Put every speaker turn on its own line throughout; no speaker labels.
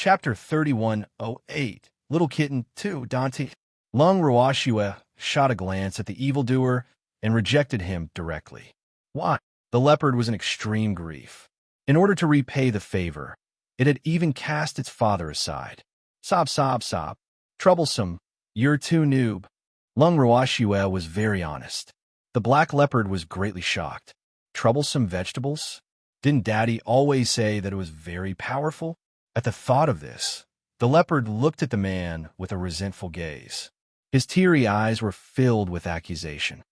Chapter 3108. Little Kitten 2. Dante. Lung Ruashua shot a glance at the evildoer and rejected him directly. Why? The leopard was in extreme grief. In order to repay the favor, it had even cast its father aside. Sob, sob, sob. Troublesome. You're too noob. Lung Ruashua was very honest. The black leopard was greatly shocked. Troublesome vegetables? Didn't Daddy always say that it was very powerful? At the thought of this, the leopard looked at the man with a resentful gaze. His teary eyes were filled with accusation.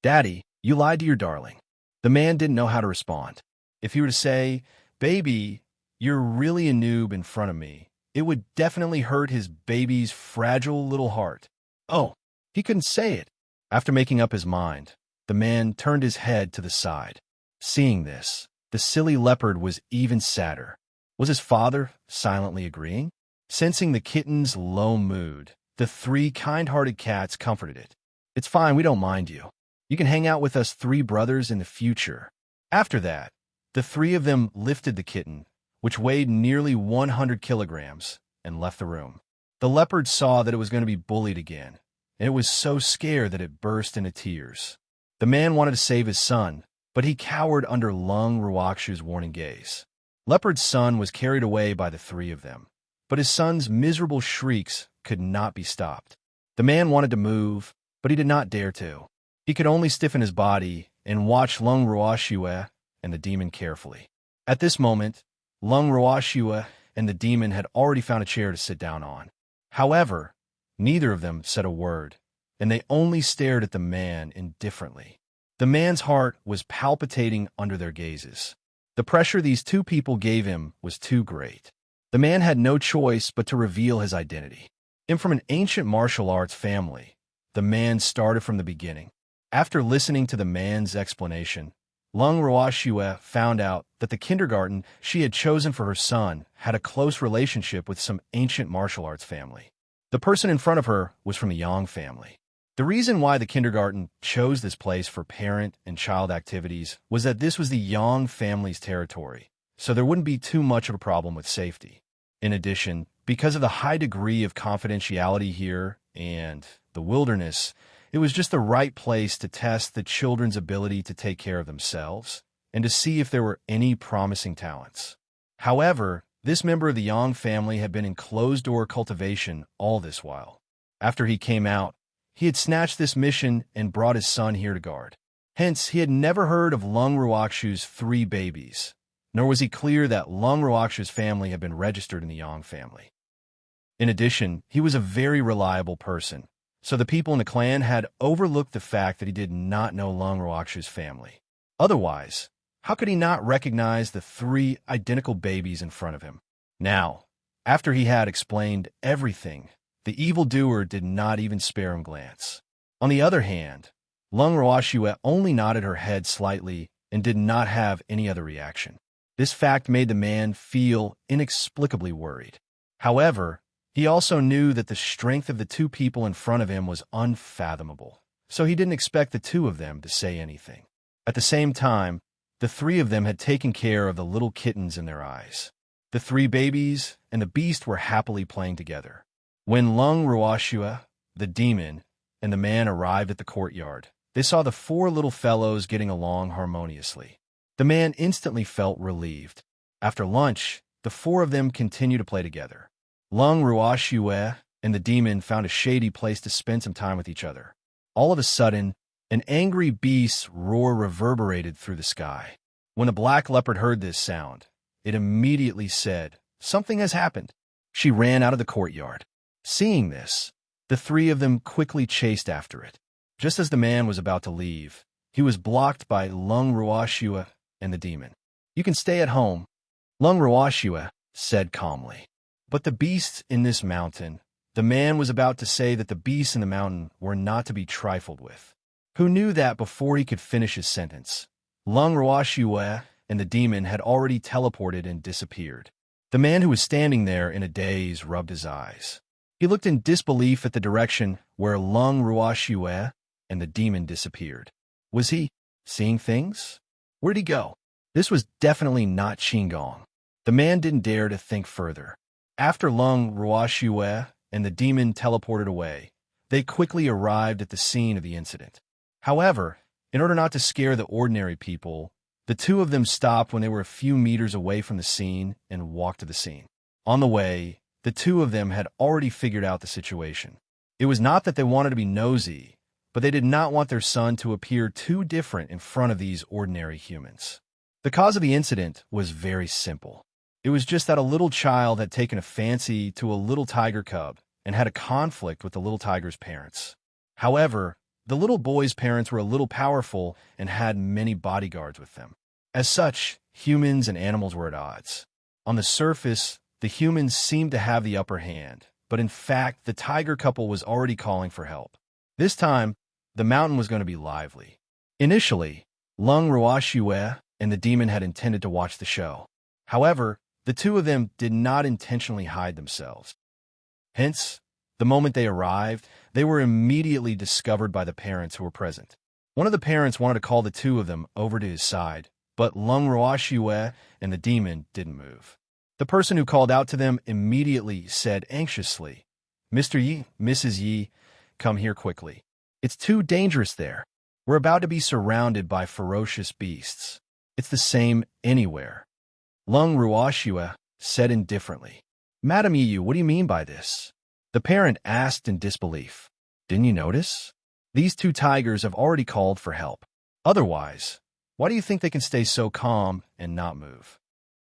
Daddy, you lied to your darling. The man didn't know how to respond. If he were to say, Baby, you're really a noob in front of me, it would definitely hurt his baby's fragile little heart. Oh, he couldn't say it. After making up his mind, the man turned his head to the side. Seeing this, the silly leopard was even sadder. Was his father silently agreeing? Sensing the kitten's low mood, the three kind-hearted cats comforted it. It's fine, we don't mind you. You can hang out with us three brothers in the future. After that, the three of them lifted the kitten, which weighed nearly 100 kilograms, and left the room. The leopard saw that it was going to be bullied again, and it was so scared that it burst into tears. The man wanted to save his son, but he cowered under Lung Ruakshu's warning gaze. Leopard's son was carried away by the three of them, but his son's miserable shrieks could not be stopped. The man wanted to move, but he did not dare to. He could only stiffen his body and watch Lung Ruashua and the demon carefully. At this moment, Lung Ruashua and the demon had already found a chair to sit down on. However, neither of them said a word, and they only stared at the man indifferently. The man's heart was palpitating under their gazes. The pressure these two people gave him was too great. The man had no choice but to reveal his identity. And from an ancient martial arts family, the man started from the beginning. After listening to the man's explanation, Lung Ruashua found out that the kindergarten she had chosen for her son had a close relationship with some ancient martial arts family. The person in front of her was from the Yang family. The reason why the kindergarten chose this place for parent and child activities was that this was the Yang family's territory, so there wouldn't be too much of a problem with safety. In addition, because of the high degree of confidentiality here and the wilderness, it was just the right place to test the children's ability to take care of themselves and to see if there were any promising talents. However, this member of the Yang family had been in closed-door cultivation all this while. After he came out, he had snatched this mission and brought his son here to guard. Hence, he had never heard of Lung Ruakshu's three babies, nor was he clear that Lung Ruakshu's family had been registered in the Yang family. In addition, he was a very reliable person, so the people in the clan had overlooked the fact that he did not know Lung Ruakshu's family. Otherwise, how could he not recognize the three identical babies in front of him? Now, after he had explained everything, the evildoer did not even spare him a glance. On the other hand, Lung Ruashua only nodded her head slightly and did not have any other reaction. This fact made the man feel inexplicably worried. However, he also knew that the strength of the two people in front of him was unfathomable, so he didn't expect the two of them to say anything. At the same time, the three of them had taken care of the little kittens in their eyes. The three babies and the beast were happily playing together. When Lung Ruashua, the demon, and the man arrived at the courtyard, they saw the four little fellows getting along harmoniously. The man instantly felt relieved. After lunch, the four of them continued to play together. Lung Ruashua and the demon found a shady place to spend some time with each other. All of a sudden, an angry beast's roar reverberated through the sky. When the black leopard heard this sound, it immediately said, "Something has happened." She ran out of the courtyard. Seeing this, the three of them quickly chased after it. Just as the man was about to leave, he was blocked by Lung Ruashua and the demon. "You can stay at home," Lung Ruashua said calmly. "But the beasts in this mountain," the man was about to say that the beasts in the mountain were not to be trifled with. Who knew that before he could finish his sentence, Lung Ruashua and the demon had already teleported and disappeared. The man who was standing there in a daze rubbed his eyes. He looked in disbelief at the direction where Lung Ruashua and the demon disappeared. Was he seeing things? Where'd he go? This was definitely not Qinggong. The man didn't dare to think further. After Lung Ruoxue and the demon teleported away, they quickly arrived at the scene of the incident. However, in order not to scare the ordinary people, the two of them stopped when they were a few meters away from the scene and walked to the scene. On the way, the two of them had already figured out the situation. It was not that they wanted to be nosy, but they did not want their son to appear too different in front of these ordinary humans. The cause of the incident was very simple. It was just that a little child had taken a fancy to a little tiger cub and had a conflict with the little tiger's parents. However, the little boy's parents were a little powerful and had many bodyguards with them. As such, humans and animals were at odds. On the surface, the humans seemed to have the upper hand, but in fact, the tiger couple was already calling for help. This time, the mountain was going to be lively. Initially, Lung Ruoxue and the demon had intended to watch the show. However, the two of them did not intentionally hide themselves. Hence, the moment they arrived, they were immediately discovered by the parents who were present. One of the parents wanted to call the two of them over to his side, but Lung Ruoxue and the demon didn't move. The person who called out to them immediately said anxiously, "Mr. Yi, Mrs. Yi, come here quickly. It's too dangerous there. We're about to be surrounded by ferocious beasts. It's the same anywhere." Lung Ruoxue said indifferently, "Madam Yi, what do you mean by this?" The parent asked in disbelief, "Didn't you notice? These two tigers have already called for help. Otherwise, why do you think they can stay so calm and not move?"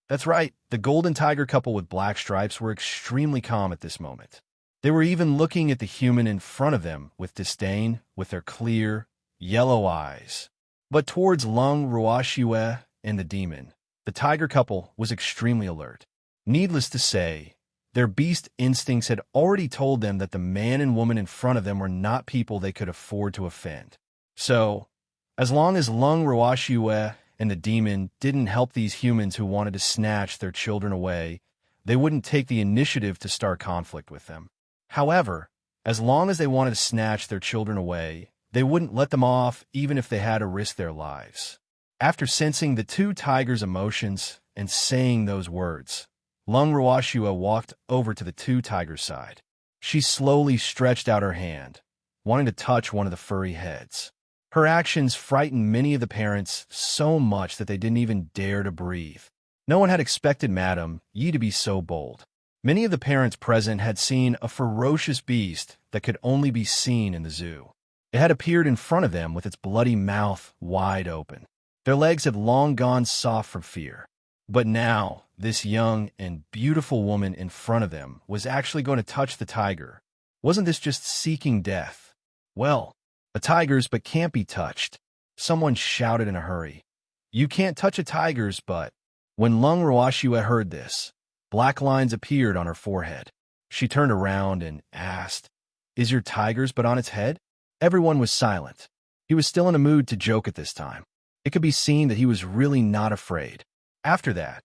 That's right, the golden tiger couple with black stripes were extremely calm at this moment. They were even looking at the human in front of them with disdain with their clear, yellow eyes. But towards Lung Ruoxue and the demon, the tiger couple was extremely alert. Needless to say, their beast instincts had already told them that the man and woman in front of them were not people they could afford to offend. So, as long as Lung Ruoxue and the demon didn't help these humans who wanted to snatch their children away, they wouldn't take the initiative to start conflict with them. However, as long as they wanted to snatch their children away, they wouldn't let them off even if they had to risk their lives. After sensing the two tigers' emotions and saying those words, Lung Ruoxue walked over to the two tigers' side. She slowly stretched out her hand, wanting to touch one of the furry heads. Her actions frightened many of the parents so much that they didn't even dare to breathe. No one had expected Madame Yi to be so bold. Many of the parents present had seen a ferocious beast that could only be seen in the zoo. It had appeared in front of them with its bloody mouth wide open. Their legs had long gone soft from fear. But now, this young and beautiful woman in front of them was actually going to touch the tiger. Wasn't this just seeking death? Well, a tiger's but can't be touched. Someone shouted in a hurry. You can't touch a tiger's but. When Lung Ruoxue heard this, black lines appeared on her forehead. She turned around and asked, "Is your tiger's but on its head?" Everyone was silent. He was still in a mood to joke at this time. It could be seen that he was really not afraid. After that,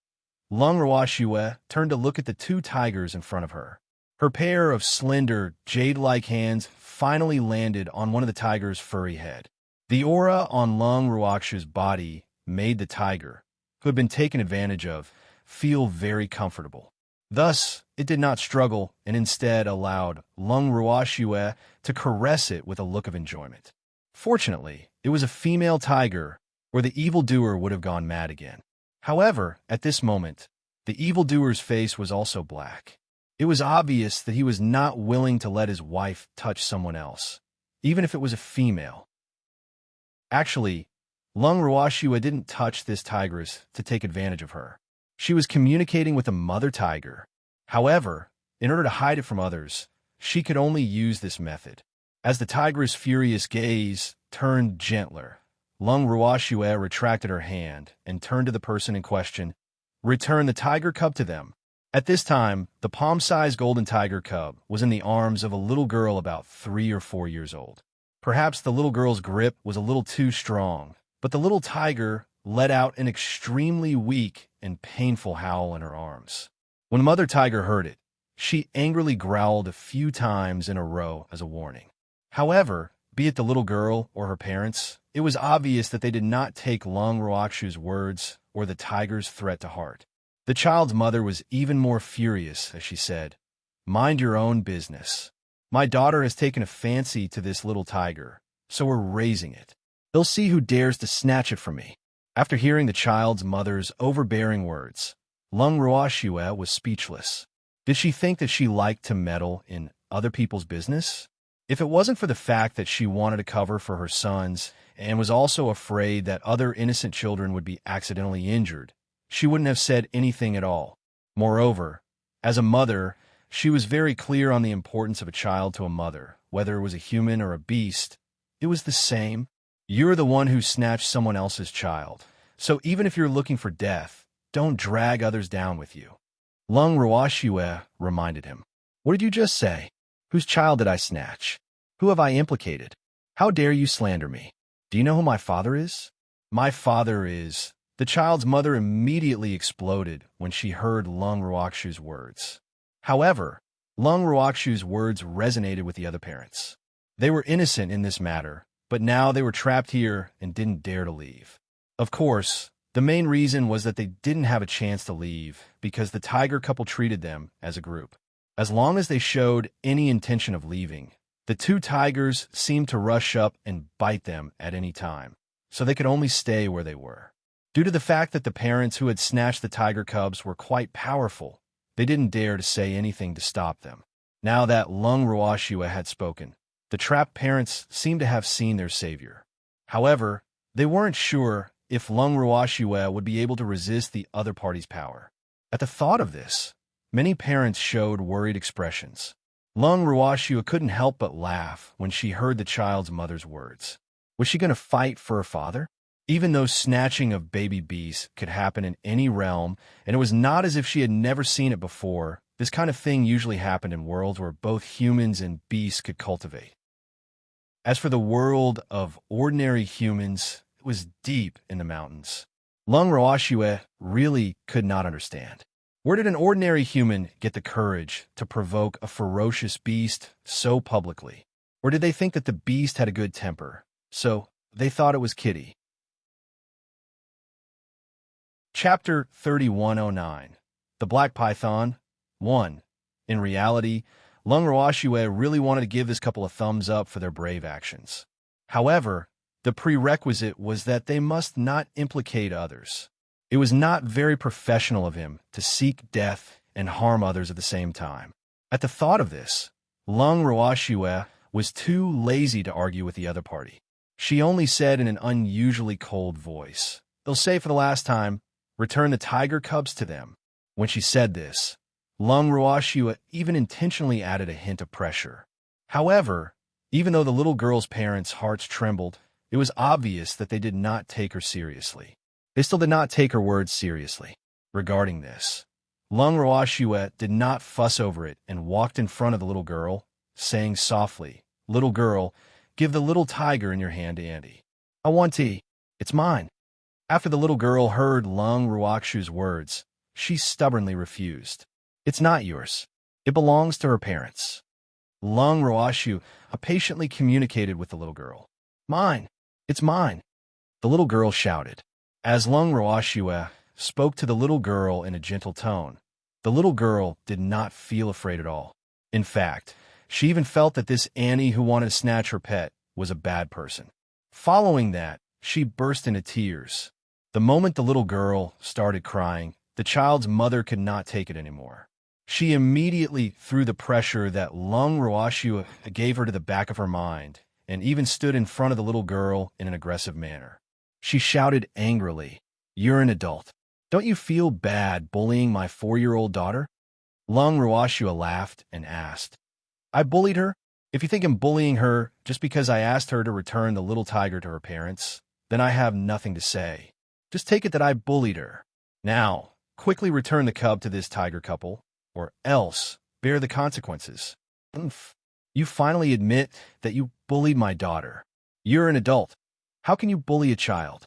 Lung Ruoxue turned to look at the two tigers in front of her. Her pair of slender, jade-like hands finally landed on one of the tiger's furry head. The aura on Lung Ruoxue's body made the tiger, who had been taken advantage of, feel very comfortable. Thus, it did not struggle and instead allowed Lung Ruoxue to caress it with a look of enjoyment. Fortunately, it was a female tiger, or the evildoer would have gone mad again. However, at this moment, the evildoer's face was also black. It was obvious that he was not willing to let his wife touch someone else, even if it was a female. Actually, Lung Ruoxue didn't touch this tigress to take advantage of her. She was communicating with a mother tiger. However, in order to hide it from others, she could only use this method. As the tiger's furious gaze turned gentler, Lung Ruoxue retracted her hand and turned to the person in question. Return the tiger cub to them. At this time, the palm-sized golden tiger cub was in the arms of a little girl about 3 or 4 years old. Perhaps the little girl's grip was a little too strong, but the little tiger let out an extremely weak and painful howl in her arms. When Mother Tiger heard it, she angrily growled a few times in a row as a warning. However, be it the little girl or her parents, it was obvious that they did not take Lung Ruoxue's words or the tiger's threat to heart. The child's mother was even more furious as she said, "Mind your own business. My daughter has taken a fancy to this little tiger, so we're raising it. They'll see who dares to snatch it from me." After hearing the child's mother's overbearing words, Lung Ruoxue was speechless. Did she think that she liked to meddle in other people's business? If it wasn't for the fact that she wanted a cover for her sons and was also afraid that other innocent children would be accidentally injured, she wouldn't have said anything at all. Moreover, as a mother, she was very clear on the importance of a child to a mother, whether it was a human or a beast. It was the same. You're the one who snatched someone else's child, so even if you're looking for death, don't drag others down with you. Lung Ruoxue reminded him. What did you just say? Whose child did I snatch? Who have I implicated? How dare you slander me? Do you know who my father is? My father is... The child's mother immediately exploded when she heard Lung Ruoxue's words. However, Lung Ruoxue's words resonated with the other parents. They were innocent in this matter, but now they were trapped here and didn't dare to leave. Of course, the main reason was that they didn't have a chance to leave because the tiger couple treated them as a group. As long as they showed any intention of leaving, the two tigers seemed to rush up and bite them at any time, so they could only stay where they were. Due to the fact that the parents who had snatched the tiger cubs were quite powerful, they didn't dare to say anything to stop them. Now that Lung Ruoxue had spoken, the trapped parents seemed to have seen their savior. However, they weren't sure if Lung Ruoxue would be able to resist the other party's power. At the thought of this, many parents showed worried expressions. Lung Ruoxue couldn't help but laugh when she heard the child's mother's words. Was she going to fight for her father? Even though snatching of baby beasts could happen in any realm, and it was not as if she had never seen it before, this kind of thing usually happened in worlds where both humans and beasts could cultivate. As for the world of ordinary humans, it was deep in the mountains. Lung Ruoxue really could not understand. Where did an ordinary human get the courage to provoke a ferocious beast so publicly? Or did they think that the beast had a good temper, so they thought it was Kitty? Chapter 3109 The Black Python 1. In reality, Lung Ruoxue really wanted to give this couple a thumbs up for their brave actions. However, the prerequisite was that they must not implicate others. It was not very professional of him to seek death and harm others at the same time. At the thought of this, Lung Ruoxue was too lazy to argue with the other party. She only said in an unusually cold voice, "They'll say for the last time, return the tiger cubs to them." When she said this, Lung Ruoxue even intentionally added a hint of pressure. However, even though the little girl's parents' hearts trembled, it was obvious that they did not take her seriously. They still did not take her words seriously. Regarding this, Lung Ruoxue did not fuss over it and walked in front of the little girl, saying softly, "Little girl, give the little tiger in your hand to Andy. I want tea. It's mine." After the little girl heard Lung Ruoxue's words, she stubbornly refused. "It's not yours. It belongs to her parents." Lung Ruoxue patiently communicated with the little girl. "Mine. It's mine." The little girl shouted. As Lung Ruoxue spoke to the little girl in a gentle tone, the little girl did not feel afraid at all. In fact, she even felt that this Annie who wanted to snatch her pet was a bad person. Following that, she burst into tears. The moment the little girl started crying, the child's mother could not take it anymore. She immediately threw the pressure that Lung Ruoxue gave her to the back of her mind, and even stood in front of the little girl in an aggressive manner. She shouted angrily, "You're an adult. Don't you feel bad bullying my 4-year-old daughter?" Lung Ruoxue laughed and asked, "I bullied her? If you think I'm bullying her just because I asked her to return the little tiger to her parents, then I have nothing to say. Just take it that I bullied her. Now, quickly return the cub to this tiger couple, or else bear the consequences." You finally admit that you bullied my daughter. You're an adult. How can you bully a child?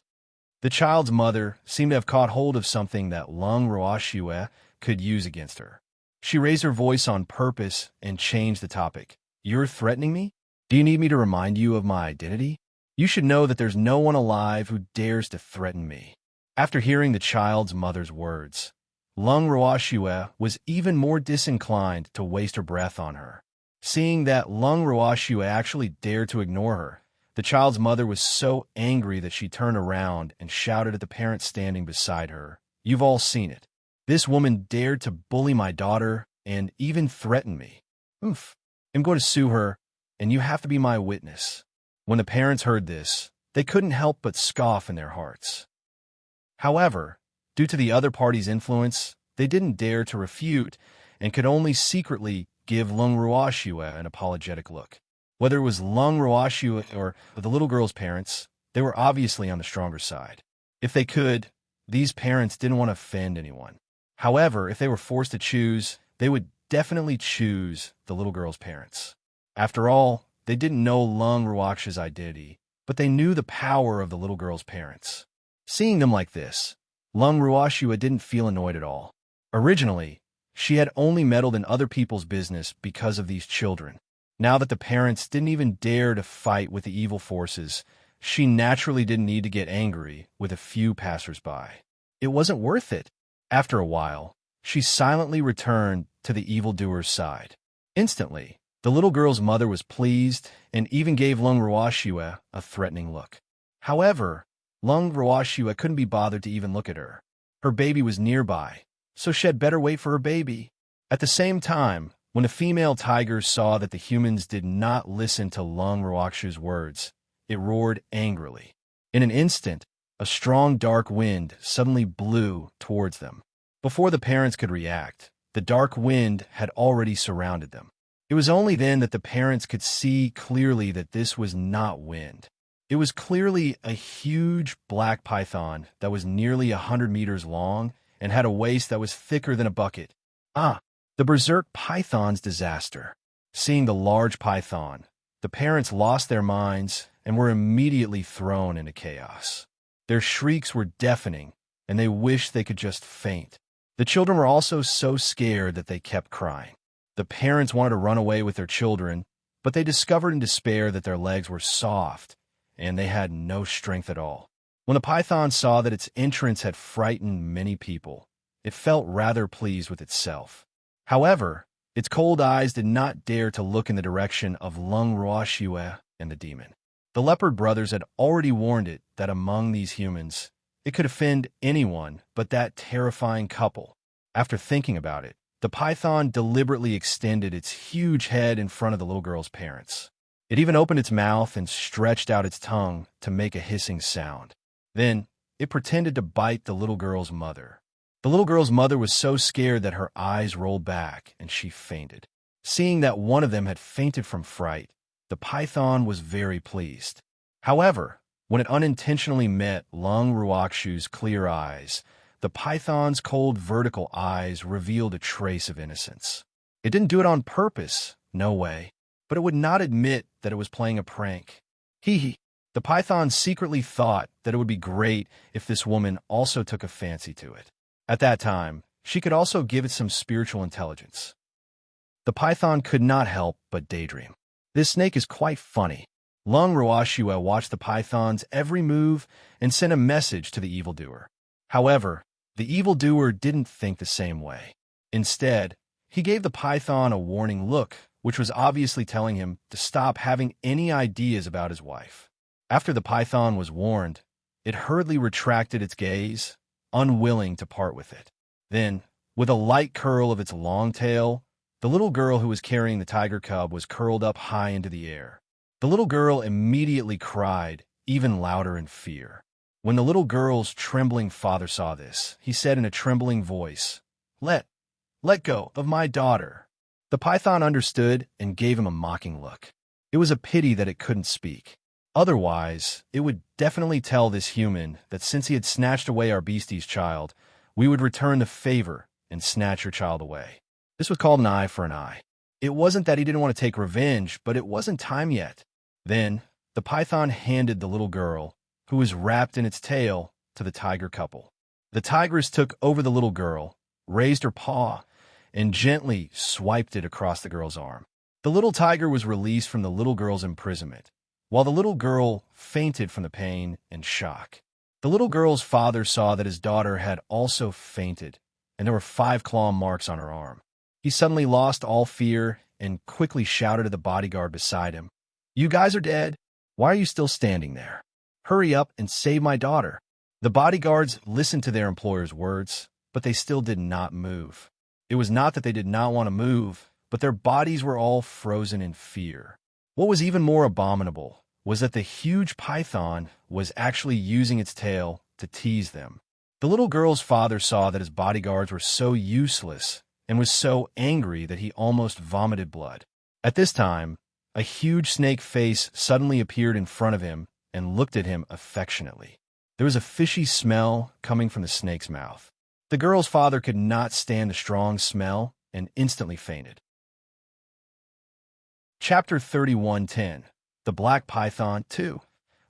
The child's mother seemed to have caught hold of something that Lung Ruoxue could use against her. She raised her voice on purpose and changed the topic. "You're threatening me? Do you need me to remind you of my identity? You should know that there's no one alive who dares to threaten me." After hearing the child's mother's words, Lung Ruoxue was even more disinclined to waste her breath on her. Seeing that Lung Ruoxue actually dared to ignore her, the child's mother was so angry that she turned around and shouted at the parents standing beside her, "You've all seen it. This woman dared to bully my daughter and even threaten me. Oof. I'm going to sue her, and you have to be my witness." When the parents heard this, they couldn't help but scoff in their hearts. However, due to the other party's influence, they didn't dare to refute and could only secretly give Lung Ruoxue an apologetic look. Whether it was Lung Ruoxue or the little girl's parents, they were obviously on the stronger side. If they could, these parents didn't want to offend anyone. However, if they were forced to choose, they would definitely choose the little girl's parents. After all, they didn't know Lung Ruoxue's identity, but they knew the power of the little girl's parents. Seeing them like this, Lung Ruoxue didn't feel annoyed at all. Originally, she had only meddled in other people's business because of these children. Now that the parents didn't even dare to fight with the evil forces, she naturally didn't need to get angry with a few passersby. It wasn't worth it. After a while, she silently returned to the evildoer's side. Instantly, the little girl's mother was pleased and even gave Lung Ruoxue a threatening look. However, Lung Ruoxue couldn't be bothered to even look at her. Her baby was nearby, so she had better wait for her baby. At the same time, when the female tiger saw that the humans did not listen to Lung Ruoxue's words, it roared angrily. In an instant, a strong dark wind suddenly blew towards them. Before the parents could react, the dark wind had already surrounded them. It was only then that the parents could see clearly that this was not wind. It was clearly a huge black python that was nearly 100 meters long and had a waist that was thicker than a bucket. The berserk python's disaster. Seeing the large python, the parents lost their minds and were immediately thrown into chaos. Their shrieks were deafening, and they wished they could just faint. The children were also so scared that they kept crying. The parents wanted to run away with their children, but they discovered in despair that their legs were soft, and they had no strength at all. When the python saw that its entrance had frightened many people, it felt rather pleased with itself. However, its cold eyes did not dare to look in the direction of Lung Ruoxue and the demon. The leopard brothers had already warned it that among these humans, it could offend anyone but that terrifying couple. After thinking about it, the python deliberately extended its huge head in front of the little girl's parents. It even opened its mouth and stretched out its tongue to make a hissing sound. Then, it pretended to bite the little girl's mother. The little girl's mother was so scared that her eyes rolled back and she fainted. Seeing that one of them had fainted from fright, the python was very pleased. However, when it unintentionally met Lung Ruoxue's clear eyes, the python's cold vertical eyes revealed a trace of innocence. It didn't do it on purpose, no way, but it would not admit that it was playing a prank. Hee. The python secretly thought that it would be great if this woman also took a fancy to it. At that time, she could also give it some spiritual intelligence. The python could not help but daydream. This snake is quite funny. Lung Ruoxue watched the python's every move and sent a message to the evildoer. However, the evildoer didn't think the same way. Instead, he gave the python a warning look, which was obviously telling him to stop having any ideas about his wife. After the python was warned, it hurriedly retracted its gaze, unwilling to part with it. Then, with a light curl of its long tail, the little girl who was carrying the tiger cub was curled up high into the air. The little girl immediately cried, even louder in fear. When the little girl's trembling father saw this, he said in a trembling voice, Let go of my daughter." The python understood and gave him a mocking look. It was a pity that it couldn't speak. Otherwise, it would definitely tell this human that since he had snatched away our beastie's child, we would return the favor and snatch your child away. This was called an eye for an eye. It wasn't that he didn't want to take revenge, but it wasn't time yet. Then, the python handed the little girl, who was wrapped in its tail, to the tiger couple. The tigress took over the little girl, raised her paw, and gently swiped it across the girl's arm. The little tiger was released from the little girl's imprisonment, while the little girl fainted from the pain and shock. The little girl's father saw that his daughter had also fainted, and there were 5 claw marks on her arm. He suddenly lost all fear and quickly shouted at the bodyguard beside him, "You guys are dead. Why are you still standing there? Hurry up and save my daughter." The bodyguards listened to their employer's words, but they still did not move. It was not that they did not want to move, but their bodies were all frozen in fear. What was even more abominable was that the huge python was actually using its tail to tease them. The little girl's father saw that his bodyguards were so useless and was so angry that he almost vomited blood. At this time, a huge snake face suddenly appeared in front of him and looked at him affectionately. There was a fishy smell coming from the snake's mouth. The girl's father could not stand the strong smell and instantly fainted. Chapter 31:10. The Black Python 2.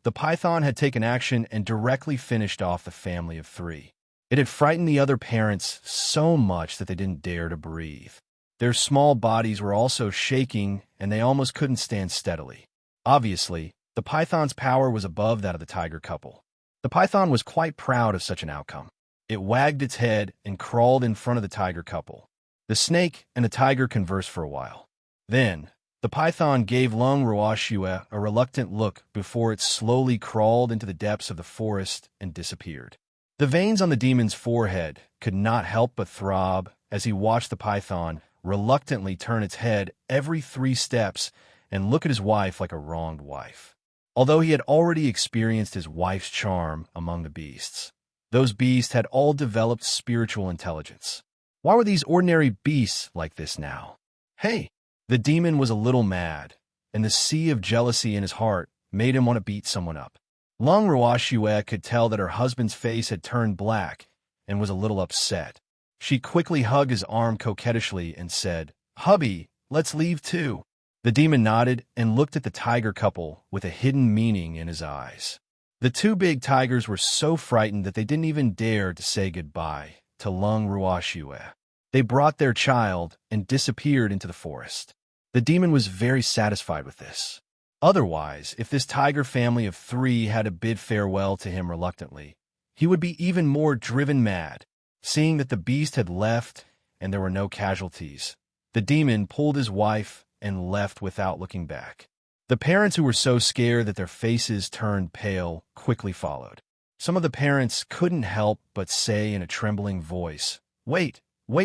The python had taken action and directly finished off the family of 3. It had frightened the other parents so much that they didn't dare to breathe. Their small bodies were also shaking, and they almost couldn't stand steadily. Obviously, the python's power was above that of the tiger couple. The python was quite proud of such an outcome. It wagged its head and crawled in front of the tiger couple. The snake and the tiger conversed for a while. Then, the python gave Lung Ruashue a reluctant look before it slowly crawled into the depths of the forest and disappeared. The veins on the demon's forehead could not help but throb as he watched the python reluctantly turn its head every 3 steps and look at his wife like a wronged wife. Although he had already experienced his wife's charm among the beasts, those beasts had all developed spiritual intelligence. Why were these ordinary beasts like this now? Hey! The demon was a little mad, and the sea of jealousy in his heart made him want to beat someone up. Lung Ruashue could tell that her husband's face had turned black and was a little upset. She quickly hugged his arm coquettishly and said, "Hubby, let's leave too." The demon nodded and looked at the tiger couple with a hidden meaning in his eyes. The 2 big tigers were so frightened that they didn't even dare to say goodbye to Lung Ruashue. They brought their child and disappeared into the forest. The demon was very satisfied with this. Otherwise, if this tiger family of 3 had to bid farewell to him reluctantly, he would be even more driven mad. Seeing that the beast had left and there were no casualties, the demon pulled his wife and left without looking back. The parents, who were so scared that their faces turned pale, quickly followed. Some of the parents couldn't help but say in a trembling voice, "Wait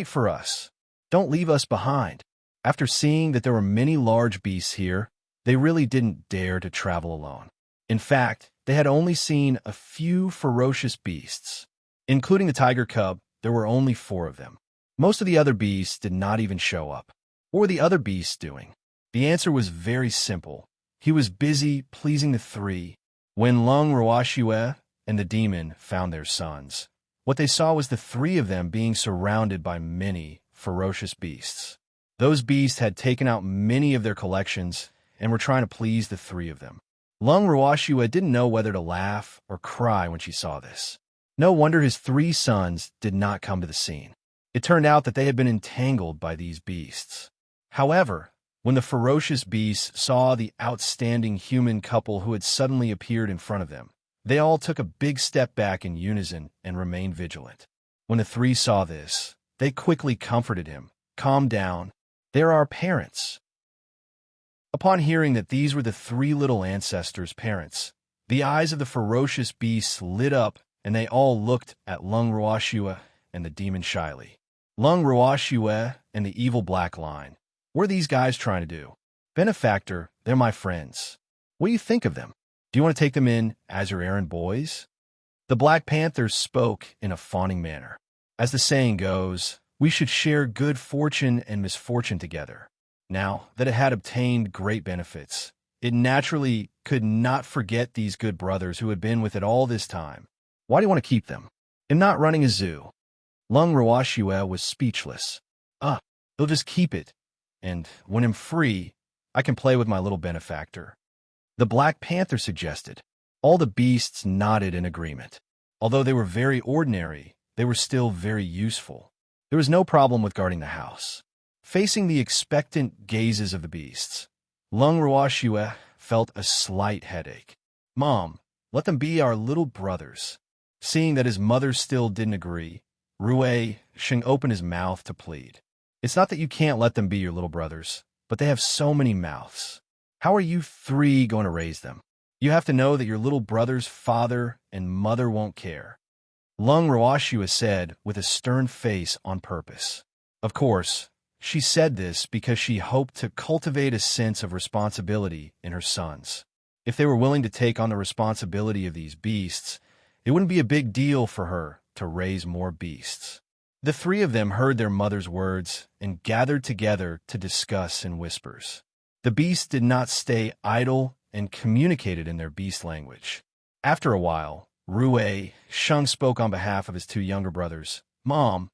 for us. Don't leave us behind." After seeing that there were many large beasts here, they really didn't dare to travel alone. In fact, they had only seen a few ferocious beasts. Including the tiger cub, there were only 4 of them. Most of the other beasts did not even show up. What were the other beasts doing? The answer was very simple. He was busy pleasing the 3. When Lung Ruashue and the demon found their sons, what they saw was the 3 of them being surrounded by many ferocious beasts. Those beasts had taken out many of their collections and were trying to please the 3 of them. Lung Ruashue didn't know whether to laugh or cry when she saw this. No wonder his 3 sons did not come to the scene. It turned out that they had been entangled by these beasts. However, when the ferocious beasts saw the outstanding human couple who had suddenly appeared in front of them, they all took a big step back in unison and remained vigilant. When the 3 saw this, they quickly comforted him. "Calm down. They're our parents." Upon hearing that these were the 3 little ancestors' parents, the eyes of the ferocious beasts lit up, and they all looked at Lung Ruashue and the demon shyly. Lung Ruashue and the evil black line. What are these guys trying to do? Benefactor, they're my friends. What do you think of them? Do you want to take them in as your errand boys? The Black Panthers spoke in a fawning manner. As the saying goes, we should share good fortune and misfortune together. Now that it had obtained great benefits, it naturally could not forget these good brothers who had been with it all this time. Why do you want to keep them? I'm not running a zoo. Lung Ruashue was speechless. They'll just keep it, and when I'm free, I can play with my little benefactor. The Black Panther suggested. All the beasts nodded in agreement. Although they were very ordinary, they were still very useful. There was no problem with guarding the house. Facing the expectant gazes of the beasts, Lung Ruashue felt a slight headache. "Mom, let them be our little brothers." Seeing that his mother still didn't agree, Rue Shing opened his mouth to plead. It's not that you can't let them be your little brothers, but they have so many mouths. How are you three going to raise them? You have to know that your little brother's father and mother won't care. Lung Roashua said with a stern face on purpose. Of course, she said this because she hoped to cultivate a sense of responsibility in her sons. If they were willing to take on the responsibility of these beasts, it wouldn't be a big deal for her to raise more beasts. The three of them heard their mother's words and gathered together to discuss in whispers. The beasts did not stay idle and communicated in their beast language. After a while, Rue Sheng spoke on behalf of his two younger brothers. Mom,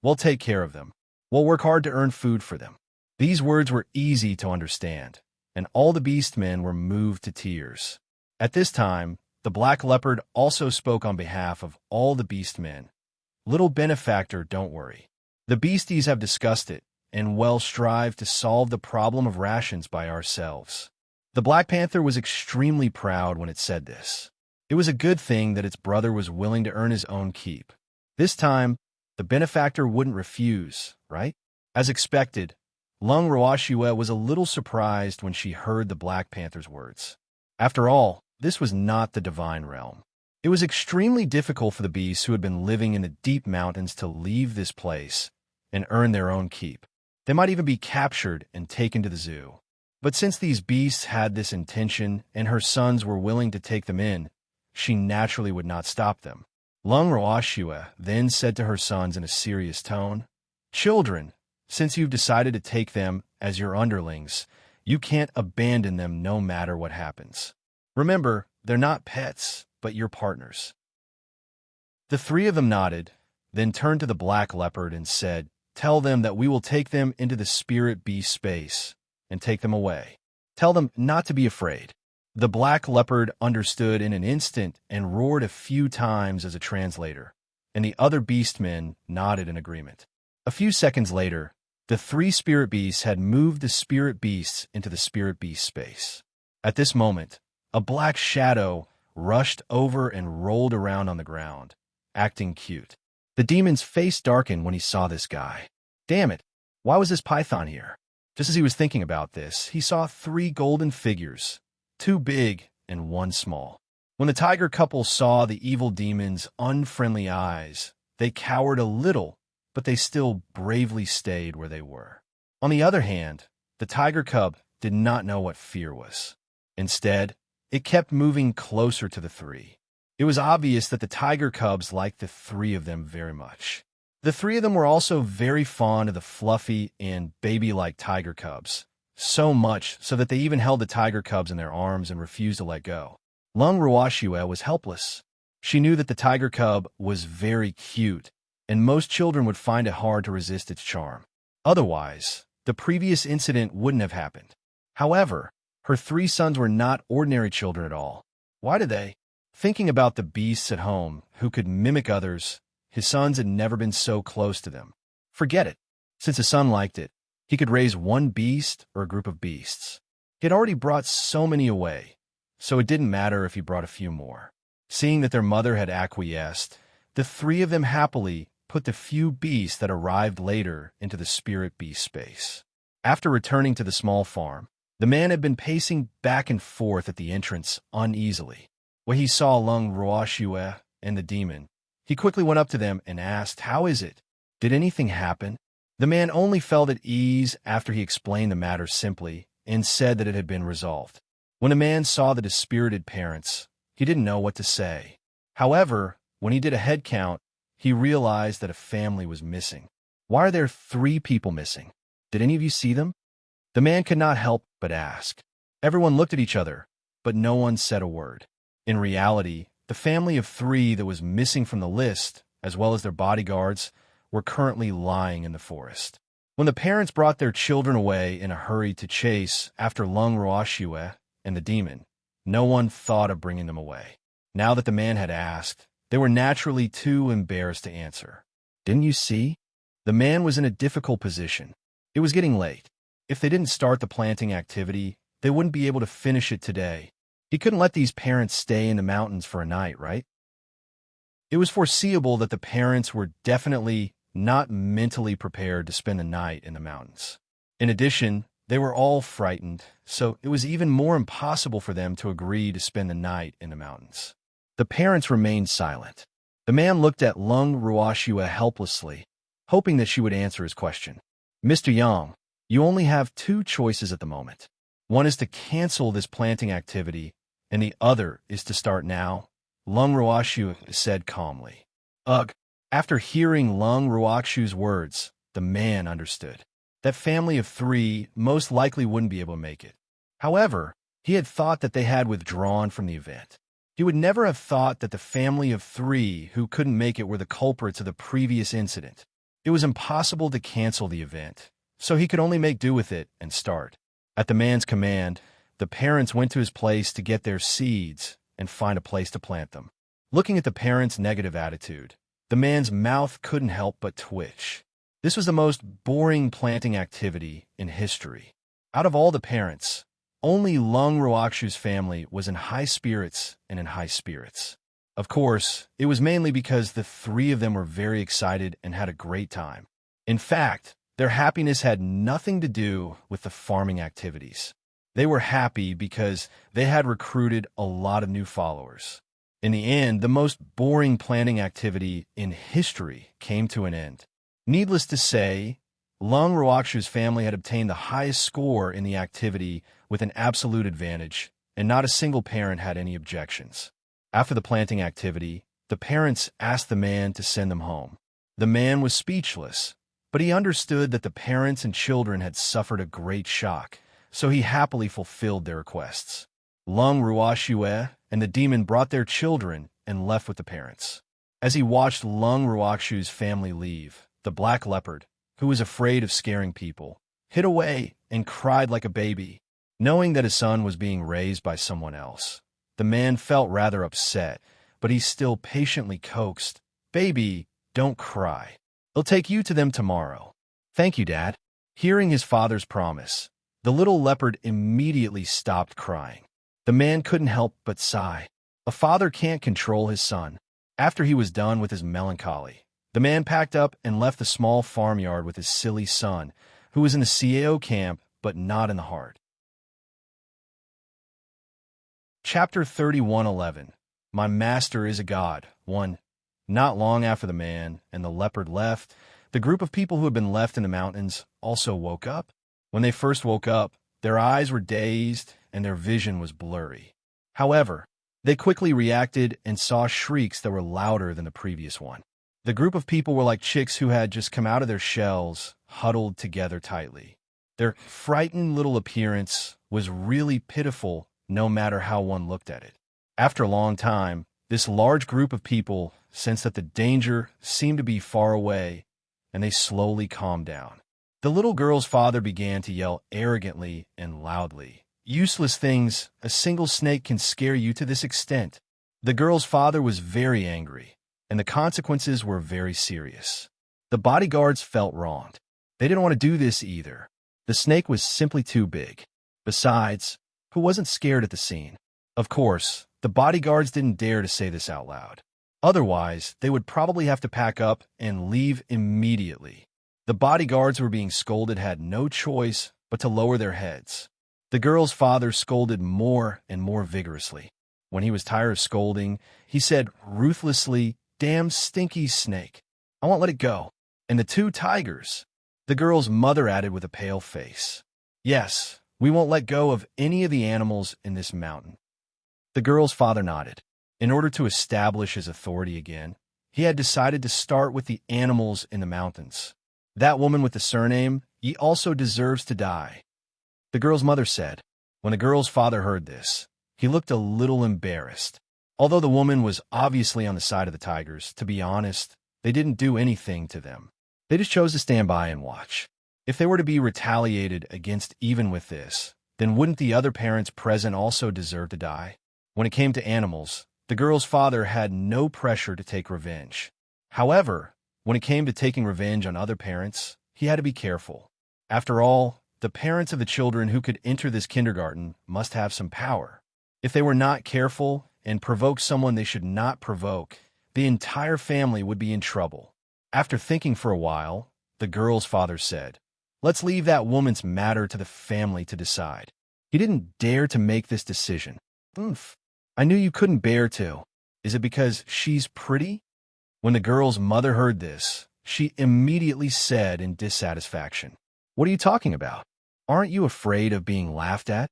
we'll take care of them. We'll work hard to earn food for them. These words were easy to understand, and all the beastmen were moved to tears. At this time, the black leopard also spoke on behalf of all the beastmen. Little benefactor, don't worry. The beasties have discussed it, and will strive to solve the problem of rations by ourselves. The Black Panther was extremely proud when it said this. It was a good thing that its brother was willing to earn his own keep. This time, the benefactor wouldn't refuse, right? As expected, Lung Roashua was a little surprised when she heard the Black Panther's words. After all, this was not the divine realm. It was extremely difficult for the beasts who had been living in the deep mountains to leave this place and earn their own keep. They might even be captured and taken to the zoo. But since these beasts had this intention and her sons were willing to take them in, she naturally would not stop them. Lung Roashua then said to her sons in a serious tone, Children, since you've decided to take them as your underlings, you can't abandon them no matter what happens. Remember, they're not pets, but your partners. The three of them nodded, then turned to the black leopard and said, Tell them that we will take them into the spirit beast space and take them away. Tell them not to be afraid. The black leopard understood in an instant and roared a few times as a translator, and the other beastmen nodded in agreement. A few seconds later, the three spirit beasts had moved the spirit beasts into the spirit beast space. At this moment, a black shadow rushed over and rolled around on the ground, acting cute. The demon's face darkened when he saw this guy. Damn it, why was this python here? Just as he was thinking about this, he saw three golden figures, two big and one small. When the tiger couple saw the evil demon's unfriendly eyes, they cowered a little, but they still bravely stayed where they were. On the other hand, the tiger cub did not know what fear was. Instead, it kept moving closer to the three. It was obvious that the tiger cubs liked the three of them very much. The three of them were also very fond of the fluffy and baby-like tiger cubs, so much so that they even held the tiger cubs in their arms and refused to let go. Lung Roashua was helpless. She knew that the tiger cub was very cute, and most children would find it hard to resist its charm. Otherwise, the previous incident wouldn't have happened. However, her three sons were not ordinary children at all. Why did they? Thinking about the beasts at home who could mimic others, his sons had never been so close to them. Forget it. Since his son liked it, he could raise one beast or a group of beasts. He had already brought so many away, so it didn't matter if he brought a few more. Seeing that their mother had acquiesced, the three of them happily put the few beasts that arrived later into the spirit beast space. After returning to the small farm, the man had been pacing back and forth at the entrance uneasily. When he saw Lung Roashua and the demon, he quickly went up to them and asked, How is it? Did anything happen? The man only felt at ease after he explained the matter simply and said that it had been resolved. When the man saw the dispirited parents, he didn't know what to say. However, when he did a head count, he realized that a family was missing. Why are there 3 people missing? Did any of you see them? The man could not help but ask. Everyone looked at each other, but no one said a word. In reality, the family of 3 that was missing from the list, as well as their bodyguards, were currently lying in the forest. When the parents brought their children away in a hurry to chase after Lung Roashua and the demon, no one thought of bringing them away. Now that the man had asked, they were naturally too embarrassed to answer. Didn't you see? The man was in a difficult position. It was getting late. If they didn't start the planting activity, they wouldn't be able to finish it today. He couldn't let these parents stay in the mountains for a night, right? It was foreseeable that the parents were definitely not mentally prepared to spend the night in the mountains. In addition, they were all frightened, so it was even more impossible for them to agree to spend the night in the mountains. The parents remained silent. The man looked at Lung Ruoxue helplessly, hoping that she would answer his question. Mr. Yang, you only have two choices at the moment. One is to cancel this planting activity, and the other is to start now, Lung Ruoxue said calmly. Ugh. After hearing Lung Ruoxue's words, the man understood. That family of three most likely wouldn't be able to make it. However, he had thought that they had withdrawn from the event. He would never have thought that the family of three who couldn't make it were the culprits of the previous incident. It was impossible to cancel the event, so he could only make do with it and start. At the man's command, the parents went to his place to get their seeds and find a place to plant them. Looking at the parents' negative attitude, the man's mouth couldn't help but twitch. This was the most boring planting activity in history. Out of all the parents, only Lung Ruoxue's family was in high spirits and in high spirits. Of course, it was mainly because the three of them were very excited and had a great time. In fact, their happiness had nothing to do with the farming activities. They were happy because they had recruited a lot of new followers. In the end, the most boring planting activity in history came to an end. Needless to say, Lung Ruoxue's family had obtained the highest score in the activity with an absolute advantage, and not a single parent had any objections. After the planting activity, the parents asked the man to send them home. The man was speechless, but he understood that the parents and children had suffered a great shock, so he happily fulfilled their requests. Lung Ruoxue and the demon brought their children and left with the parents. As he watched Lung Ruoxue's family leave, the black leopard, who was afraid of scaring people, hid away and cried like a baby, knowing that his son was being raised by someone else. The man felt rather upset, but he still patiently coaxed, "Baby, don't cry. I'll take you to them tomorrow." "Thank you, Dad." Hearing his father's promise, the little leopard immediately stopped crying. The man couldn't help but sigh. A father can't control his son. After he was done with his melancholy, the man packed up and left the small farmyard with his silly son, who was in the CAO camp but not in the heart. Chapter 31:11. My Master is a God. 1. Not long after the man and the leopard left, the group of people who had been left in the mountains also woke up. When they first woke up, their eyes were dazed and their vision was blurry. However, they quickly reacted and saw shrieks that were louder than the previous one. The group of people were like chicks who had just come out of their shells, huddled together tightly. Their frightened little appearance was really pitiful no matter how one looked at it. After a long time, this large group of people sensed that the danger seemed to be far away, and they slowly calmed down. The little girl's father began to yell arrogantly and loudly, "Useless things, a single snake can scare you to this extent." The girl's father was very angry, and the consequences were very serious. The bodyguards felt wronged. They didn't want to do this either. The snake was simply too big. Besides, who wasn't scared at the scene? Of course, the bodyguards didn't dare to say this out loud. Otherwise, they would probably have to pack up and leave immediately. The bodyguards who were being scolded had no choice but to lower their heads. The girl's father scolded more and more vigorously. When he was tired of scolding, he said ruthlessly, "Damn stinky snake. I won't let it go." "And the two tigers," the girl's mother added with a pale face. "Yes, we won't let go of any of the animals in this mountain." The girl's father nodded. In order to establish his authority again, he had decided to start with the animals in the mountains. "That woman with the surname, he also deserves to die," the girl's mother said. When the girl's father heard this, he looked a little embarrassed. Although the woman was obviously on the side of the tigers, to be honest, they didn't do anything to them. They just chose to stand by and watch. If they were to be retaliated against even with this, then wouldn't the other parents present also deserve to die? When it came to animals, the girl's father had no pressure to take revenge. However, when it came to taking revenge on other parents, he had to be careful. After all, the parents of the children who could enter this kindergarten must have some power. If they were not careful and provoked someone they should not provoke, the entire family would be in trouble. After thinking for a while, the girl's father said, "Let's leave that woman's matter to the family to decide." He didn't dare to make this decision. "Oomph. I knew you couldn't bear to. Is it because she's pretty?" When the girl's mother heard this, she immediately said in dissatisfaction, "What are you talking about? Aren't you afraid of being laughed at?"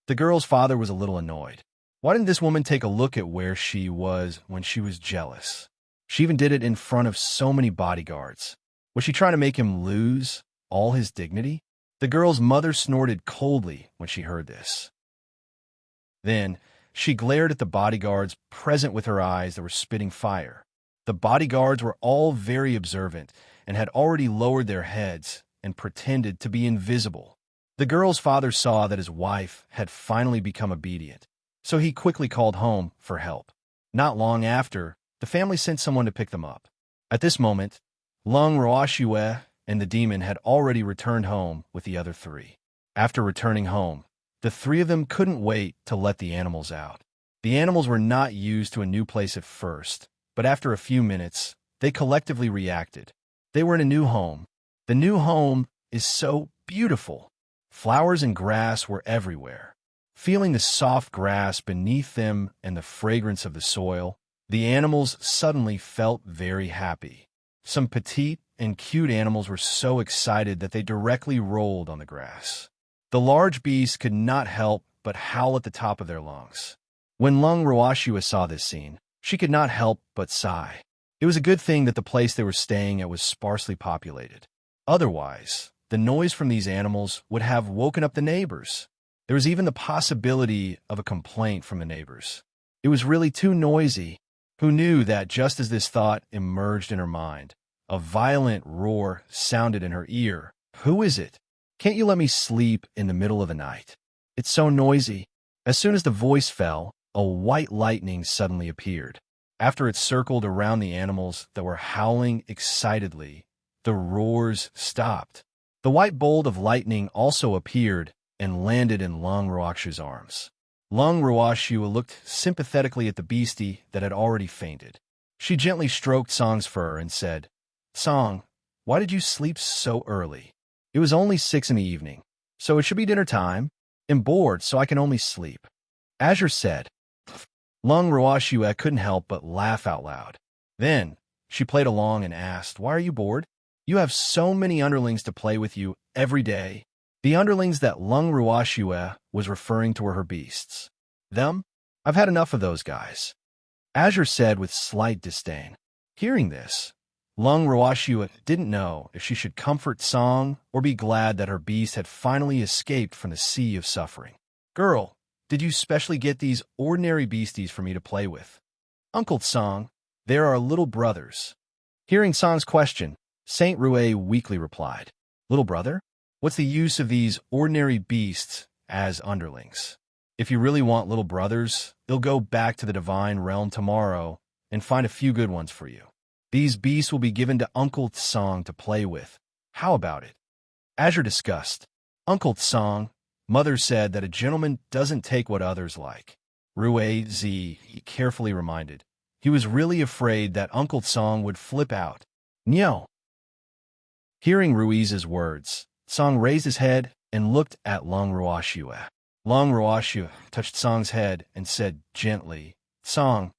The girl's father was a little annoyed. Why didn't this woman take a look at where she was when she was jealous? She even did it in front of so many bodyguards. Was she trying to make him lose all his dignity? The girl's mother snorted coldly when she heard this. Then she glared at the bodyguards present with her eyes that were spitting fire. The bodyguards were all very observant and had already lowered their heads and pretended to be invisible. The girl's father saw that his wife had finally become obedient, so he quickly called home for help. Not long after, the family sent someone to pick them up. At this moment, Lung Roashue and the demon had already returned home with the other three. After returning home, the three of them couldn't wait to let the animals out. The animals were not used to a new place at first, but after a few minutes, they collectively reacted. They were in a new home. The new home is so beautiful. Flowers and grass were everywhere. Feeling the soft grass beneath them and the fragrance of the soil, the animals suddenly felt very happy. Some petite and cute animals were so excited that they directly rolled on the grass. The large beasts could not help but howl at the top of their lungs. When Lung Roashua saw this scene, she could not help but sigh. It was a good thing that the place they were staying at was sparsely populated. Otherwise, the noise from these animals would have woken up the neighbors. There was even the possibility of a complaint from the neighbors. It was really too noisy. Who knew that just as this thought emerged in her mind, a violent roar sounded in her ear. "Who is it? Can't you let me sleep in the middle of the night? It's so noisy." As soon as the voice fell, a white lightning suddenly appeared. After it circled around the animals that were howling excitedly, the roars stopped. The white bolt of lightning also appeared and landed in Lung Roashua's arms. Lung Roashua looked sympathetically at the beastie that had already fainted. She gently stroked Song's fur and said, "Song, why did you sleep so early? It was only 6 in the evening, so it should be dinner time. I'm bored, so I can only sleep." Azure said. Lung Roashua couldn't help but laugh out loud. Then she played along and asked, "Why are you bored? You have so many underlings to play with you every day." The underlings that Lung Roashua was referring to were her beasts. "Them? I've had enough of those guys," Azure said with slight disdain. Hearing this, Lung Roashua didn't know if she should comfort Song or be glad that her beast had finally escaped from the sea of suffering. "Girl, did you specially get these ordinary beasties for me to play with?" "Uncle Song, they're our little brothers." Hearing Song's question, Saint Rue weakly replied, "Little brother? What's the use of these ordinary beasts as underlings? If you really want little brothers, they'll go back to the divine realm tomorrow and find a few good ones for you. These beasts will be given to Uncle Tsong to play with. How about it?" Azure discussed. "Uncle Tsong, Mother said that a gentleman doesn't take what others like." Rue Z carefully reminded. He was really afraid that Uncle Tsong would flip out. "No." Hearing Ruiz's words, Song raised his head and looked at Lung Roashua. Lung Roashua touched Song's head and said gently, "Song,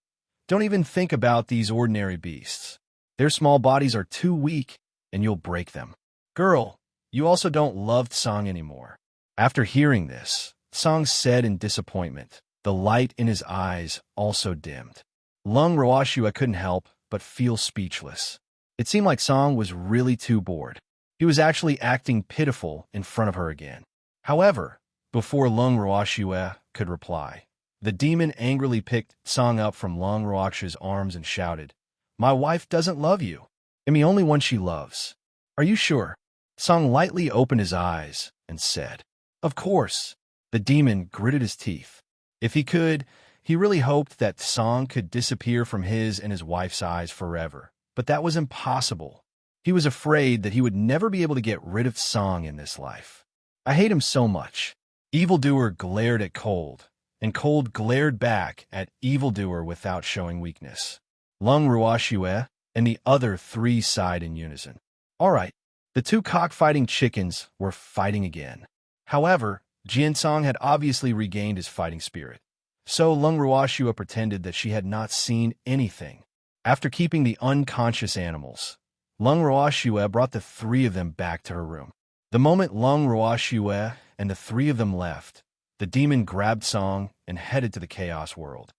don't even think about these ordinary beasts. Their small bodies are too weak, and you'll break them. Girl, you also don't love Song anymore." After hearing this, Song said in disappointment. The light in his eyes also dimmed. Lung Roashua couldn't help but feel speechless. It seemed like Song was really too bored. He was actually acting pitiful in front of her again. However, before Lung Roashua could reply, the demon angrily picked Song up from Lung Roashua's arms and shouted, "My wife doesn't love you. I'm the only one she loves." "Are you sure?" Song lightly opened his eyes and said, "Of course." The demon gritted his teeth. If he could, he really hoped that Song could disappear from his and his wife's eyes forever. But that was impossible. He was afraid that he would never be able to get rid of Song in this life. "I hate him so much." Evildoer glared at Cold, and Cold glared back at Evildoer without showing weakness. Lung Ruoxue and the other three sighed in unison. All right, the two cockfighting chickens were fighting again. However, Jiansong had obviously regained his fighting spirit, so Lung Ruoxue pretended that she had not seen anything. After keeping the unconscious animals, Lung Ruoxue brought the three of them back to her room. The moment Lung Ruoxue and the three of them left, the demon grabbed Song and headed to the Chaos World.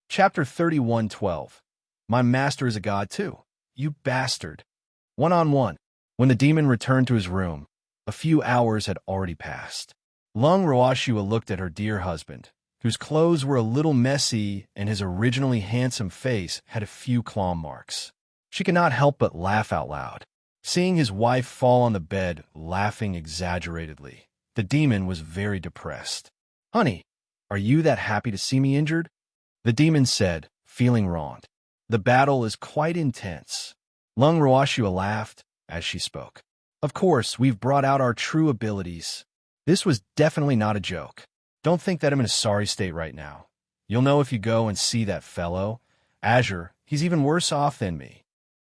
Chapter 31:12. My master is a god too. You bastard. One-on-one. When the demon returned to his room, a few hours had already passed. Lung Ruoxue looked at her dear husband, whose clothes were a little messy and his originally handsome face had a few claw marks. She could not help but laugh out loud. Seeing his wife fall on the bed, laughing exaggeratedly, the demon was very depressed. Honey, are you that happy to see me injured? The demon said, feeling wronged. The battle is quite intense. Lung Ruoxue laughed as she spoke. Of course, we've brought out our true abilities. This was definitely not a joke. Don't think that I'm in a sorry state right now. You'll know if you go and see that fellow. Azure, he's even worse off than me.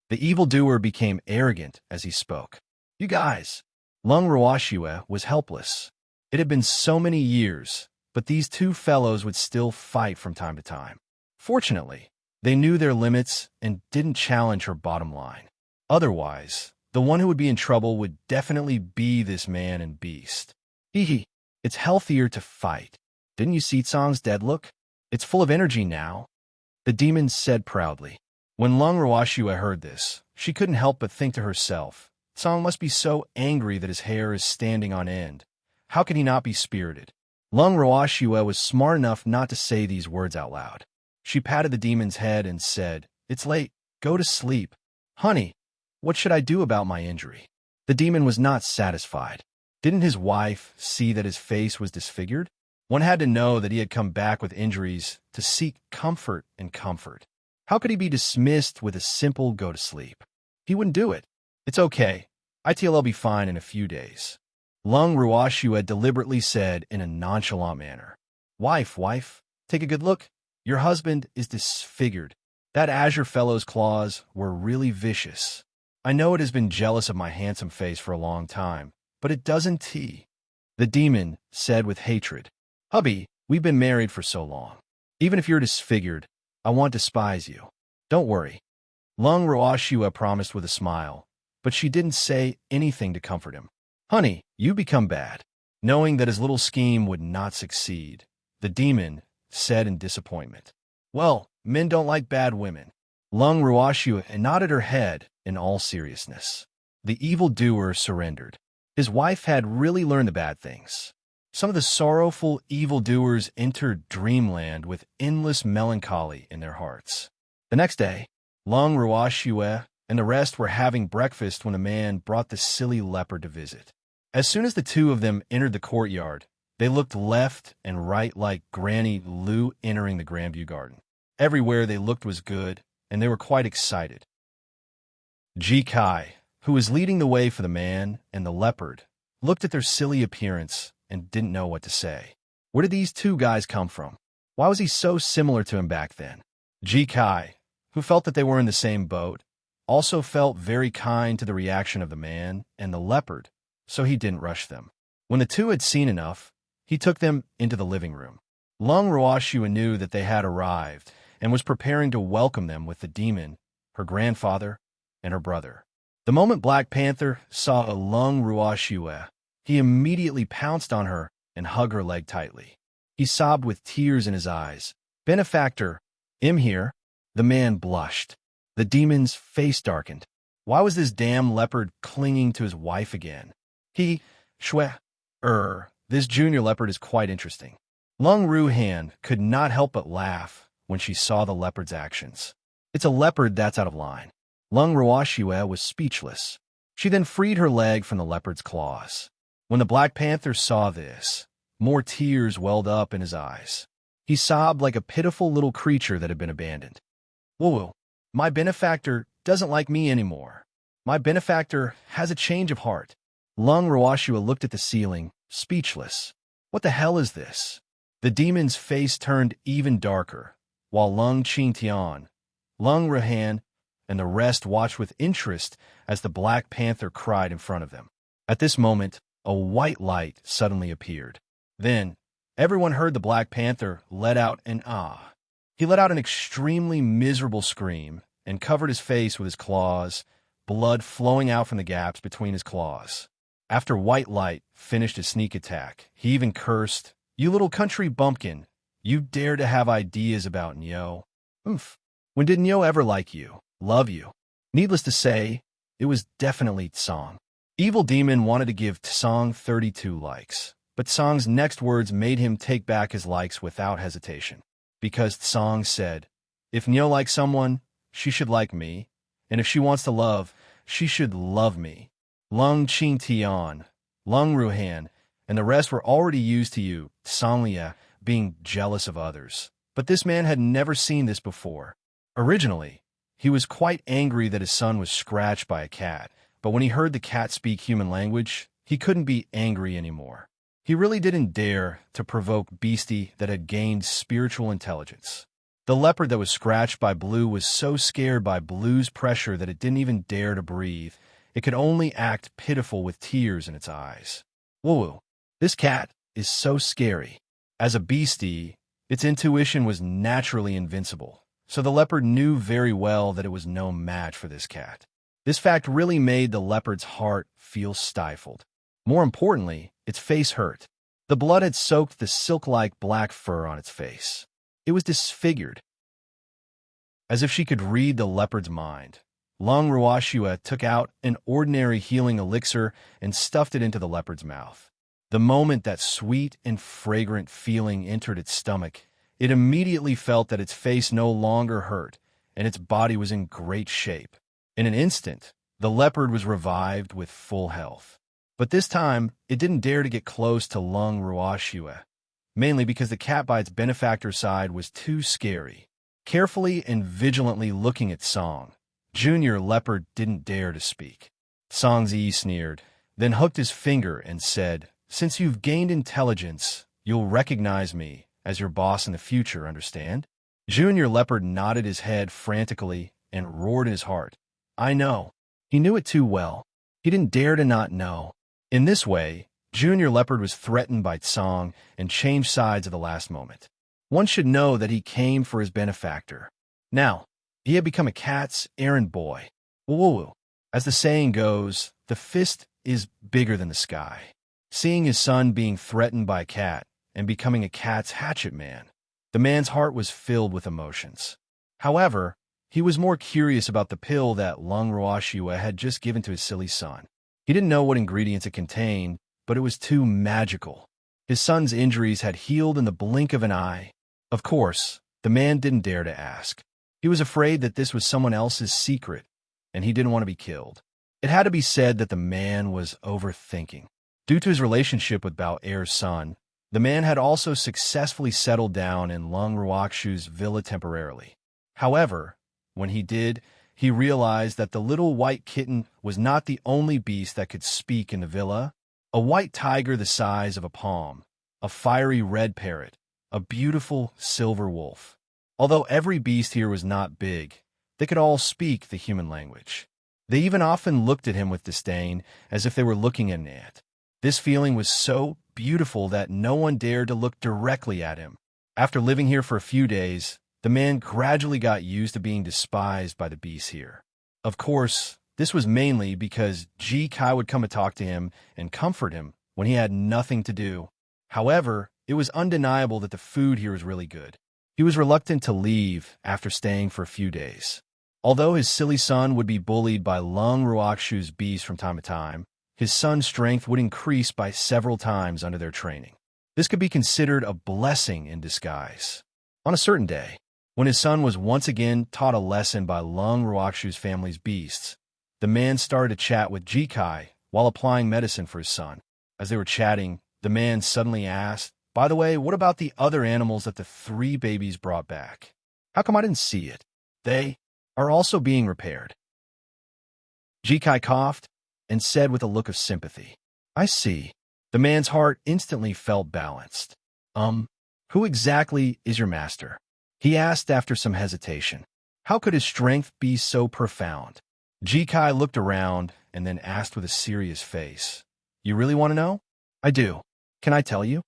The evildoer became arrogant as he spoke. You guys. Lung Ruoxue was helpless. It had been so many years, but these two fellows would still fight from time to time. Fortunately, they knew their limits and didn't challenge her bottom line. Otherwise, the one who would be in trouble would definitely be this man and beast. Hee. It's healthier to fight. Didn't you see Tsong's dead look? It's full of energy now. The demon said proudly. When Lung Ruoxue heard this, she couldn't help but think to herself, Tsong must be so angry that his hair is standing on end. How can he not be spirited? Lung Ruoxue was smart enough not to say these words out loud. She patted the demon's head and said, It's late. Go to sleep. Honey, what should I do about my injury? The demon was not satisfied. Didn't his wife see that his face was disfigured? One had to know that he had come back with injuries to seek comfort and comfort. How could he be dismissed with a simple go to sleep? He wouldn't do it. It's okay. I'll be fine in a few days. Lung Ruoxue deliberately said in a nonchalant manner. Wife, take a good look. Your husband is disfigured. That Azure fellow's claws were really vicious. I know it has been jealous of my handsome face for a long time, but it doesn't tea. The demon said with hatred. Hubby, we've been married for so long. Even if you're disfigured, I won't despise you. Don't worry. Lung Ruoxue promised with a smile, but she didn't say anything to comfort him. Honey, you become bad. Knowing that his little scheme would not succeed, the demon said in disappointment. Well, men don't like bad women. Lung Ruoxue nodded her head in all seriousness. The evildoer surrendered. His wife had really learned the bad things. Some of the sorrowful evildoers entered dreamland with endless melancholy in their hearts. The next day, Lung Ruoxue and the rest were having breakfast when a man brought the silly leopard to visit. As soon as the two of them entered the courtyard, they looked left and right like Granny Lu entering the Grandview Garden. Everywhere they looked was good, and they were quite excited. Ji Kai, who was leading the way for the man and the leopard, looked at their silly appearance and didn't know what to say. Where did these two guys come from? Why was he so similar to him back then? Ji Kai, who felt that they were in the same boat, also felt very kind to the reaction of the man and the leopard, so he didn't rush them. When the two had seen enough, he took them into the living room. Lung Ruoxue knew that they had arrived and was preparing to welcome them with the demon, her grandfather, and her brother. The moment Black Panther saw a Lung Ruoxue, he immediately pounced on her and hugged her leg tightly. He sobbed with tears in his eyes. Benefactor, I'm here. The man blushed. The demon's face darkened. Why was this damn leopard clinging to his wife again? This junior leopard is quite interesting. Lung Ruhan could not help but laugh when she saw the leopard's actions. It's a leopard that's out of line. Lung Ruoxue was speechless. She then freed her leg from the leopard's claws. When the Black Panther saw this, more tears welled up in his eyes. He sobbed like a pitiful little creature that had been abandoned. Whoa, my benefactor doesn't like me anymore. My benefactor has a change of heart. Lung Ruoxue looked at the ceiling, speechless. What the hell is this? The demon's face turned even darker, while Lung Qingtian, Lung Ruhan, and the rest watched with interest as the Black Panther cried in front of them. At this moment, a white light suddenly appeared. Then, everyone heard the Black Panther let out an ah. He let out an extremely miserable scream and covered his face with his claws, blood flowing out from the gaps between his claws. After White Light finished his sneak attack, he even cursed, "You little country bumpkin, you dare to have ideas about Nyo? Oomph. When did Nyo ever like you, love you?" Needless to say, it was definitely Tsang. Evil Demon wanted to give Tsang 32 likes, but Tsang's next words made him take back his likes without hesitation. Because Tsang said, "If Nyo likes someone, she should like me, and if she wants to love, she should love me." Lung Qingtian, Lung Ruhan, and the rest were already used to you, Tsanglia, being jealous of others. But this man had never seen this before. Originally, he was quite angry that his son was scratched by a cat, but when he heard the cat speak human language, he couldn't be angry anymore. He really didn't dare to provoke beastie that had gained spiritual intelligence. The leopard that was scratched by Blue was so scared by Blue's pressure that it didn't even dare to breathe. It could only act pitiful with tears in its eyes. Woo-woo, this cat is so scary. As a beastie, its intuition was naturally invincible, so the leopard knew very well that it was no match for this cat. This fact really made the leopard's heart feel stifled. More importantly, its face hurt. The blood had soaked the silk-like black fur on its face. It was disfigured. As if she could read the leopard's mind, Lung Ruashua took out an ordinary healing elixir and stuffed it into the leopard's mouth. The moment that sweet and fragrant feeling entered its stomach, it immediately felt that its face no longer hurt and its body was in great shape. In an instant, the leopard was revived with full health. But this time, it didn't dare to get close to Lung Ruashua, mainly because the cat by its benefactor's side was too scary. Carefully and vigilantly looking at Song, Junior Leopard didn't dare to speak. Songzi sneered, then hooked his finger and said, "Since you've gained intelligence, you'll recognize me as your boss in the future, understand?" Junior Leopard nodded his head frantically and roared in his heart, "I know." He knew it too well. He didn't dare to not know. In this way, Junior Leopard was threatened by Tsang and changed sides at the last moment. One should know that he came for his benefactor. Now, he had become a cat's errand boy. Woo-woo. As the saying goes, the fist is bigger than the sky. Seeing his son being threatened by a cat and becoming a cat's hatchet man, the man's heart was filled with emotions. However, he was more curious about the pill that Lung Ruashua had just given to his silly son. He didn't know what ingredients it contained, but it was too magical. His son's injuries had healed in the blink of an eye. Of course, the man didn't dare to ask. He was afraid that this was someone else's secret, and he didn't want to be killed. It had to be said that the man was overthinking. Due to his relationship with Bao Er's son, the man had also successfully settled down in Lung Ruakshu's villa temporarily. However, when he did, he realized that the little white kitten was not the only beast that could speak in the villa. A white tiger the size of a palm, a fiery red parrot, a beautiful silver wolf. Although every beast here was not big, they could all speak the human language. They even often looked at him with disdain, as if they were looking at an ant. This feeling was so beautiful that no one dared to look directly at him. After living here for a few days, the man gradually got used to being despised by the beasts here. Of course, this was mainly because Ji Kai would come and talk to him and comfort him when he had nothing to do. However, it was undeniable that the food here was really good. He was reluctant to leave after staying for a few days. Although his silly son would be bullied by Lung Ruakshu's beasts from time to time, his son's strength would increase by several times under their training. This could be considered a blessing in disguise. On a certain day, when his son was once again taught a lesson by Lung Ruakshu's family's beasts, the man started to chat with Ji Kai while applying medicine for his son. As they were chatting, the man suddenly asked, "By the way, what about the other animals that the 3 babies brought back? How come I didn't see it? They are also being repaired." Ji Kai coughed and said with a look of sympathy, "I see." The man's heart instantly felt balanced. Who exactly is your master?" He asked after some hesitation. How could his strength be so profound? Jikai looked around and then asked with a serious face. You really want to know? I do. Can I tell you?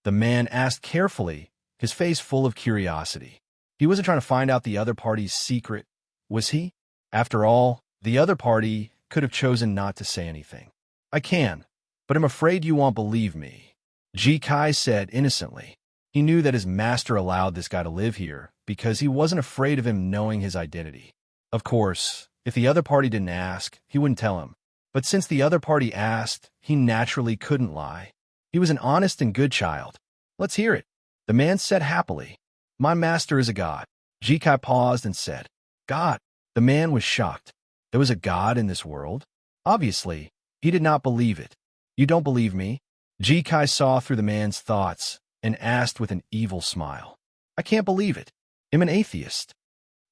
The man asked carefully, his face full of curiosity. He wasn't trying to find out the other party's secret, was he? After all, the other party could have chosen not to say anything. I can, but I'm afraid you won't believe me, Jikai said innocently. He knew that his master allowed this guy to live here because he wasn't afraid of him knowing his identity. Of course, if the other party didn't ask, he wouldn't tell him. But since the other party asked, he naturally couldn't lie. He was an honest and good child. Let's hear it, the man said happily. My master is a god. Jikai paused and said, God? The man was shocked. There was a god in this world? Obviously, he did not believe it. You don't believe me? Jikai saw through the man's thoughts and asked with an evil smile. I can't believe it. I'm an atheist.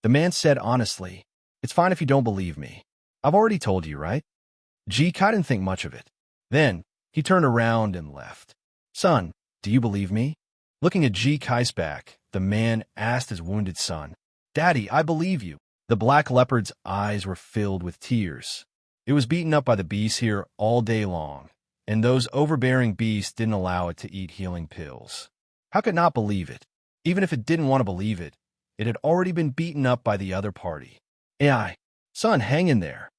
The man said honestly, It's fine if you don't believe me. I've already told you, right? Jikai didn't think much of it. Then, he turned around and left. Son, do you believe me? Looking at Jikai's back, the man asked his wounded son. Daddy, I believe you. The black leopard's eyes were filled with tears. It was beaten up by the beasts here all day long, and those overbearing beasts didn't allow it to eat healing pills. How could it not believe it? Even if it didn't want to believe it, it had already been beaten up by the other party. Ai, son, hang in there.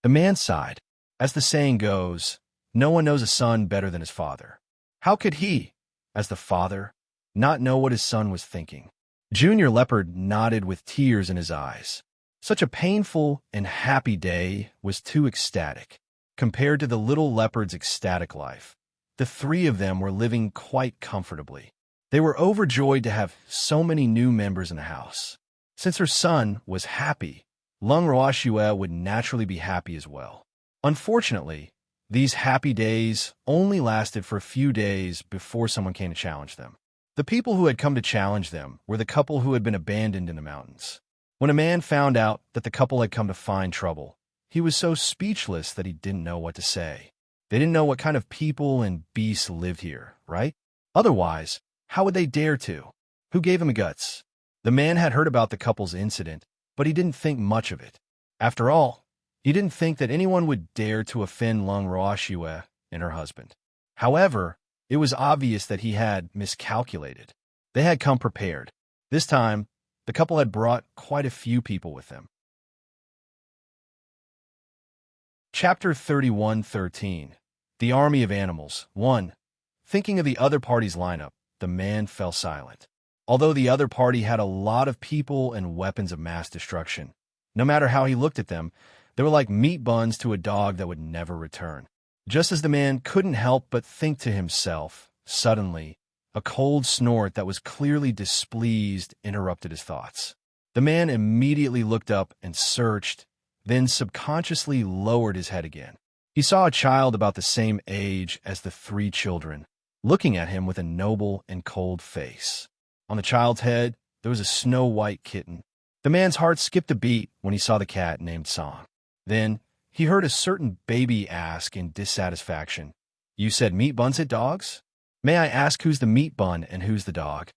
The man sighed. As the saying goes, no one knows a son better than his father. How could he, as the father, not know what his son was thinking? Junior Leopard nodded with tears in his eyes. Such a painful and happy day was too ecstatic. Compared to the little leopard's ecstatic life, the three of them were living quite comfortably. They were overjoyed to have so many new members in the house. Since her son was happy, Lung Roashue would naturally be happy as well. Unfortunately, these happy days only lasted for a few days before someone came to challenge them. The people who had come to challenge them were the couple who had been abandoned in the mountains. When a man found out that the couple had come to find trouble, he was so speechless that he didn't know what to say. They didn't know what kind of people and beasts lived here, right? Otherwise, how would they dare to? Who gave him the guts? The man had heard about the couple's incident, but he didn't think much of it. After all, he didn't think that anyone would dare to offend Lung Roashue and her husband. However, it was obvious that he had miscalculated. They had come prepared. This time, the couple had brought quite a few people with them. Chapter 31:13. The Army of Animals. 1. Thinking of the other party's lineup, the man fell silent. Although the other party had a lot of people and weapons of mass destruction, no matter how he looked at them, they were like meat buns to a dog that would never return. Just as the man couldn't help but think to himself, suddenly, a cold snort that was clearly displeased interrupted his thoughts. The man immediately looked up and searched, then subconsciously lowered his head again. He saw a child about the same age as the three children, looking at him with a noble and cold face. On the child's head, there was a snow-white kitten. The man's heart skipped a beat when he saw the cat named Song. Then, he heard a certain baby ask in dissatisfaction, You said meat buns at dogs? May I ask who's the meat bun and who's the dog?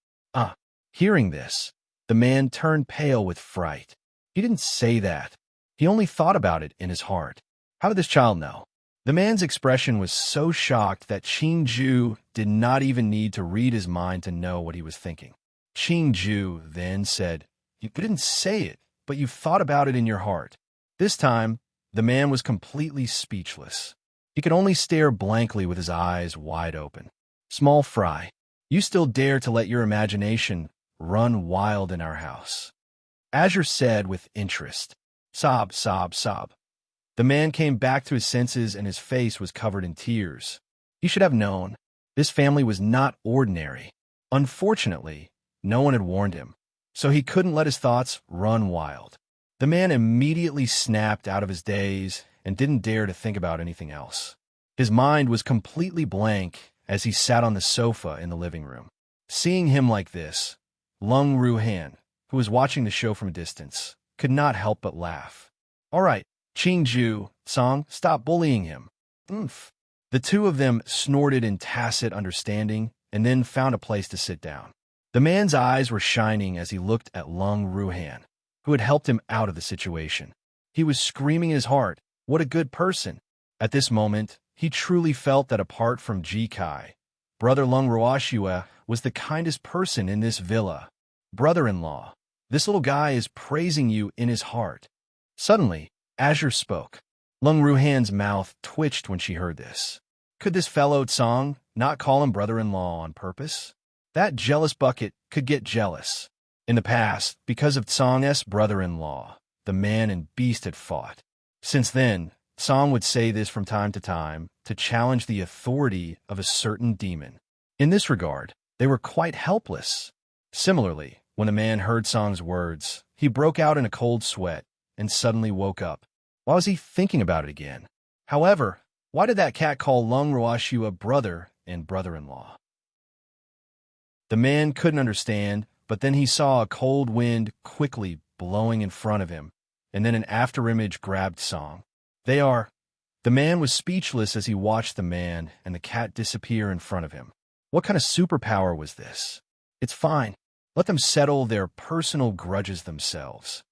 Hearing this, the man turned pale with fright. He didn't say that. He only thought about it in his heart. How did this child know? The man's expression was so shocked that Qingju did not even need to read his mind to know what he was thinking. Qingju then said, You didn't say it, but you thought about it in your heart. This time, the man was completely speechless. He could only stare blankly with his eyes wide open. Small fry, you still dare to let your imagination run wild in our house. Azure said with interest. Sob, sob, sob. The man came back to his senses and his face was covered in tears. He should have known. This family was not ordinary. Unfortunately, no one had warned him, so he couldn't let his thoughts run wild. The man immediately snapped out of his daze and didn't dare to think about anything else. His mind was completely blank as he sat on the sofa in the living room. Seeing him like this, Lung Ruhan, who was watching the show from a distance, could not help but laugh. All right, Qingju, Song, stop bullying him. Oomph. The two of them snorted in tacit understanding and then found a place to sit down. The man's eyes were shining as he looked at Lung Ruhan, who had helped him out of the situation. He was screaming in his heart, "What a good person!" At this moment, he truly felt that apart from Ji Kai, Brother Lung Ruashua was the kindest person in this villa. "Brother-in-law, this little guy is praising you in his heart." Suddenly, Azure spoke. Lung Ruhan's mouth twitched when she heard this. Could this fellow Tsang not call him brother-in-law on purpose? That jealous bucket could get jealous. In the past, because of Tsang's brother-in-law, the man and beast had fought. Since then, Tsang would say this from time to challenge the authority of a certain demon. In this regard, they were quite helpless. Similarly, when the man heard Tsang's words, he broke out in a cold sweat and suddenly woke up. Why was he thinking about it again? However, why did that cat call Lung Ruashua brother and brother-in-law? The man couldn't understand, but then he saw a cold wind quickly blowing in front of him, and then an afterimage grabbed Tsang. The man was speechless as he watched the man and the cat disappear in front of him. What kind of superpower was this? It's fine. Let them settle their personal grudges themselves.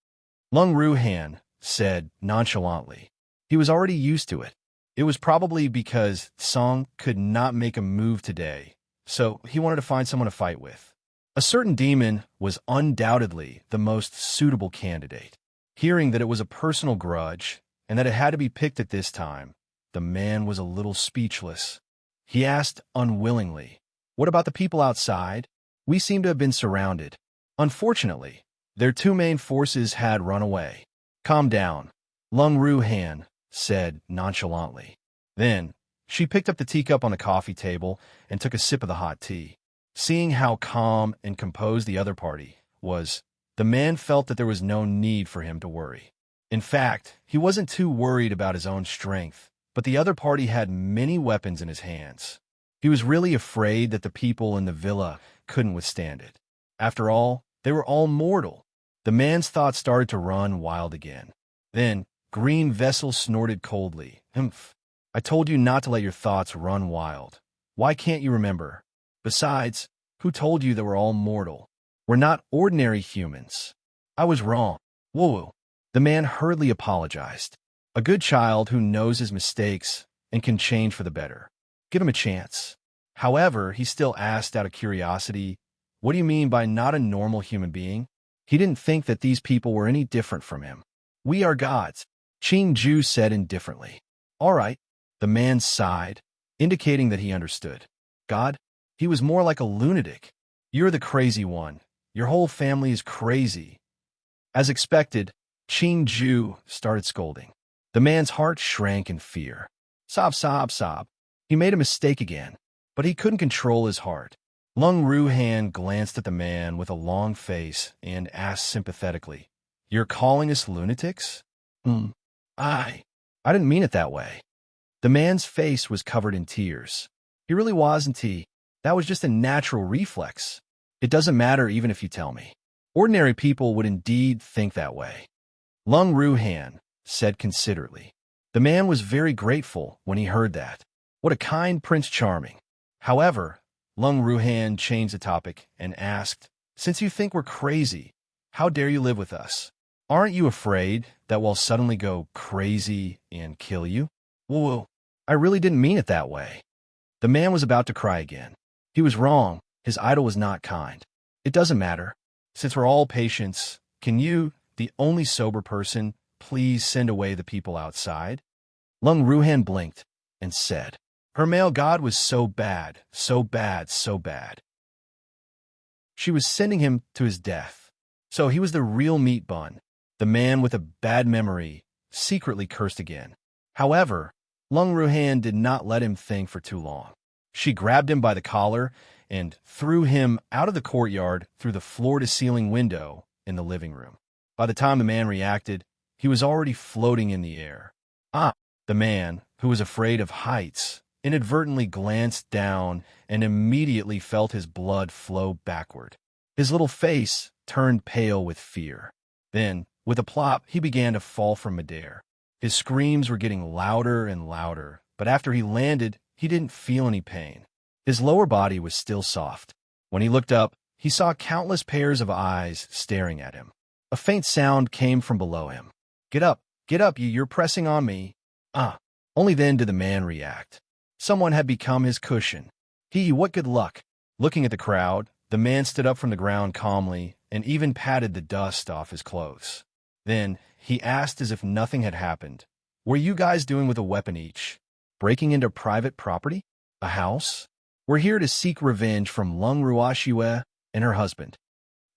Lung Ruhan said nonchalantly. He was already used to it. It was probably because Tsang could not make a move today, so he wanted to find someone to fight with. A certain demon was undoubtedly the most suitable candidate. Hearing that it was a personal grudge, and that it had to be picked at this time, the man was a little speechless. He asked unwillingly, "What about the people outside? We seem to have been surrounded." Unfortunately, their two main forces had run away. "Calm down," Lung Ruhan said nonchalantly. Then, she picked up the teacup on the coffee table and took a sip of the hot tea. Seeing how calm and composed the other party was, the man felt that there was no need for him to worry. In fact, he wasn't too worried about his own strength, but the other party had many weapons in his hands. He was really afraid that the people in the villa couldn't withstand it. After all, they were all mortal. The man's thoughts started to run wild again. Then, Green Vessel snorted coldly. "Humph. I told you not to let your thoughts run wild. Why can't you remember? Besides, who told you that we're all mortal? We're not ordinary humans. I was wrong. Woo-woo." The man hurriedly apologized. A good child who knows his mistakes and can change for the better. Give him a chance. However, he still asked out of curiosity, "What do you mean by not a normal human being?" He didn't think that these people were any different from him. "We are gods," Qing Ju said indifferently. "All right." The man sighed, indicating that he understood. "God? He was more like a lunatic. You're the crazy one. Your whole family is crazy." As expected, Qing Ju started scolding. The man's heart shrank in fear. Sob, sob, sob. He made a mistake again, but he couldn't control his heart. Lung Ruhan glanced at the man with a long face and asked sympathetically, "You're calling us lunatics?" I didn't mean it that way." The man's face was covered in tears. "He really wasn't. That was just a natural reflex. It doesn't matter even if you tell me. Ordinary people would indeed think that way." Lung Ruhan said considerately. The man was very grateful when he heard that. What a kind Prince Charming. However, Lung Ruhan changed the topic and asked, "Since you think we're crazy, how dare you live with us? Aren't you afraid that we'll suddenly go crazy and kill you?" "Whoa, I really didn't mean it that way." The man was about to cry again. He was wrong. His idol was not kind. "It doesn't matter. Since we're all patients, can you, the only sober person, please send away the people outside?" Lung Ruhan blinked and said, her male god was so bad, so bad, so bad. She was sending him to his death. So he was the real meat bun. The man with a bad memory secretly cursed again. However, Lung Ruhan did not let him think for too long. She grabbed him by the collar and threw him out of the courtyard through the floor-to-ceiling window in the living room. By the time the man reacted, he was already floating in the air. The man, who was afraid of heights, inadvertently glanced down and immediately felt his blood flow backward. His little face turned pale with fear. Then, with a plop, he began to fall from midair. His screams were getting louder and louder, but after he landed, he didn't feel any pain. His lower body was still soft. When he looked up, he saw countless pairs of eyes staring at him. A faint sound came from below him. Get up, you're pressing on me. Ah, only then did the man react. Someone had become his cushion. What good luck. Looking at the crowd, the man stood up from the ground calmly and even patted the dust off his clothes. Then, he asked as if nothing had happened, "What are you guys doing with a weapon each? Breaking into private property? A house? We're here to seek revenge from Lung Ruashue and her husband."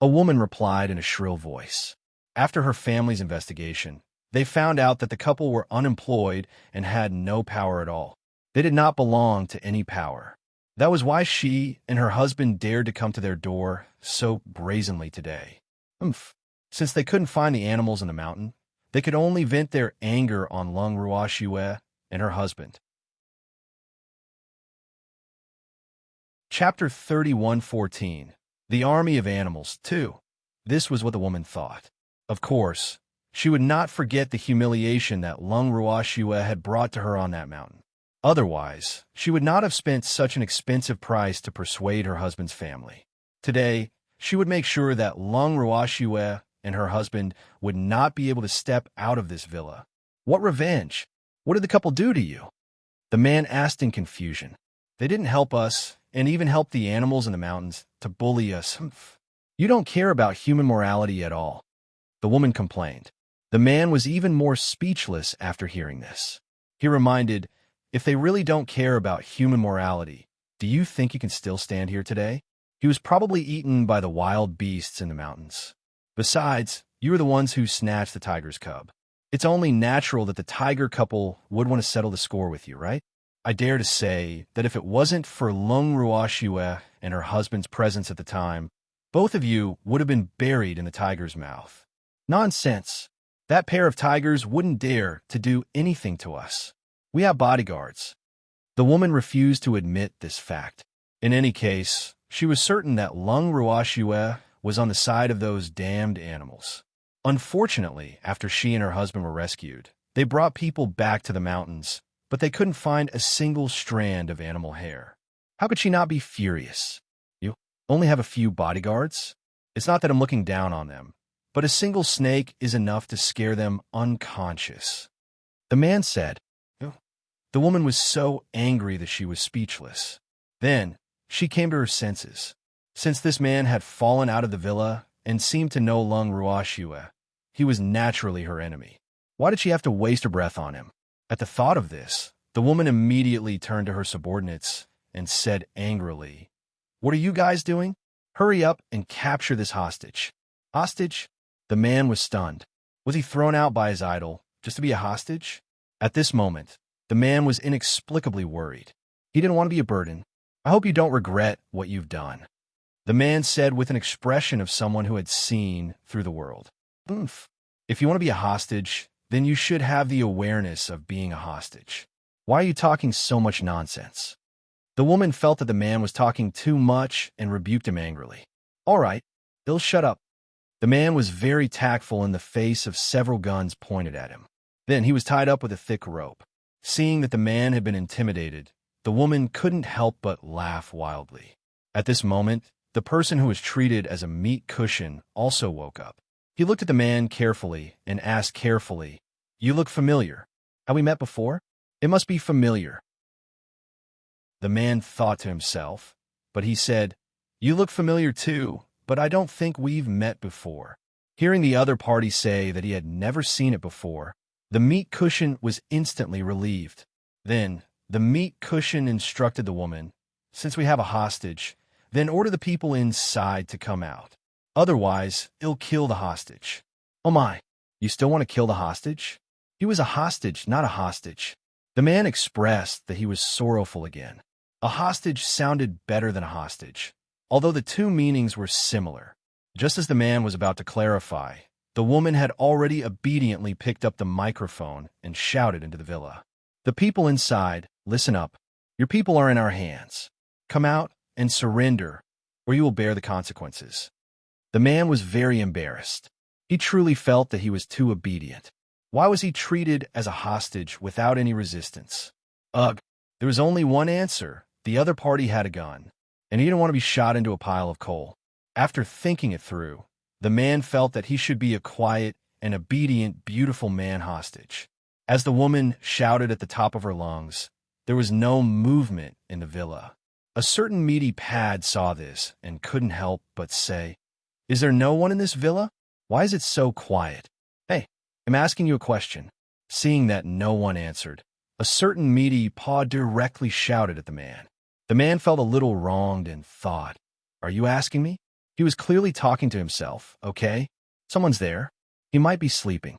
A woman replied in a shrill voice. After her family's investigation, they found out that the couple were unemployed and had no power at all. They did not belong to any power. That was why she and her husband dared to come to their door so brazenly today. Since they couldn't find the animals in the mountain, they could only vent their anger on Lung Ruashue and her husband. Chapter 31:14. The Army of Animals, 2. This was what the woman thought. Of course, she would not forget the humiliation that Lung Ruashue had brought to her on that mountain. Otherwise, she would not have spent such an expensive price to persuade her husband's family. Today, she would make sure that Lung Ruashue and her husband would not be able to step out of this villa. What revenge? What did the couple do to you? The man asked in confusion. They didn't help us, and even help the animals in the mountains, to bully us. You don't care about human morality at all, the woman complained. The man was even more speechless after hearing this. He reminded, if they really don't care about human morality, do you think you can still stand here today? He was probably eaten by the wild beasts in the mountains. Besides, you were the ones who snatched the tiger's cub. It's only natural that the tiger couple would want to settle the score with you, right? I dare to say that if it wasn't for Lung Ruashue and her husband's presence at the time, both of you would have been buried in the tiger's mouth. Nonsense. That pair of tigers wouldn't dare to do anything to us. We have bodyguards. The woman refused to admit this fact. In any case, she was certain that Lung Ruashue was on the side of those damned animals. Unfortunately, after she and her husband were rescued, they brought people back to the mountains, but they couldn't find a single strand of animal hair. How could she not be furious? You only have a few bodyguards? It's not that I'm looking down on them, but a single snake is enough to scare them unconscious. The man said. The woman was so angry that she was speechless. Then, she came to her senses. Since this man had fallen out of the villa and seemed to know Lung Ruashue, he was naturally her enemy. Why did she have to waste her breath on him? At the thought of this, the woman immediately turned to her subordinates and said angrily, "What are you guys doing? Hurry up and capture this hostage." Hostage? The man was stunned. Was he thrown out by his idol just to be a hostage? At this moment, the man was inexplicably worried. He didn't want to be a burden. "I hope you don't regret what you've done," the man said with an expression of someone who had seen through the world. If you want to be a hostage, then you should have the awareness of being a hostage. Why are you talking so much nonsense? The woman felt that the man was talking too much and rebuked him angrily. All right, he'll shut up. The man was very tactful in the face of several guns pointed at him. Then he was tied up with a thick rope. Seeing that the man had been intimidated, the woman couldn't help but laugh wildly. At this moment, the person who was treated as a meat cushion also woke up. He looked at the man carefully and asked carefully, "You look familiar. Have we met before? It must be familiar." The man thought to himself, but he said, "You look familiar too, but I don't think we've met before." Hearing the other party say that he had never seen it before, the meat cushion was instantly relieved. Then, the meat cushion instructed the woman, "Since we have a hostage, then order the people inside to come out. Otherwise, it'll kill the hostage." "Oh my, you still want to kill the hostage?" He was a hostage, not a hostage. The man expressed that he was sorrowful again. A hostage sounded better than a hostage, although the two meanings were similar. Just as the man was about to clarify, the woman had already obediently picked up the microphone and shouted into the villa. "The people inside, listen up. Your people are in our hands. Come out and surrender, or you will bear the consequences." The man was very embarrassed. He truly felt that he was too obedient. Why was he treated as a hostage without any resistance? Ugh, there was only one answer. The other party had a gun, and he didn't want to be shot into a pile of coal. After thinking it through, the man felt that he should be a quiet and obedient, beautiful man hostage. As the woman shouted at the top of her lungs, there was no movement in the villa. A certain meaty pad saw this and couldn't help but say, "Is there no one in this villa? Why is it so quiet? Hey, I'm asking you a question." Seeing that no one answered, a certain meaty paw directly shouted at the man. The man felt a little wronged and thought, "Are you asking me?" He was clearly talking to himself, okay? Someone's there. He might be sleeping.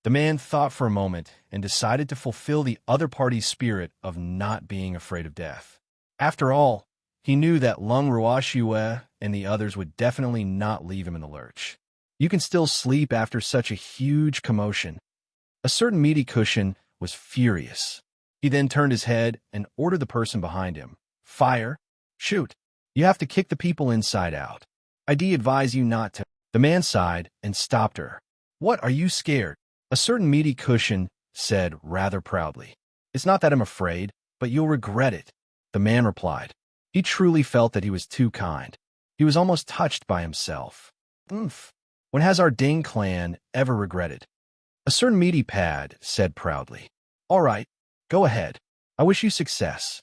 The man thought for a moment and decided to fulfill the other party's spirit of not being afraid of death. After all, he knew that Lung Ruoxiue and the others would definitely not leave him in the lurch. You can still sleep after such a huge commotion. A certain meaty cushion was furious. He then turned his head and ordered the person behind him, "Fire! Shoot! You have to kick the people inside out. I'd advise you not to." The man sighed and stopped her. "What, are you scared?" A certain meaty cushion said rather proudly. "It's not that I'm afraid, but you'll regret it." The man replied. He truly felt that he was too kind. He was almost touched by himself. When has our Ding clan ever regretted? A certain meaty pad said proudly. "All right, go ahead. I wish you success."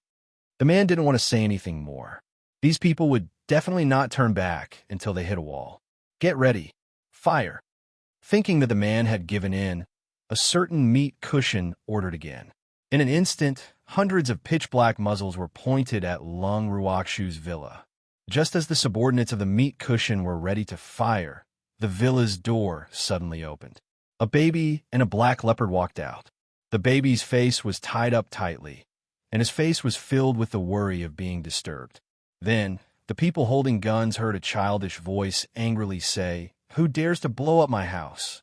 The man didn't want to say anything more. These people would definitely not turn back until they hit a wall. "Get ready. Fire." Thinking that the man had given in, a certain meat cushion ordered again. In an instant, hundreds of pitch-black muzzles were pointed at Lung Ruoxiue's villa. Just as the subordinates of the meat cushion were ready to fire, the villa's door suddenly opened. A baby and a black leopard walked out. The baby's face was tied up tightly, and his face was filled with the worry of being disturbed. Then, the people holding guns heard a childish voice angrily say, "Who dares to blow up my house?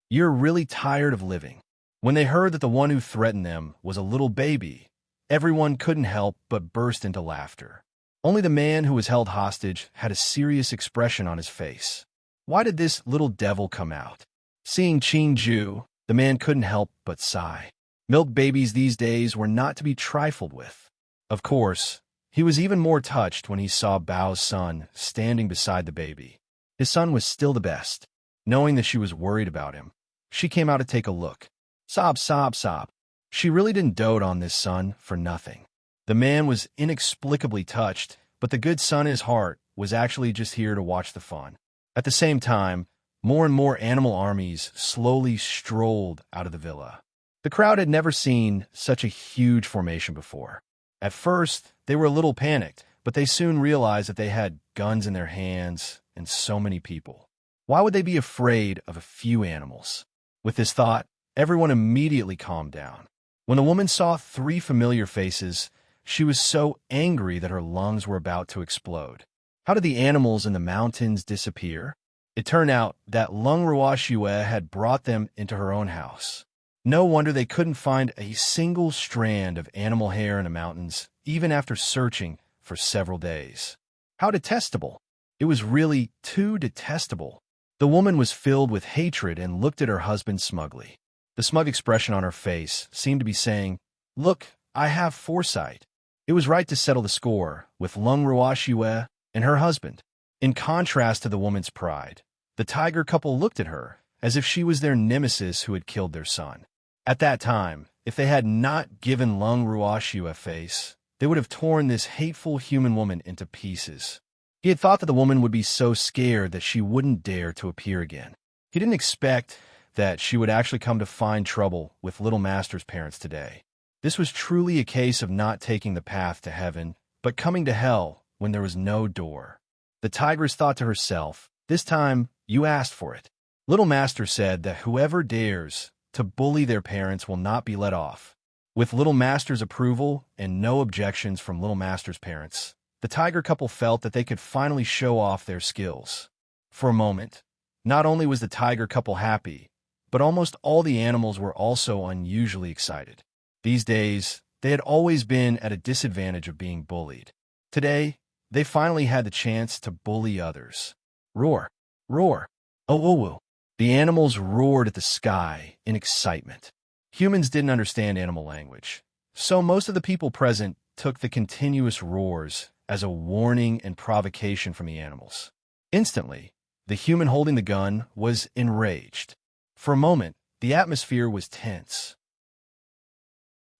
You're really tired of living." When they heard that the one who threatened them was a little baby, everyone couldn't help but burst into laughter. Only the man who was held hostage had a serious expression on his face. Why did this little devil come out? Seeing Qingju, the man couldn't help but sigh. Milk babies these days were not to be trifled with. Of course, he was even more touched when he saw Bao's son standing beside the baby. His son was still the best. Knowing that she was worried about him, she came out to take a look. Sob, sob, sob. She really didn't dote on this son for nothing. The man was inexplicably touched, but the good son in his heart was actually just here to watch the fun. At the same time, more and more animal armies slowly strolled out of the villa. The crowd had never seen such a huge formation before. At first, they were a little panicked, but they soon realized that they had guns in their hands and so many people. Why would they be afraid of a few animals? With this thought, everyone immediately calmed down. When the woman saw 3 familiar faces, she was so angry that her lungs were about to explode. How did the animals in the mountains disappear? It turned out that Lung Ruoxiue had brought them into her own house. No wonder they couldn't find a single strand of animal hair in the mountains, even after searching for several days. How detestable! It was really too detestable. The woman was filled with hatred and looked at her husband smugly. The smug expression on her face seemed to be saying, "Look, I have foresight. It was right to settle the score with Lung Ruoxiue and her husband." In contrast to the woman's pride, the tiger couple looked at her as if she was their nemesis who had killed their son. At that time, if they had not given Lung Ruoxiue a face, they would have torn this hateful human woman into pieces. He had thought that the woman would be so scared that she wouldn't dare to appear again. He didn't expect that she would actually come to find trouble with Little Master's parents today. This was truly a case of not taking the path to heaven, but coming to hell when there was no door. The tigress thought to herself, "This time, you asked for it." Little Master said that whoever dares to bully their parents will not be let off. With Little Master's approval and no objections from Little Master's parents, the tiger couple felt that they could finally show off their skills. For a moment, not only was the tiger couple happy, but almost all the animals were also unusually excited. These days, they had always been at a disadvantage of being bullied. Today, they finally had the chance to bully others. Roar! Roar! Oh, oh, oh! The animals roared at the sky in excitement. Humans didn't understand animal language, so most of the people present took the continuous roars as a warning and provocation from the animals. Instantly, the human holding the gun was enraged. For a moment, the atmosphere was tense.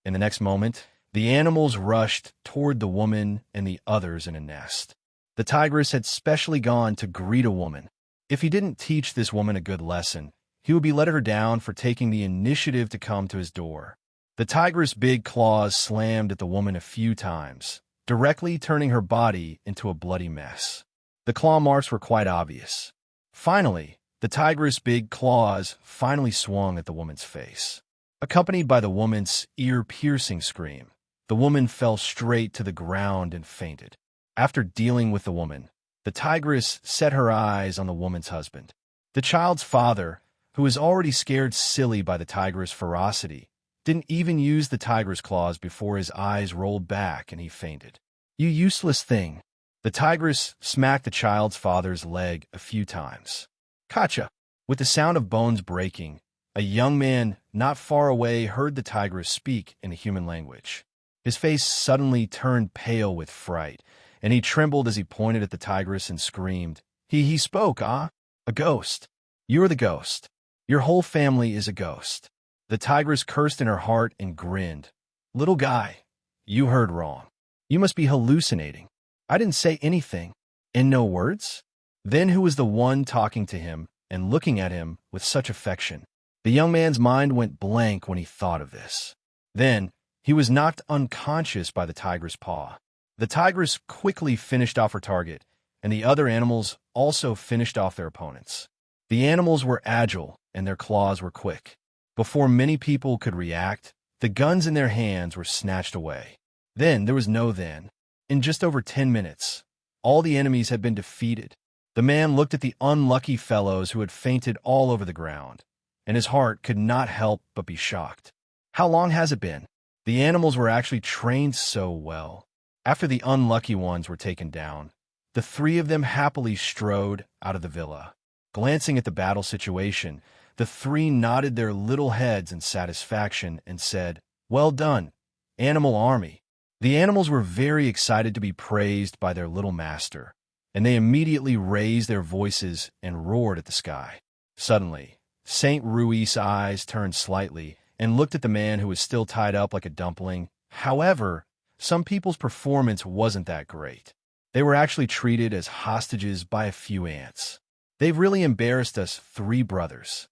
In the next moment, the animals rushed toward the woman and the others in a nest. The tigress had specially gone to greet a woman. If he didn't teach this woman a good lesson, he would be letting her down for taking the initiative to come to his door. The tigress' big claws slammed at the woman a few times, directly turning her body into a bloody mess. The claw marks were quite obvious. Finally, the tigress' big claws finally swung at the woman's face. Accompanied by the woman's ear-piercing scream, the woman fell straight to the ground and fainted. After dealing with the woman, the tigress set her eyes on the woman's husband. The child's father, who was already scared silly by the tigress' ferocity, didn't even use the tiger's claws before his eyes rolled back and he fainted. "You useless thing." The tigress smacked the child's father's leg a few times. "Gotcha." With the sound of bones breaking, a young man not far away heard the tigress speak in a human language. His face suddenly turned pale with fright, and he trembled as he pointed at the tigress and screamed, He spoke, ah? A ghost. You're the ghost. Your whole family is a ghost." The tigress cursed in her heart and grinned. "Little guy, you heard wrong. You must be hallucinating. I didn't say anything. And no words?" Then who was the one talking to him and looking at him with such affection? The young man's mind went blank when he thought of this. Then he was knocked unconscious by the tiger's paw. The tigress quickly finished off her target, and the other animals also finished off their opponents. The animals were agile, and their claws were quick. Before many people could react, the guns in their hands were snatched away. Then there was no then. In just over 10 minutes, all the enemies had been defeated. The man looked at the unlucky fellows who had fainted all over the ground, and his heart could not help but be shocked. How long has it been? The animals were actually trained so well. After the unlucky ones were taken down, the three of them happily strode out of the villa. Glancing at the battle situation, the three nodded their little heads in satisfaction and said, "Well done, Animal Army." The animals were very excited to be praised by their little master, and they immediately raised their voices and roared at the sky. Suddenly, Saint Rui's eyes turned slightly and looked at the man who was still tied up like a dumpling. However, some people's performance wasn't that great. They were actually treated as hostages by a few ants. "They've really embarrassed us three brothers."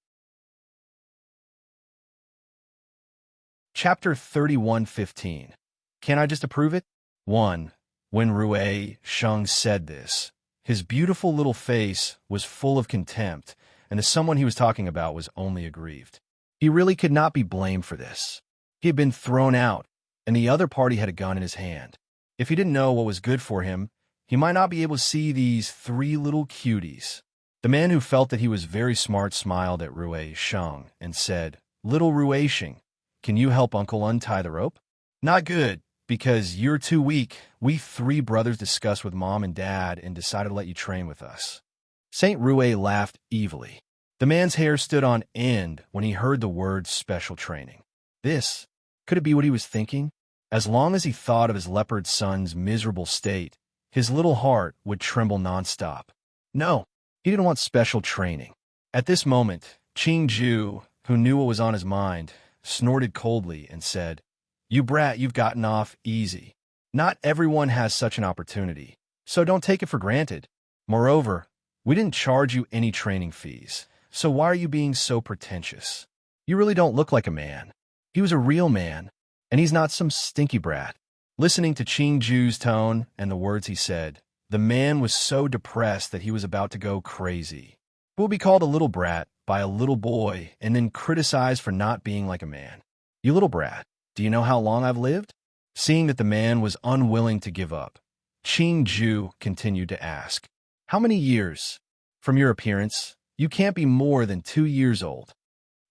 Chapter 31:15. Can I just approve it? 1. When Rui Sheng said this, his beautiful little face was full of contempt, and the someone he was talking about was only aggrieved. He really could not be blamed for this. He had been thrown out, and the other party had a gun in his hand. If he didn't know what was good for him, he might not be able to see these three little cuties. The man who felt that he was very smart smiled at Rui Sheng and said, "Little Rui Sheng, can you help Uncle untie the rope?" "Not good, because you're too weak. We three brothers discussed with Mom and Dad and decided to let you train with us." Saint Rui laughed evilly. The man's hair stood on end when he heard the word special training. Could it be what he was thinking? As long as he thought of his leopard son's miserable state, his little heart would tremble nonstop. No, he didn't want special training. At this moment, Qing Ju, who knew what was on his mind, snorted coldly and said, "You brat, you've gotten off easy. Not everyone has such an opportunity, so don't take it for granted. Moreover, we didn't charge you any training fees, so why are you being so pretentious? You really don't look like a man." He was a real man, and he's not some stinky brat. Listening to Qing Ju's tone and the words he said, the man was so depressed that he was about to go crazy. Who will be called a little brat by a little boy and then criticized for not being like a man? "You little brat, do you know how long I've lived?" Seeing that the man was unwilling to give up, Qing Ju continued to ask, "How many years? From your appearance, you can't be more than 2 years old."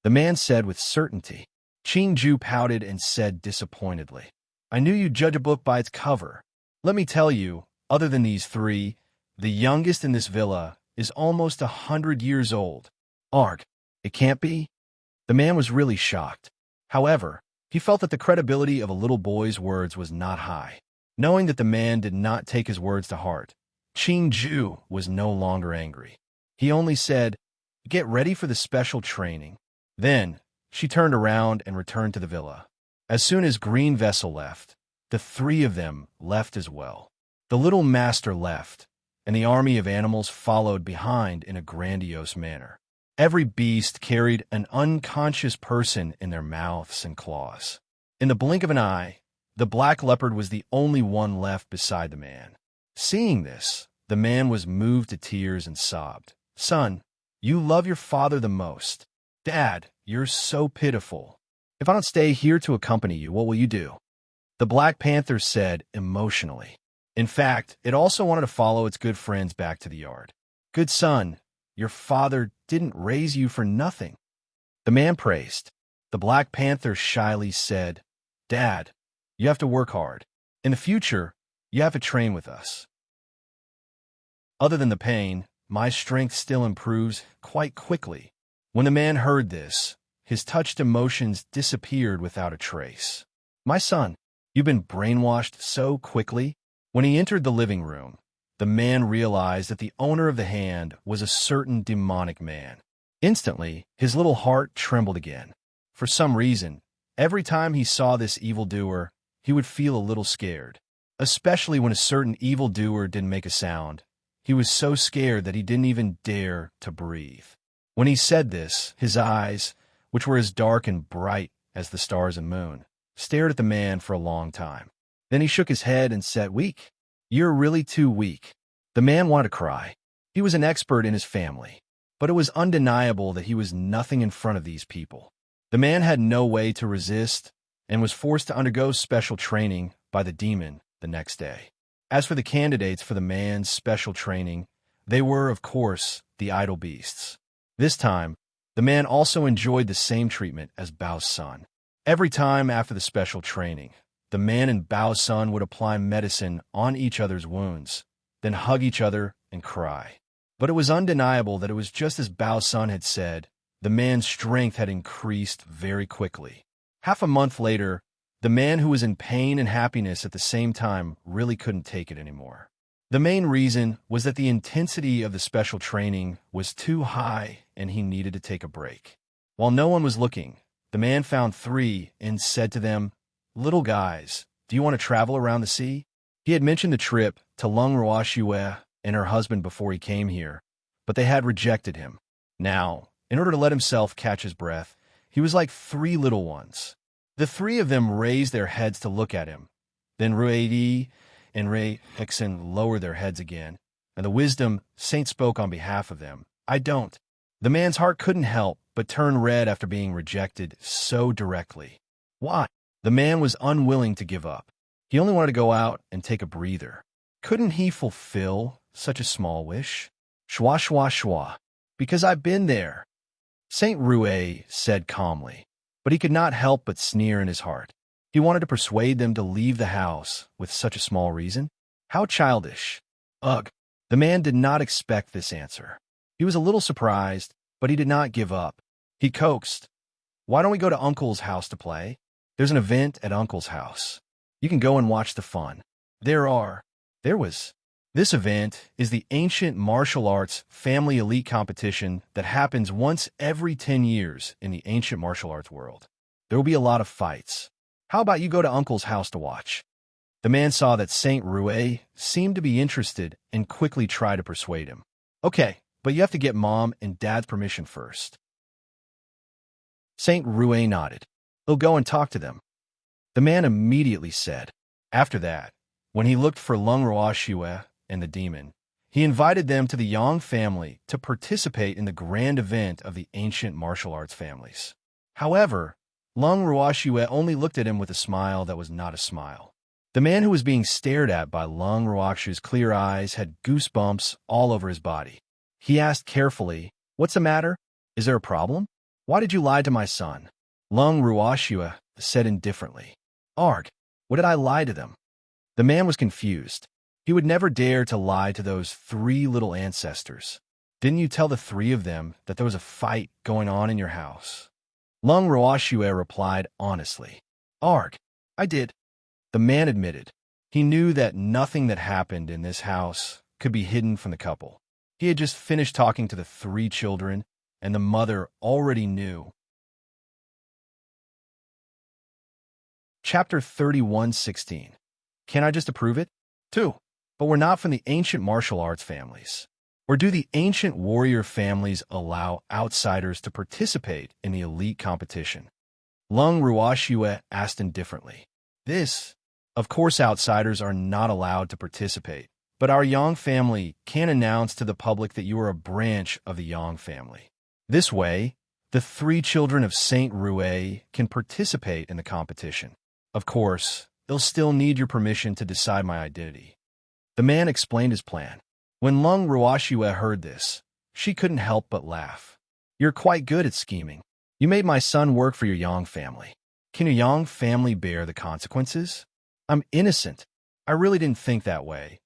The man said with certainty. Qing Ju pouted and said disappointedly, "I knew you'd judge a book by its cover. Let me tell you, other than these three, the youngest in this villa is almost 100 years old." "Arg, it can't be?" The man was really shocked. However, he felt that the credibility of a little boy's words was not high. Knowing that the man did not take his words to heart, Ju was no longer angry. He only said, "Get ready for the special training." Then, she turned around and returned to the villa. As soon as Green Vessel left, the three of them left as well. The little master left, and the army of animals followed behind in a grandiose manner. Every beast carried an unconscious person in their mouths and claws. In the blink of an eye, the black leopard was the only one left beside the man. Seeing this, the man was moved to tears and sobbed, "Son, you love your father the most. Dad, you're so pitiful. If I don't stay here to accompany you, what will you do?" The Black Panther said emotionally. In fact, it also wanted to follow its good friends back to the yard. "Good son, your father didn't raise you for nothing." The man praised. The Black Panther shyly said, "Dad, you have to work hard. In the future, you have to train with us. Other than the pain, my strength still improves quite quickly." When the man heard this, his touched emotions disappeared without a trace. "My son, you've been brainwashed so quickly." When he entered the living room, the man realized that the owner of the hand was a certain demonic man. Instantly, his little heart trembled again. For some reason, every time he saw this evildoer, he would feel a little scared. Especially when a certain evildoer didn't make a sound. He was so scared that he didn't even dare to breathe. When he said this, his eyes, which were as dark and bright as the stars and moon, stared at the man for a long time. Then he shook his head and said, "Weak. You're really too weak." The man wanted to cry. He was an expert in his family, but it was undeniable that he was nothing in front of these people. The man had no way to resist and was forced to undergo special training by the demon the next day. As for the candidates for the man's special training, they were, of course, the idle beasts. This time, the man also enjoyed the same treatment as Bao's son. Every time after the special training, the man and Bao's son would apply medicine on each other's wounds, then hug each other and cry. But it was undeniable that it was just as Bao's son had said, the man's strength had increased very quickly. Half a month later, the man who was in pain and happiness at the same time really couldn't take it anymore. The main reason was that the intensity of the special training was too high and he needed to take a break. While no one was looking, the man found three and said to them, "Little guys, do you want to travel around the sea?" He had mentioned the trip to Lung Roashue and her husband before he came here, but they had rejected him. Now, in order to let himself catch his breath, he was like three little ones. The three of them raised their heads to look at him. Then Ruedi and Ray Hickson lowered their heads again, and the wisdom saint spoke on behalf of them. "I don't." The man's heart couldn't help but turn red after being rejected so directly. Why? The man was unwilling to give up. He only wanted to go out and take a breather. Couldn't he fulfill such a small wish? Schwa schwa schwa. "Because I've been there," Saint Rouet said calmly, but he could not help but sneer in his heart. He wanted to persuade them to leave the house with such a small reason. How childish. Ugh. The man did not expect this answer. He was a little surprised, but he did not give up. He coaxed, "Why don't we go to Uncle's house to play? There's an event at Uncle's house. You can go and watch the fun." This event is the ancient martial arts family elite competition that happens once every 10 years in the ancient martial arts world. There will be a lot of fights. How about you go to Uncle's house to watch? The man saw that Saint Rouet seemed to be interested and quickly tried to persuade him. "Okay, but you have to get Mom and Dad's permission first." Saint Rouet nodded. "He'll go and talk to them." The man immediately said. After that, when he looked for Lung Roashue and the demon, he invited them to the Yang family to participate in the grand event of the ancient martial arts families. However, Lung Roashue only looked at him with a smile that was not a smile. The man who was being stared at by Lung Roashue's clear eyes had goosebumps all over his body. He asked carefully, "What's the matter? Is there a problem? Why did you lie to my son?" Lung Roashue said indifferently, "Arg, what did I lie to them?" The man was confused. He would never dare to lie to those three little ancestors. "Didn't you tell the three of them that there was a fight going on in your house?" Lung Roashue replied honestly, "Arg, I did." The man admitted. He knew that nothing that happened in this house could be hidden from the couple. He had just finished talking to the 3 children, and the mother already knew. Chapter 31:16. Can I just approve it? 2. But we're not from the ancient martial arts families. Or do the ancient warrior families allow outsiders to participate in the elite competition? Lung Ruoxue asked indifferently. Of course outsiders are not allowed to participate, but our Yang family can announce to the public that you are a branch of the Yang family. This way, the 3 children of Saint Rue can participate in the competition. Of course, they'll still need your permission to decide my identity. The man explained his plan. When Lung Ruoxue heard this, she couldn't help but laugh. You're quite good at scheming. You made my son work for your Yang family. Can your Yang family bear the consequences? I'm innocent. I really didn't think that way.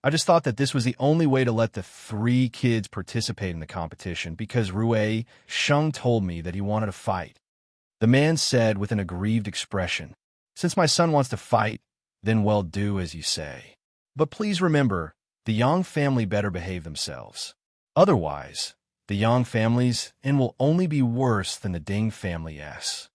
I just thought that this was the only way to let the 3 kids participate in the competition because Rue Sheng told me that he wanted to fight. The man said with an aggrieved expression, Since my son wants to fight, then well do as you say. But please remember, the Yang family better behave themselves. Otherwise, the Yang families will only be worse than the Ding family's.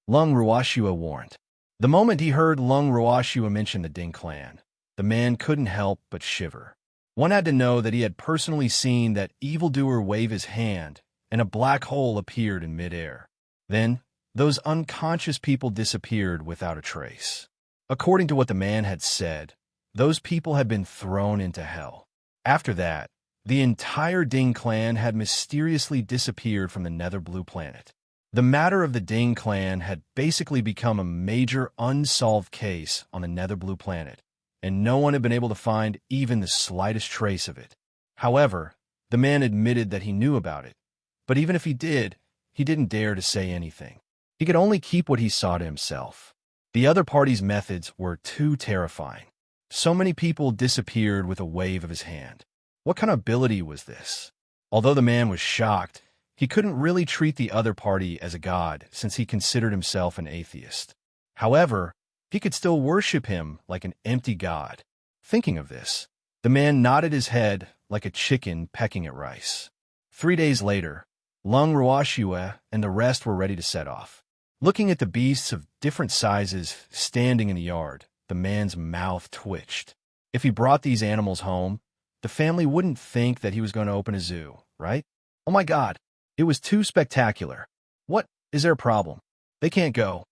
Lung Ruoxue warned. The moment he heard Lung Ruoxue mention the Ding clan, the man couldn't help but shiver. One had to know that he had personally seen that evildoer wave his hand, and a black hole appeared in midair. Then, those unconscious people disappeared without a trace. According to what the man had said, those people had been thrown into hell. After that, the entire Ding clan had mysteriously disappeared from the Nether Blue Planet. The matter of the Ding clan had basically become a major unsolved case on the Nether Blue Planet, and no one had been able to find even the slightest trace of it. However, the man admitted that he knew about it, but even if he did, he didn't dare to say anything. He could only keep what he saw to himself. The other party's methods were too terrifying. So many people disappeared with a wave of his hand. What kind of ability was this? Although the man was shocked, he couldn't really treat the other party as a god since he considered himself an atheist. However, he could still worship him like an empty god. Thinking of this, the man nodded his head like a chicken pecking at rice. 3 days later, Lung Ruoxue and the rest were ready to set off. Looking at the beasts of different sizes standing in the yard, the man's mouth twitched. If he brought these animals home, the family wouldn't think that he was going to open a zoo, right? Oh my God, it was too spectacular. What? Is there a problem? They can't go.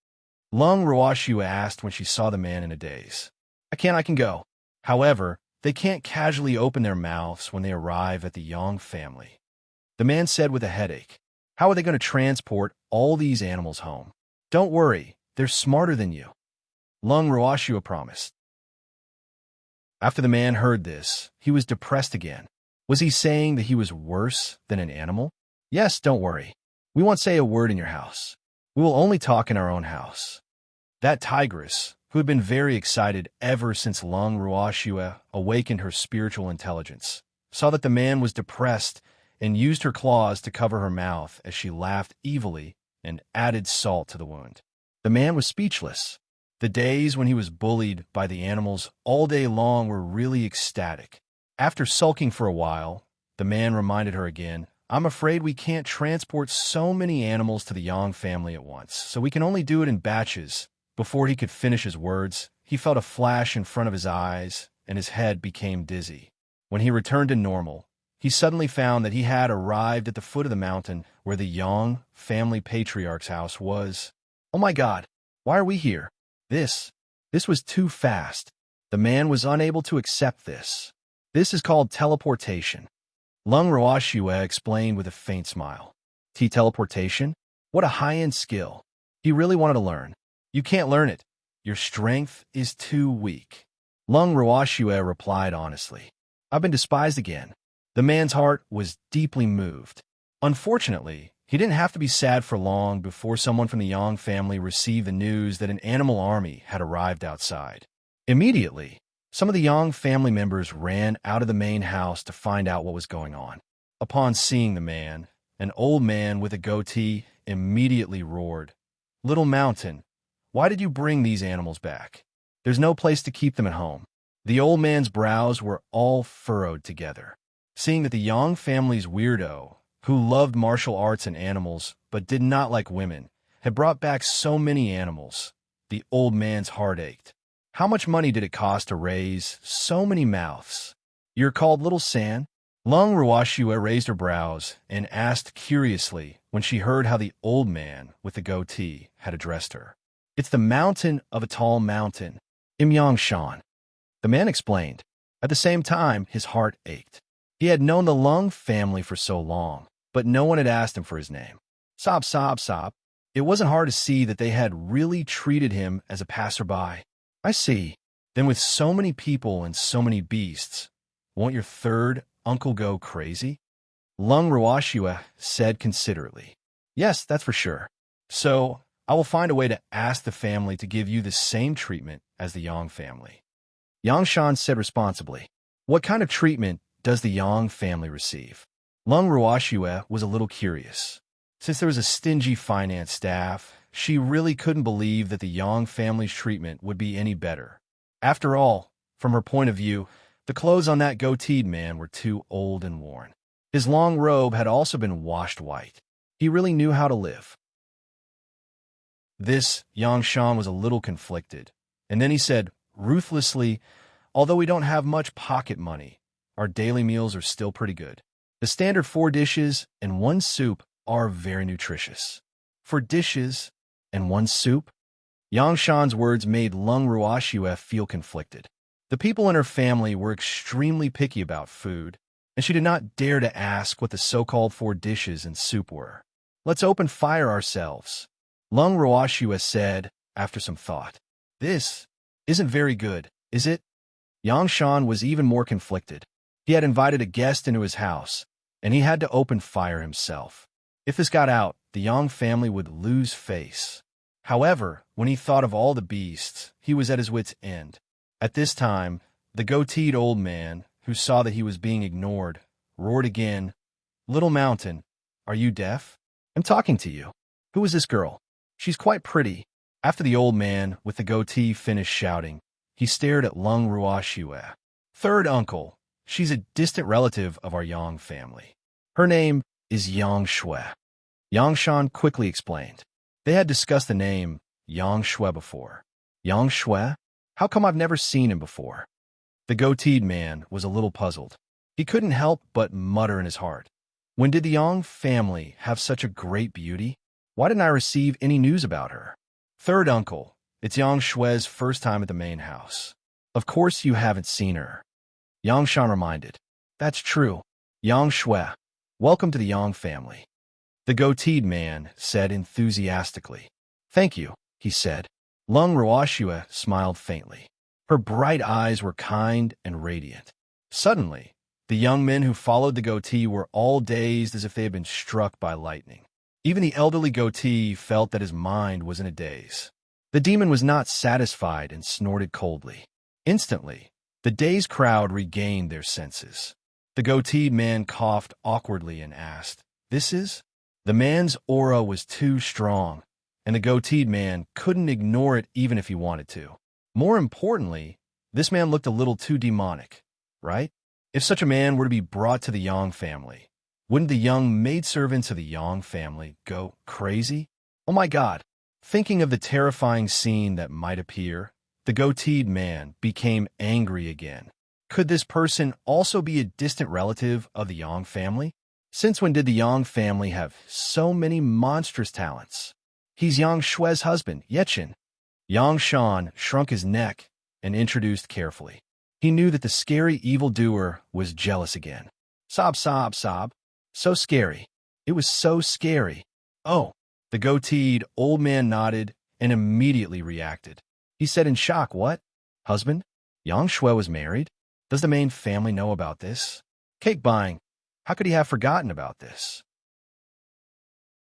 Lung Ruoxue asked when she saw the man in a daze. I can go. However, they can't casually open their mouths when they arrive at the Yang family. The man said with a headache. How are they going to transport all these animals home? Don't worry, they're smarter than you. Lung Ruoxue promised. After the man heard this, he was depressed again. Was he saying that he was worse than an animal? Yes, don't worry. We won't say a word in your house. We will only talk in our own house. That tigress, who had been very excited ever since Lung Ruoxue awakened her spiritual intelligence, saw that the man was depressed and used her claws to cover her mouth as she laughed evilly and added salt to the wound. The man was speechless. The days when he was bullied by the animals all day long were really ecstatic. After sulking for a while, the man reminded her again, I'm afraid we can't transport so many animals to the Yang family at once, so we can only do it in batches. Before he could finish his words, he felt a flash in front of his eyes, and his head became dizzy. When he returned to normal, he suddenly found that he had arrived at the foot of the mountain where the Yang family patriarch's house was. Oh my God, why are we here? This was too fast. The man was unable to accept this. This is called teleportation. Lung Ruoxue explained with a faint smile. Teleportation? What a high-end skill. He really wanted to learn. You can't learn it. Your strength is too weak. Lung Ruoxue replied honestly. I've been despised again. The man's heart was deeply moved. Unfortunately, he didn't have to be sad for long before someone from the Yang family received the news that an animal army had arrived outside. Immediately, some of the Yang family members ran out of the main house to find out what was going on. Upon seeing the man, an old man with a goatee immediately roared, Little Mountain, why did you bring these animals back? There's no place to keep them at home. The old man's brows were all furrowed together. Seeing that the Yang family's weirdo, who loved martial arts and animals but did not like women, had brought back so many animals, the old man's heart ached. How much money did it cost to raise so many mouths? You're called Little San? Lung Ruashua raised her brows and asked curiously when she heard how the old man with the goatee had addressed her. It's the mountain of a tall mountain, Imyangshan. The man explained. At the same time, his heart ached. He had known the Lung family for so long, but no one had asked him for his name. Sob, sob, sob. It wasn't hard to see that they had really treated him as a passerby. I see. Then with so many people and so many beasts, won't your third uncle go crazy? Lung Ruashua said considerately. Yes, that's for sure. So, I will find a way to ask the family to give you the same treatment as the Yang family. Yangshan said responsibly. What kind of treatment does the Yang family receive? Lung Ruashua was a little curious. Since there was a stingy finance staff, she really couldn't believe that the Yang family's treatment would be any better. After all, from her point of view, the clothes on that goateed man were too old and worn. His long robe had also been washed white. He really knew how to live. This, Yangshan was a little conflicted. And then he said, ruthlessly, although we don't have much pocket money, our daily meals are still pretty good. The standard 4 dishes and 1 soup are very nutritious. 4 dishes and 1 soup? Yangshan's words made Lung Ruashua feel conflicted. The people in her family were extremely picky about food, and she did not dare to ask what the so-called 4 dishes and soup were. Let's open fire ourselves, Lung Ruashua said after some thought. This isn't very good, is it? Yangshan was even more conflicted. He had invited a guest into his house, and he had to open fire himself. If this got out, the Yang family would lose face. However, when he thought of all the beasts, he was at his wit's end. At this time, the goateed old man, who saw that he was being ignored, roared again, Little Mountain, are you deaf? I'm talking to you. Who is this girl? She's quite pretty. After the old man with the goatee finished shouting, he stared at Lung Ruashua. Third uncle. She's a distant relative of our Yang family. Her name is Yang Shui. Yangshan quickly explained. They had discussed the name Yang Shui before. Yang Shui? How come I've never seen him before? The goateed man was a little puzzled. He couldn't help but mutter in his heart. When did the Yang family have such a great beauty? Why didn't I receive any news about her? Third uncle, it's Yang Shui's first time at the main house. Of course you haven't seen her. Yangshan reminded. That's true. Yang Shui, welcome to the Yang family. The goateed man said enthusiastically. Thank you, he said. Lung Ruashua smiled faintly. Her bright eyes were kind and radiant. Suddenly, the young men who followed the goatee were all dazed as if they had been struck by lightning. Even the elderly goatee felt that his mind was in a daze. The demon was not satisfied and snorted coldly. Instantly, the dazed crowd regained their senses. The goateed man coughed awkwardly and asked, This is? The man's aura was too strong, and the goateed man couldn't ignore it even if he wanted to. More importantly, this man looked a little too demonic, right? If such a man were to be brought to the Yang family, wouldn't the young maidservants of the Yang family go crazy? Oh my God! Thinking of the terrifying scene that might appear, the goateed man became angry again. Could this person also be a distant relative of the Yang family? Since when did the Yang family have so many monstrous talents? He's Yang Shui's husband, Yechin. Yang Shan shrunk his neck and introduced carefully. He knew that the scary evildoer was jealous again. Sob, sob, sob. So scary. It was so scary. Oh, the goateed old man nodded and immediately reacted. He said in shock, What? Husband? Yang Shui was married? Does the main family know about this? Cake buying. How could he have forgotten about this?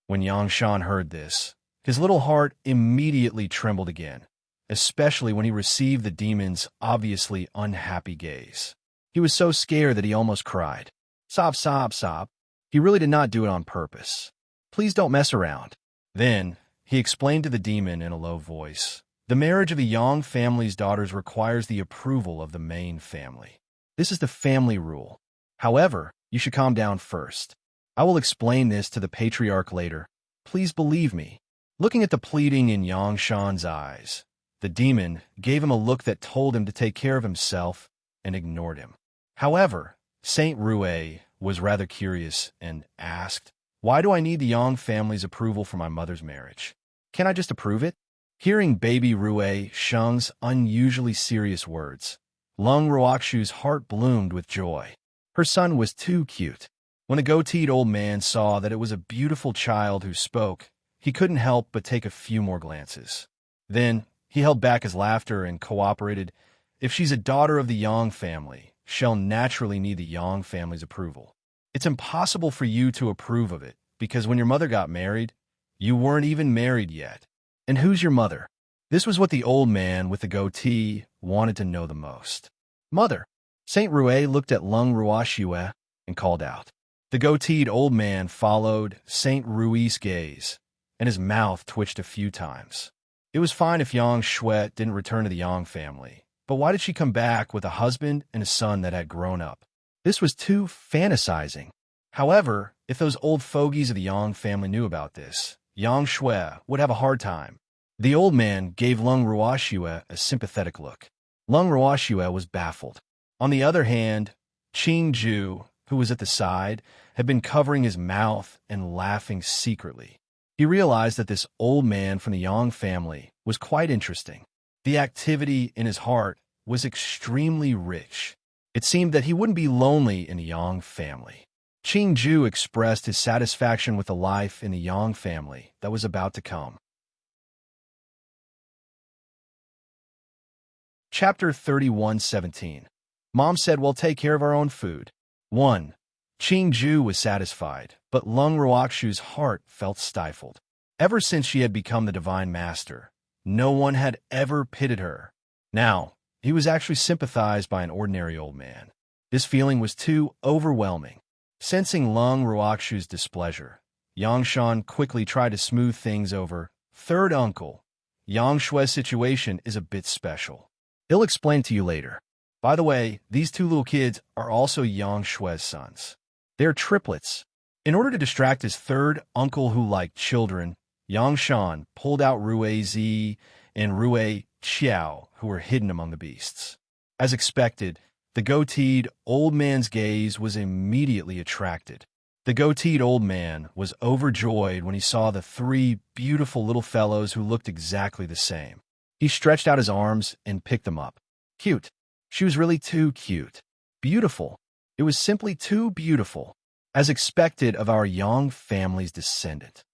When Yang Shan heard this, his little heart immediately trembled again, especially when he received the demon's obviously unhappy gaze. He was so scared that he almost cried. Sob, sob, sob. He really did not do it on purpose. Please don't mess around. Then, he explained to the demon in a low voice, The marriage of the Yang family's daughters requires the approval of the main family. This is the family rule. However, you should calm down first. I will explain this to the patriarch later. Please believe me. Looking at the pleading in Yang Shan's eyes, the demon gave him a look that told him to take care of himself and ignored him. However, Saint Rue was rather curious and asked, "Why do I need the Yang family's approval for my mother's marriage? Can't I just approve it?" Hearing baby Rue Sheng's unusually serious words, Lung Ruoxu's heart bloomed with joy. Her son was too cute. When the goateed old man saw that it was a beautiful child who spoke, he couldn't help but take a few more glances. Then, he held back his laughter and cooperated. If she's a daughter of the Yang family, she'll naturally need the Yang family's approval. It's impossible for you to approve of it, because when your mother got married, you weren't even married yet. And who's your mother? This was what the old man with the goatee wanted to know the most. Mother. Saint Rue looked at Lung Ruoxue and called out. The goateed old man followed Saint Rui's gaze, and his mouth twitched a few times. It was fine if Yang Shui didn't return to the Yang family, but why did she come back with a husband and a son that had grown up? This was too fantasizing. However, if those old fogies of the Yang family knew about this, Yang Shui would have a hard time. The old man gave Lung Ruoxue a sympathetic look. Lung Ruoxue was baffled. On the other hand, Qing Ju, who was at the side, had been covering his mouth and laughing secretly. He realized that this old man from the Yang family was quite interesting. The activity in his heart was extremely rich. It seemed that he wouldn't be lonely in the Yang family. Qing Ju expressed his satisfaction with the life in the Yang family that was about to come. Chapter 31:17. Mom said we'll take care of our own food. 1. Qing Ju was satisfied, but Lung Ruoxu's heart felt stifled. Ever since she had become the divine master, no one had ever pitied her. Now, he was actually sympathized by an ordinary old man. This feeling was too overwhelming. Sensing Lung Ruoxu's displeasure, Yang Shan quickly tried to smooth things over. Third uncle, Yang Shui's situation is a bit special. He'll explain it to you later. By the way, these two little kids are also Yang Shui's sons. They're triplets. In order to distract his third uncle who liked children, Yang Shan pulled out Rue Zi and Rue Qiao, who were hidden among the beasts. As expected, the goateed old man's gaze was immediately attracted. The goateed old man was overjoyed when he saw the three beautiful little fellows who looked exactly the same. He stretched out his arms and picked them up. Cute. She was really too cute. Beautiful. It was simply too beautiful, as expected of our Yang family's descendant.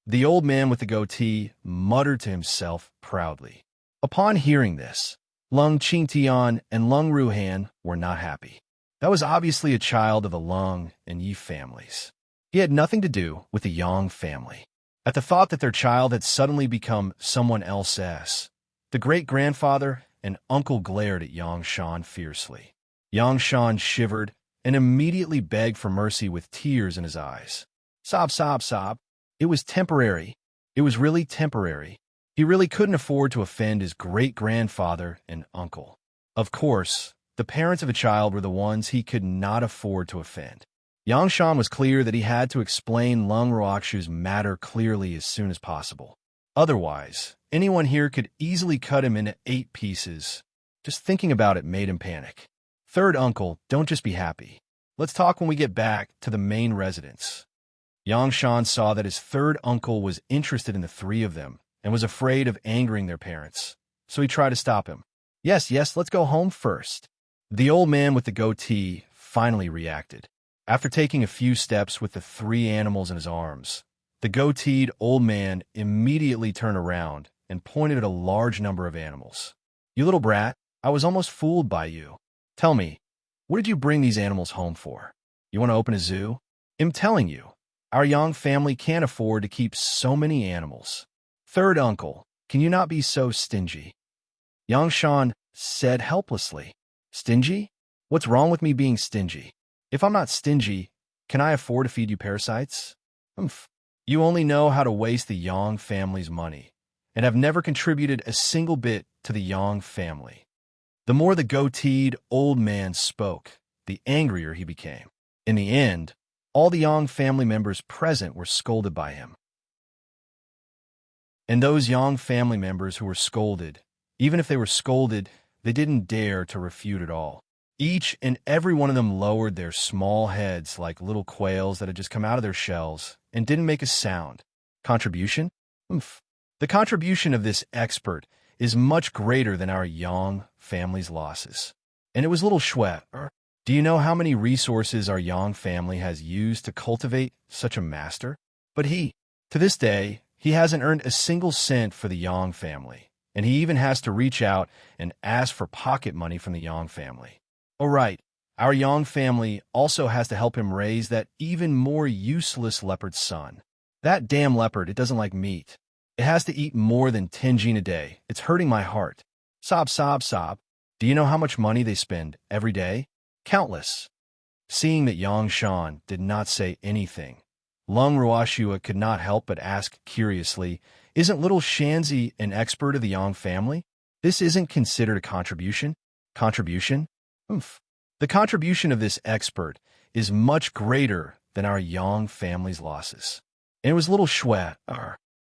The old man with the goatee muttered to himself proudly. Upon hearing this, Lung Qingtian and Lung Ruhan were not happy. That was obviously a child of the Lung and Yi families. He had nothing to do with the Yang family. At the thought that their child had suddenly become someone else's, the great-grandfather and uncle glared at Yang Shan fiercely. Yang Shan shivered and immediately begged for mercy with tears in his eyes. Sob, sob, sob. It was temporary. It was really temporary. He really couldn't afford to offend his great-grandfather and uncle. Of course, the parents of a child were the ones he could not afford to offend. Yang Shan was clear that he had to explain Lung Ruoxu's matter clearly as soon as possible. Otherwise, anyone here could easily cut him into 8 pieces. Just thinking about it made him panic. Third uncle, don't just be happy. Let's talk when we get back to the main residence. Yang Shan saw that his third uncle was interested in the three of them and was afraid of angering their parents, so he tried to stop him. Yes, let's go home first. The old man with the goatee finally reacted. After taking a few steps with the 3 animals in his arms, the goateed old man immediately turned around and pointed at a large number of animals. You little brat, I was almost fooled by you. Tell me, what did you bring these animals home for? You want to open a zoo? I'm telling you, our Yang family can't afford to keep so many animals. Third uncle, can you not be so stingy? Yang Shan said helplessly. Stingy? What's wrong with me being stingy? If I'm not stingy, can I afford to feed you parasites? Humph. You only know how to waste the Yang family's money, and have never contributed a single bit to the Yang family. The more the goateed old man spoke, the angrier he became. In the end, all the Yang family members present were scolded by him. And those Yang family members who were scolded, even if they were scolded, they didn't dare to refute at all. Each and every one of them lowered their small heads like little quails that had just come out of their shells and didn't make a sound. Contribution? Oomph. The contribution of this expert is much greater than our Yang family's losses. And it was little Shwe. Do you know how many resources our Yang family has used to cultivate such a master? But to this day, he hasn't earned a single cent for the Yang family, and he even has to reach out and ask for pocket money from the Yang family. Oh, right, our Yang family also has to help him raise that even more useless leopard son. That damn leopard, it doesn't like meat. It has to eat more than 10 jin a day. It's hurting my heart. Sob, sob, sob. Do you know how much money they spend every day? Countless. Seeing that Yang Shan did not say anything, Lung Ruoshua could not help but ask curiously, isn't little Shanzi an expert of the Yang family? This isn't considered a contribution? Contribution? Oomph. The contribution of this expert is much greater than our Yang family's losses. And it was little Shwe.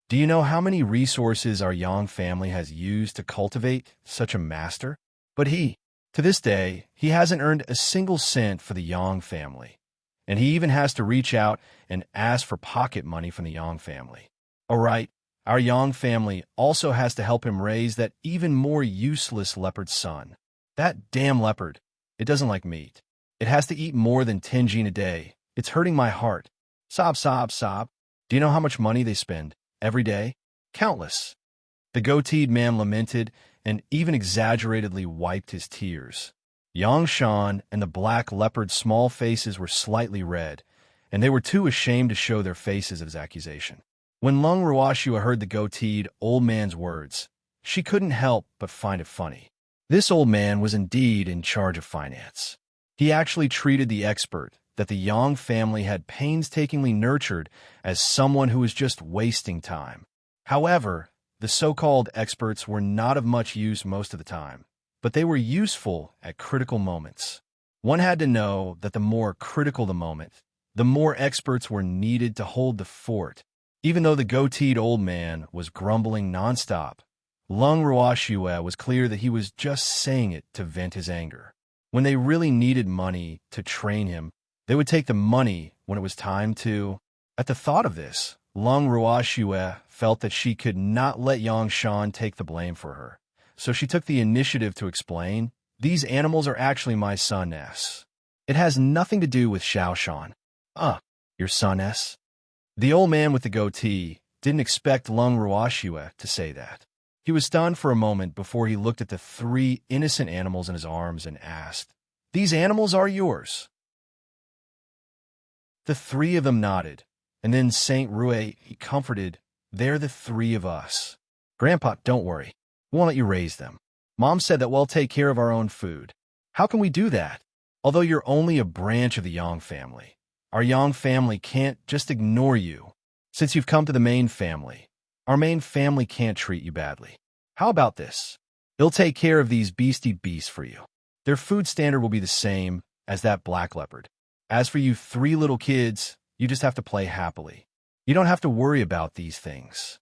Do you know how many resources our Yang family has used to cultivate such a master? But to this day, he hasn't earned a single cent for the Yang family, and he even has to reach out and ask for pocket money from the Yang family. Oh, right, our Yang family also has to help him raise that even more useless leopard son. That damn leopard, it doesn't like meat. It has to eat more than 10 jin a day. It's hurting my heart. Sob, sob, sob. Do you know how much money they spend every day? Countless. The goateed man lamented and even exaggeratedly wiped his tears. Yang Shan and the black leopard's small faces were slightly red, and they were too ashamed to show their faces at his accusation. When Lung Ruoshua heard the goateed old man's words, she couldn't help but find it funny. This old man was indeed in charge of finance. He actually treated the expert that the Yang family had painstakingly nurtured as someone who was just wasting time. However, the so-called experts were not of much use most of the time, but they were useful at critical moments. One had to know that the more critical the moment, the more experts were needed to hold the fort. Even though the goateed old man was grumbling nonstop, Lung Ruoshua was clear that he was just saying it to vent his anger. When they really needed money to train him, they would take the money when it was time to. At the thought of this, Lung Ruoshua felt that she could not let Yang Shan take the blame for her. So she took the initiative to explain, these animals are actually my son-s. It has nothing to do with Xiao Shan. Your son-s? The old man with the goatee didn't expect Lung Ruoshua to say that. He was stunned for a moment before he looked at the 3 innocent animals in his arms and asked, these animals are yours? The 3 of them nodded, and then Saint Rue comforted, they're the 3 of us. Grandpa, don't worry. We'll let you raise them. Mom said that we'll take care of our own food. How can we do that? Although you're only a branch of the Yang family, our Yang family can't just ignore you. Since you've come to the main family, our main family can't treat you badly. How about this? They'll take care of these beastie beasts for you. Their food standard will be the same as that black leopard. As for you 3 little kids, you just have to play happily. You don't have to worry about these things.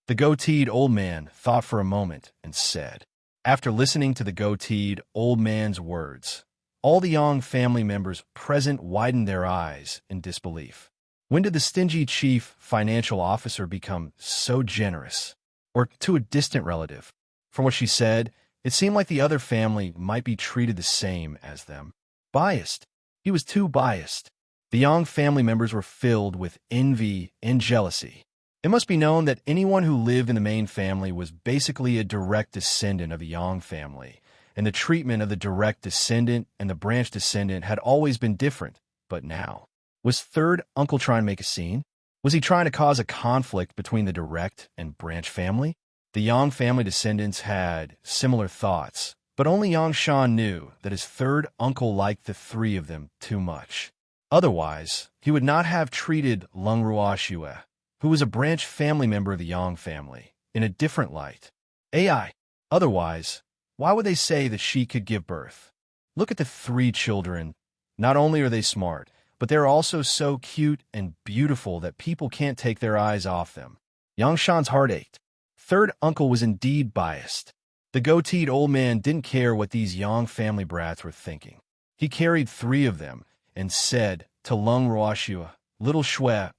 The goateed old man thought for a moment and said, after listening to the goateed old man's words, all the Yang family members present widened their eyes in disbelief. When did the stingy chief financial officer become so generous? Or to a distant relative? From what she said, it seemed like the other family might be treated the same as them. Biased. He was too biased. The Yang family members were filled with envy and jealousy. It must be known that anyone who lived in the main family was basically a direct descendant of the Yang family, and the treatment of the direct descendant and the branch descendant had always been different. But now, was third uncle trying to make a scene? Was he trying to cause a conflict between the direct and branch family? The Yang family descendants had similar thoughts, but only Yang Shan knew that his third uncle liked the 3 of them too much. Otherwise, he would not have treated Lung Ruoshua, who was a branch family member of the Yang family, in a different light. AI. Otherwise, why would they say that she could give birth? Look at the three children. Not only are they smart, but they're also so cute and beautiful that people can't take their eyes off them. Yang Shan's heart ached. Third uncle was indeed biased. The goateed old man didn't care what these Yang family brats were thinking. He carried three of them and said to Lung Ruoxua, "Little Shui,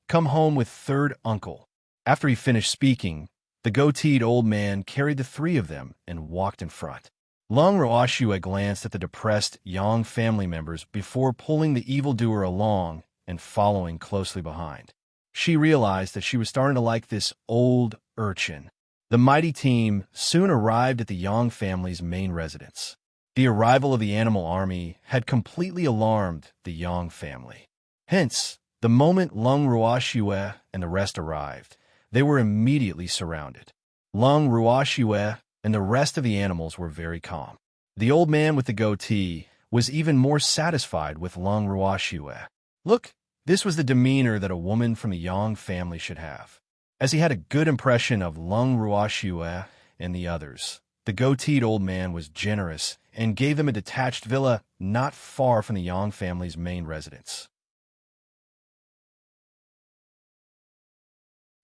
come home with third uncle." After he finished speaking, the goateed old man carried the three of them and walked in front. Lung Ruoxua glanced at the depressed Yang family members before pulling the evildoer along and following closely behind. She realized that she was starting to like this old urchin. The mighty team soon arrived at the Yang family's main residence. The arrival of the animal army had completely alarmed the Yang family. Hence, the moment Lung Ruoxua and the rest arrived, they were immediately surrounded. Lung Ruoxua and the rest of the animals were very calm. The old man with the goatee was even more satisfied with Lung Ruoxua. Look, this was the demeanor that a woman from the Yang family should have. As he had a good impression of Lung Ruoxua and the others, the goateed old man was generous and gave them a detached villa not far from the Yang family's main residence.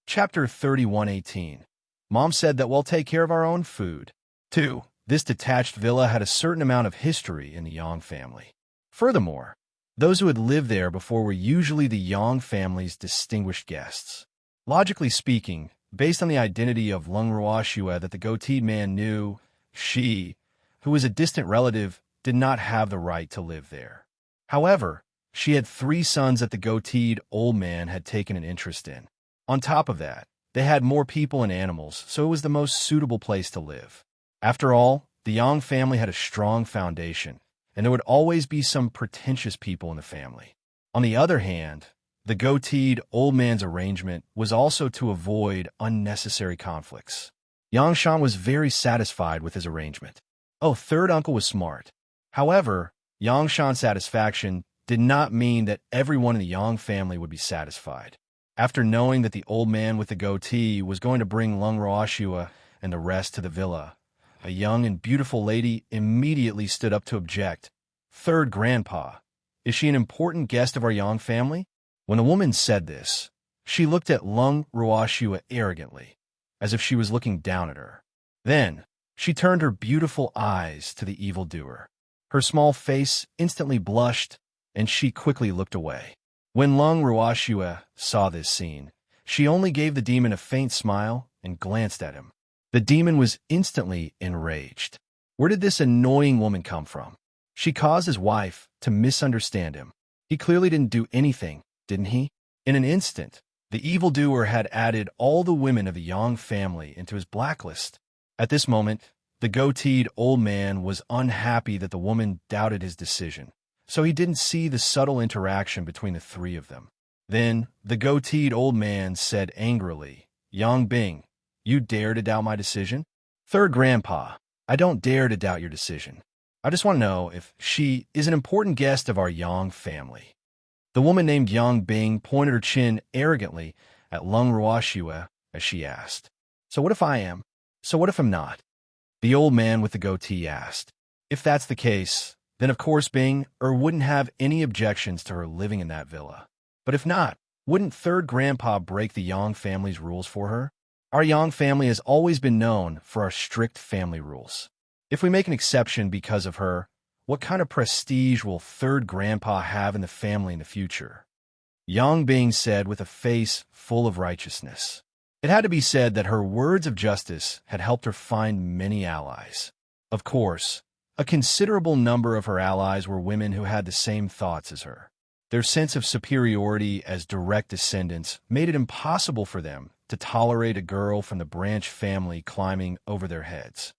Chapter 31:18. Mom said that we'll take care of our own food. 2. This detached villa had a certain amount of history in the Yang family. Furthermore, those who had lived there before were usually the Yang family's distinguished guests. Logically speaking, based on the identity of Lung Ruoxua that the goateed man knew, she, who was a distant relative, did not have the right to live there. However, she had three sons that the goateed old man had taken an interest in. On top of that, they had more people and animals, so it was the most suitable place to live. After all, the Yang family had a strong foundation, and there would always be some pretentious people in the family. On the other hand, the goateed old man's arrangement was also to avoid unnecessary conflicts. Yang Shan was very satisfied with his arrangement. Oh, third uncle was smart. However, Yang Shan's satisfaction did not mean that everyone in the Yang family would be satisfied. After knowing that the old man with the goatee was going to bring Lung Ruoxua and the rest to the villa, a young and beautiful lady immediately stood up to object. "Third grandpa, is she an important guest of our Yang family?" When the woman said this, she looked at Lung Ruoxua arrogantly, as if she was looking down at her. Then, she turned her beautiful eyes to the evildoer. Her small face instantly blushed, and she quickly looked away. When Lung Ruoxua saw this scene, she only gave the demon a faint smile and glanced at him. The demon was instantly enraged. Where did this annoying woman come from? She caused his wife to misunderstand him. He clearly didn't do anything, didn't he? In an instant, the evildoer had added all the women of the Yang family into his blacklist. At this moment, the goateed old man was unhappy that the woman doubted his decision, so he didn't see the subtle interaction between the three of them. Then, the goateed old man said angrily, "Yang Bing, you dare to doubt my decision?" "Third grandpa, I don't dare to doubt your decision. I just want to know if she is an important guest of our Yang family." The woman named Yang Bing pointed her chin arrogantly at Lung Ruoxua as she asked, "So what if I am? So what if I'm not?" The old man with the goatee asked. "If that's the case, then of course Bing wouldn't have any objections to her living in that villa. But if not, wouldn't third grandpa break the Yang family's rules for her? Our Yang family has always been known for our strict family rules. If we make an exception because of her, what kind of prestige will third grandpa have in the family in the future?" Yang Bing said with a face full of righteousness. It had to be said that her words of justice had helped her find many allies. Of course, a considerable number of her allies were women who had the same thoughts as her. Their sense of superiority as direct descendants made it impossible for them to tolerate a girl from the branch family climbing over their heads.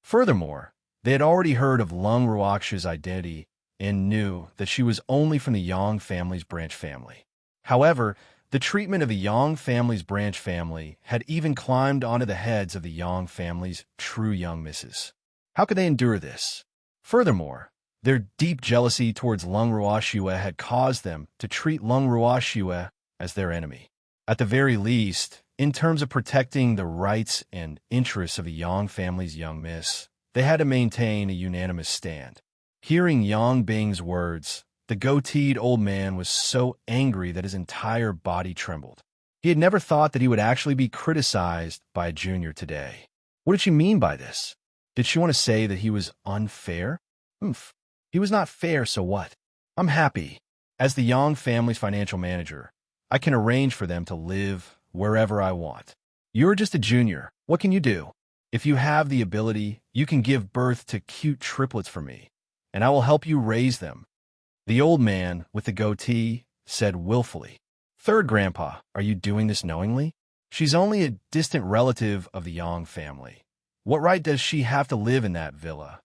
Furthermore, they had already heard of Lung Ruoxua's identity and knew that she was only from the Yang family's branch family. However, the treatment of the Yang family's branch family had even climbed onto the heads of the Yang family's true young misses. How could they endure this? Furthermore, their deep jealousy towards Lung Ruoxua had caused them to treat Lung Ruoxua as their enemy. At the very least, in terms of protecting the rights and interests of the Yang family's young miss, they had to maintain a unanimous stand. Hearing Yang Bing's words, the goateed old man was so angry that his entire body trembled. He had never thought that he would actually be criticized by a junior today. What did she mean by this? Did she want to say that he was unfair? He was not fair, so what? I'm happy. As the Yang family's financial manager, I can arrange for them to live wherever I want. You're just a junior. What can you do? If you have the ability, you can give birth to cute triplets for me, and I will help you raise them. The old man with the goatee said willfully. Third grandpa, are you doing this knowingly? She's only a distant relative of the Yang family. What right does she have to live in that villa?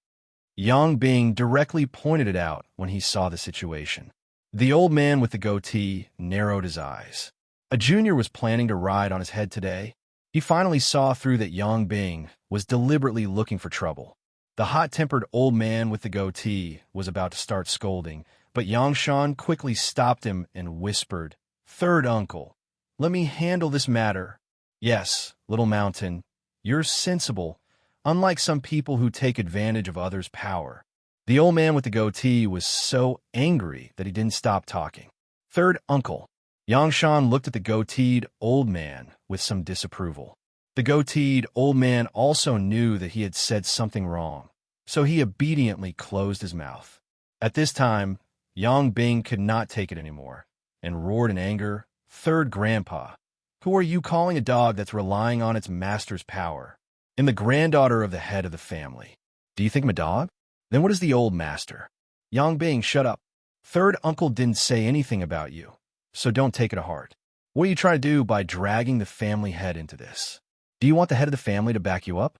Yang Bing directly pointed it out when he saw the situation. The old man with the goatee narrowed his eyes. A junior was planning to ride on his head today. He finally saw through that Yang Bing was deliberately looking for trouble. The hot-tempered old man with the goatee was about to start scolding, but Yang Shan quickly stopped him and whispered, "Third uncle, let me handle this matter." "Yes, little mountain, you're sensible, unlike some people who take advantage of others' power." The old man with the goatee was so angry that he didn't stop talking. "Third uncle." Yang Shan looked at the goateed old man with some disapproval. The goateed old man also knew that he had said something wrong, so he obediently closed his mouth. At this time, Yang Bing could not take it anymore and roared in anger, "Third grandpa, who are you calling a dog that's relying on its master's power? I'm the granddaughter of the head of the family. Do you think I'm a dog? Then what is the old master?" "Yang Bing, shut up. Third uncle didn't say anything about you, so don't take it to heart. What are you trying to do by dragging the family head into this? Do you want the head of the family to back you up?"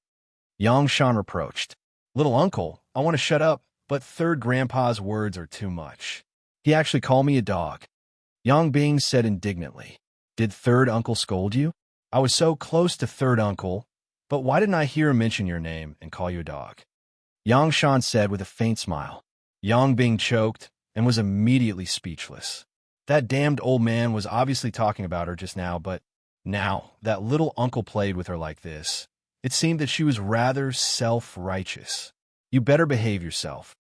Yang Shan reproached. "Little uncle, I want to shut up, but third grandpa's words are too much. He actually called me a dog." Yang Bing said indignantly. "Did third uncle scold you? I was so close to third uncle, but why didn't I hear him mention your name and call you a dog?" Yang Shan said with a faint smile. Yang Bing choked and was immediately speechless. That damned old man was obviously talking about her just now, but now that little uncle played with her like this, it seemed that she was rather self-righteous. "You better behave yourself.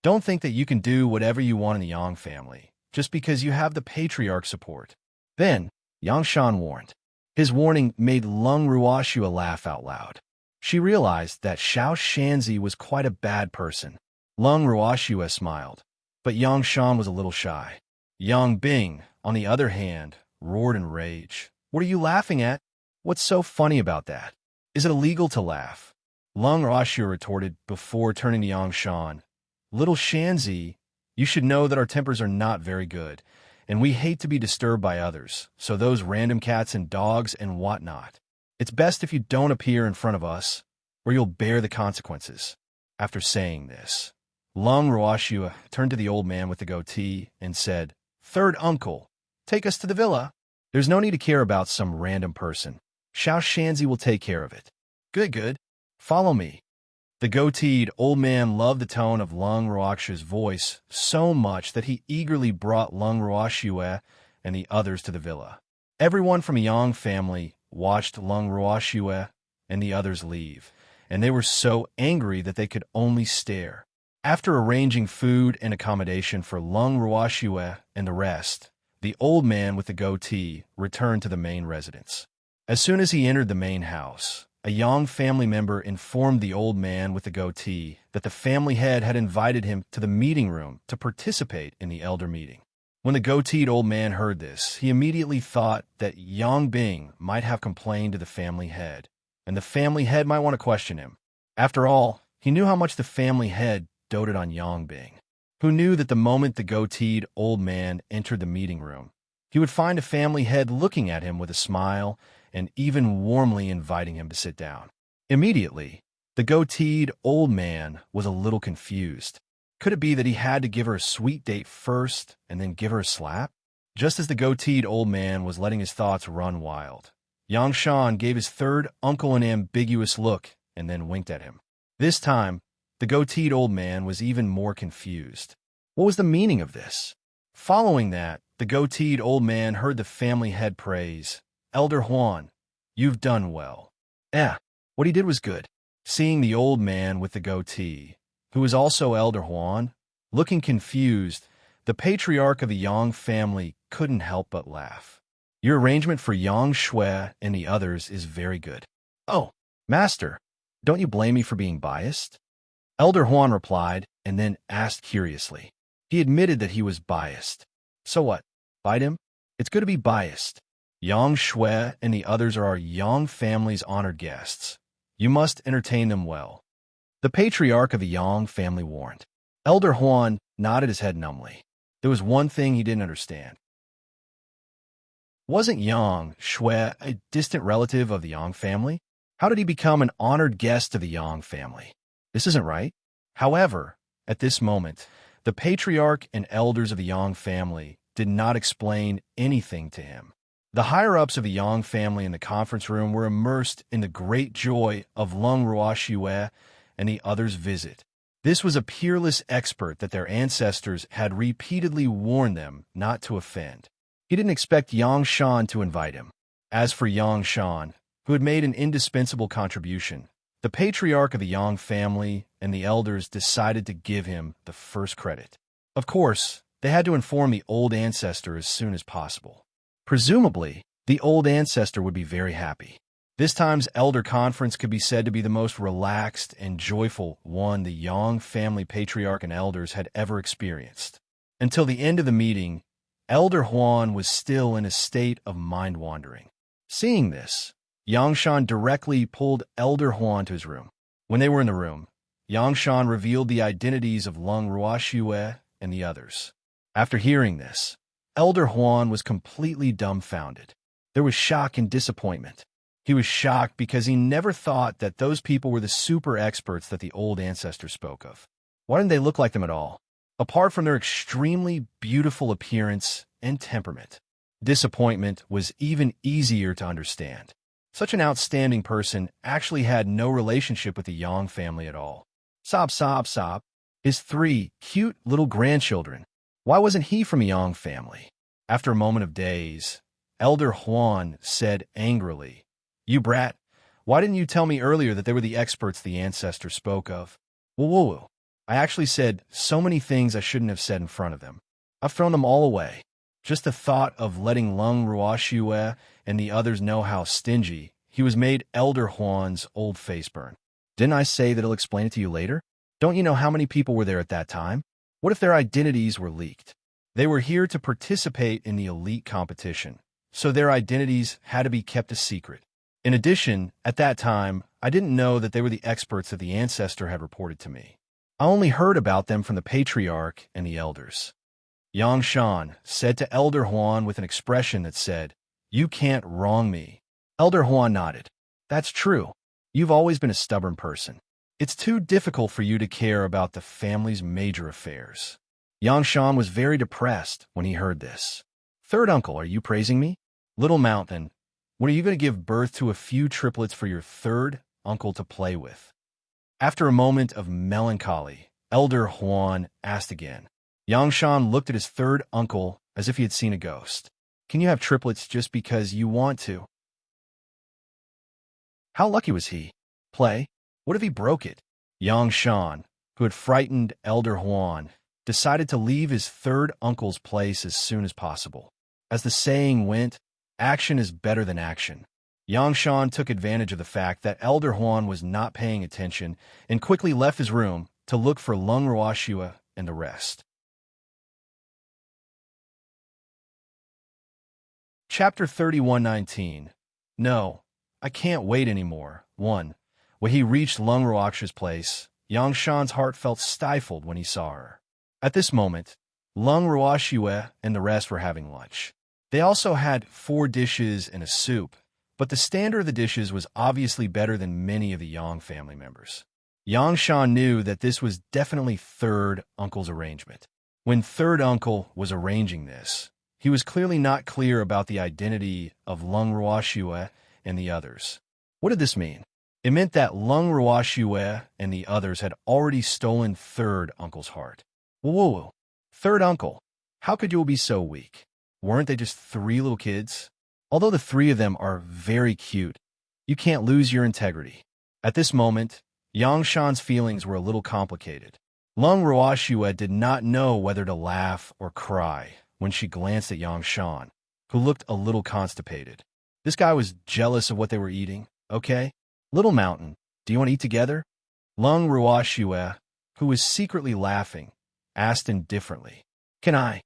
Don't think that you can do whatever you want in the Yang family, just because you have the patriarch support." Then, Yang Shan warned. His warning made Lung Ruoxua laugh out loud. She realized that Xiao Shanzi was quite a bad person. Lung Ruoxua smiled, but Yang Shan was a little shy. Yang Bing, on the other hand, roared in rage. "What are you laughing at? What's so funny about that? Is it illegal to laugh?" Lung Ruoxua retorted before turning to Yang Shan. "Little Shanzi, you should know that our tempers are not very good, and we hate to be disturbed by others, so those random cats and dogs and whatnot. It's best if you don't appear in front of us, or you'll bear the consequences." After saying this, Lung Ruoxua turned to the old man with the goatee and said, "Third uncle, take us to the villa. There's no need to care about some random person. Xiao Shanzi will take care of it." Good. Follow me." The goateed old man loved the tone of Lung Ruoxua's voice so much that he eagerly brought Lung Ruoxua and the others to the villa. Everyone from a Yang family watched Lung Ruoxua and the others leave, and they were so angry that they could only stare. After arranging food and accommodation for Lung Ruoxua and the rest, the old man with the goatee returned to the main residence. As soon as he entered the main house, a Yang family member informed the old man with the goatee that the family head had invited him to the meeting room to participate in the elder meeting. When the goateed old man heard this, he immediately thought that Yang Bing might have complained to the family head, and the family head might want to question him. After all, he knew how much the family head doted on Yang Bing, who knew that the moment the goateed old man entered the meeting room, he would find a family head looking at him with a smile and even warmly inviting him to sit down. Immediately, the goateed old man was a little confused. Could it be that he had to give her a sweet date first and then give her a slap? Just as the goateed old man was letting his thoughts run wild, Yang Shan gave his third uncle an ambiguous look and then winked at him. This time, the goateed old man was even more confused. What was the meaning of this? Following that, The goateed old man heard the family head praise, "Elder Juan, you've done well." What he did was good. Seeing the old man with the goatee, who was also Elder Juan, looking confused, the patriarch of the Yang family couldn't help but laugh. "Your arrangement for Yang Shui and the others is very good." "Oh, master, don't you blame me for being biased?" Elder Juan replied, and then asked curiously. He admitted that he was biased. "So what? Fight him? It's good to be biased. Yang Shui and the others are our Yang family's honored guests. You must entertain them well." The patriarch of the Yang family warned. Elder Juan nodded his head numbly. There was one thing he didn't understand. Wasn't Yang Shui a distant relative of the Yang family? How did he become an honored guest of the Yang family? This isn't right. However, at this moment, the patriarch and elders of the Yang family did not explain anything to him. The higher-ups of the Yang family in the conference room were immersed in the great joy of Lung Ruoxue and the others' visit. This was a peerless expert that their ancestors had repeatedly warned them not to offend. He didn't expect Yang Shan to invite him. As for Yang Shan, who had made an indispensable contribution, the patriarch of the Yang family and the elders decided to give him the first credit. Of course, they had to inform the old ancestor as soon as possible. Presumably, the old ancestor would be very happy. This time's elder conference could be said to be the most relaxed and joyful one the Yang family patriarch and elders had ever experienced. Until the end of the meeting, Elder Juan was still in a state of mind-wandering. Seeing this, Yang Shan directly pulled Elder Juan to his room. When they were in the room, Yang Shan revealed the identities of Lung Ruoxue and the others. After hearing this, Elder Juan was completely dumbfounded. There was shock and disappointment. He was shocked because he never thought that those people were the super experts that the old ancestors spoke of. Why didn't they look like them at all? Apart from their extremely beautiful appearance and temperament. Disappointment was even easier to understand. Such an outstanding person actually had no relationship with the Yang family at all. Sob, sob, sob. His 3 cute little grandchildren. Why wasn't he from a Yang family? After a moment of daze, Elder Juan said angrily, "You brat, why didn't you tell me earlier that they were the experts the ancestors spoke of?" Whoa. I actually said so many things I shouldn't have said in front of them. I've thrown them all away. Just the thought of letting Lung Ruoxue and the others know how stingy he was made Elder Juan's old face burn. Didn't I say that he'll explain it to you later? Don't you know how many people were there at that time? What if their identities were leaked? They were here to participate in the elite competition, so their identities had to be kept a secret. In addition, at that time, I didn't know that they were the experts that the ancestor had reported to me. I only heard about them from the patriarch and the elders. Yang Shan said to Elder Juan with an expression that said, "You can't wrong me." Elder Juan nodded. "That's true. You've always been a stubborn person. It's too difficult for you to care about the family's major affairs." Yang Shan was very depressed when he heard this. "Third uncle, are you praising me? Little Mountain, when are you going to give birth to a few triplets for your third uncle to play with?" After a moment of melancholy, Elder Juan asked again. Yang Shan looked at his third uncle as if he had seen a ghost. "Can you have triplets just because you want to?" How lucky was he? Play? What if he broke it? Yang Shan, who had frightened Elder Juan, decided to leave his third uncle's place as soon as possible. As the saying went, action is better than action. Yang Shan took advantage of the fact that Elder Juan was not paying attention and quickly left his room to look for Lung Ruoxue and the rest. Chapter 31:19. No, I can't wait anymore. 1. When he reached Lung Ruoxue's place, Yang Shan's heart felt stifled when he saw her. At this moment, Lung Ruoxue and the rest were having lunch. They also had 4 dishes and a soup, but the standard of the dishes was obviously better than many of the Yang family members. Yang Shan knew that this was definitely third uncle's arrangement. When third uncle was arranging this, he was clearly not clear about the identity of Lung Ruoxue and the others. What did this mean? It meant that Lung Ruoxue and the others had already stolen third uncle's heart. Whoa. Third uncle, how could you be so weak? Weren't they just three little kids? Although the three of them are very cute, you can't lose your integrity. At this moment, Yang Shan's feelings were a little complicated. Lung Ruoxue did not know whether to laugh or cry when she glanced at Yang Shan, who looked a little constipated. This guy was jealous of what they were eating, okay? Little Mountain, do you want to eat together? Lung Ruoxue, who was secretly laughing, asked indifferently. Can I?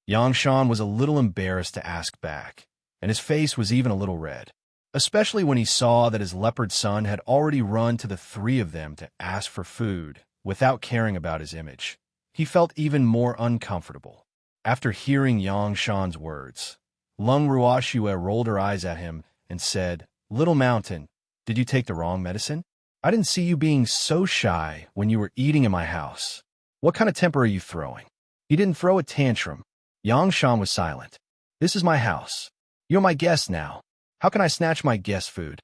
Yang Shan was a little embarrassed to ask back, and his face was even a little red, especially when he saw that his leopard son had already run to the three of them to ask for food without caring about his image. He felt even more uncomfortable. After hearing Yang Shan's words, Lung Ruoxue rolled her eyes at him and said, Little Mountain, did you take the wrong medicine? I didn't see you being so shy when you were eating in my house. What kind of temper are you throwing? He didn't throw a tantrum. Yang Shan was silent. This is my house. You're my guest now. How can I snatch my guest food?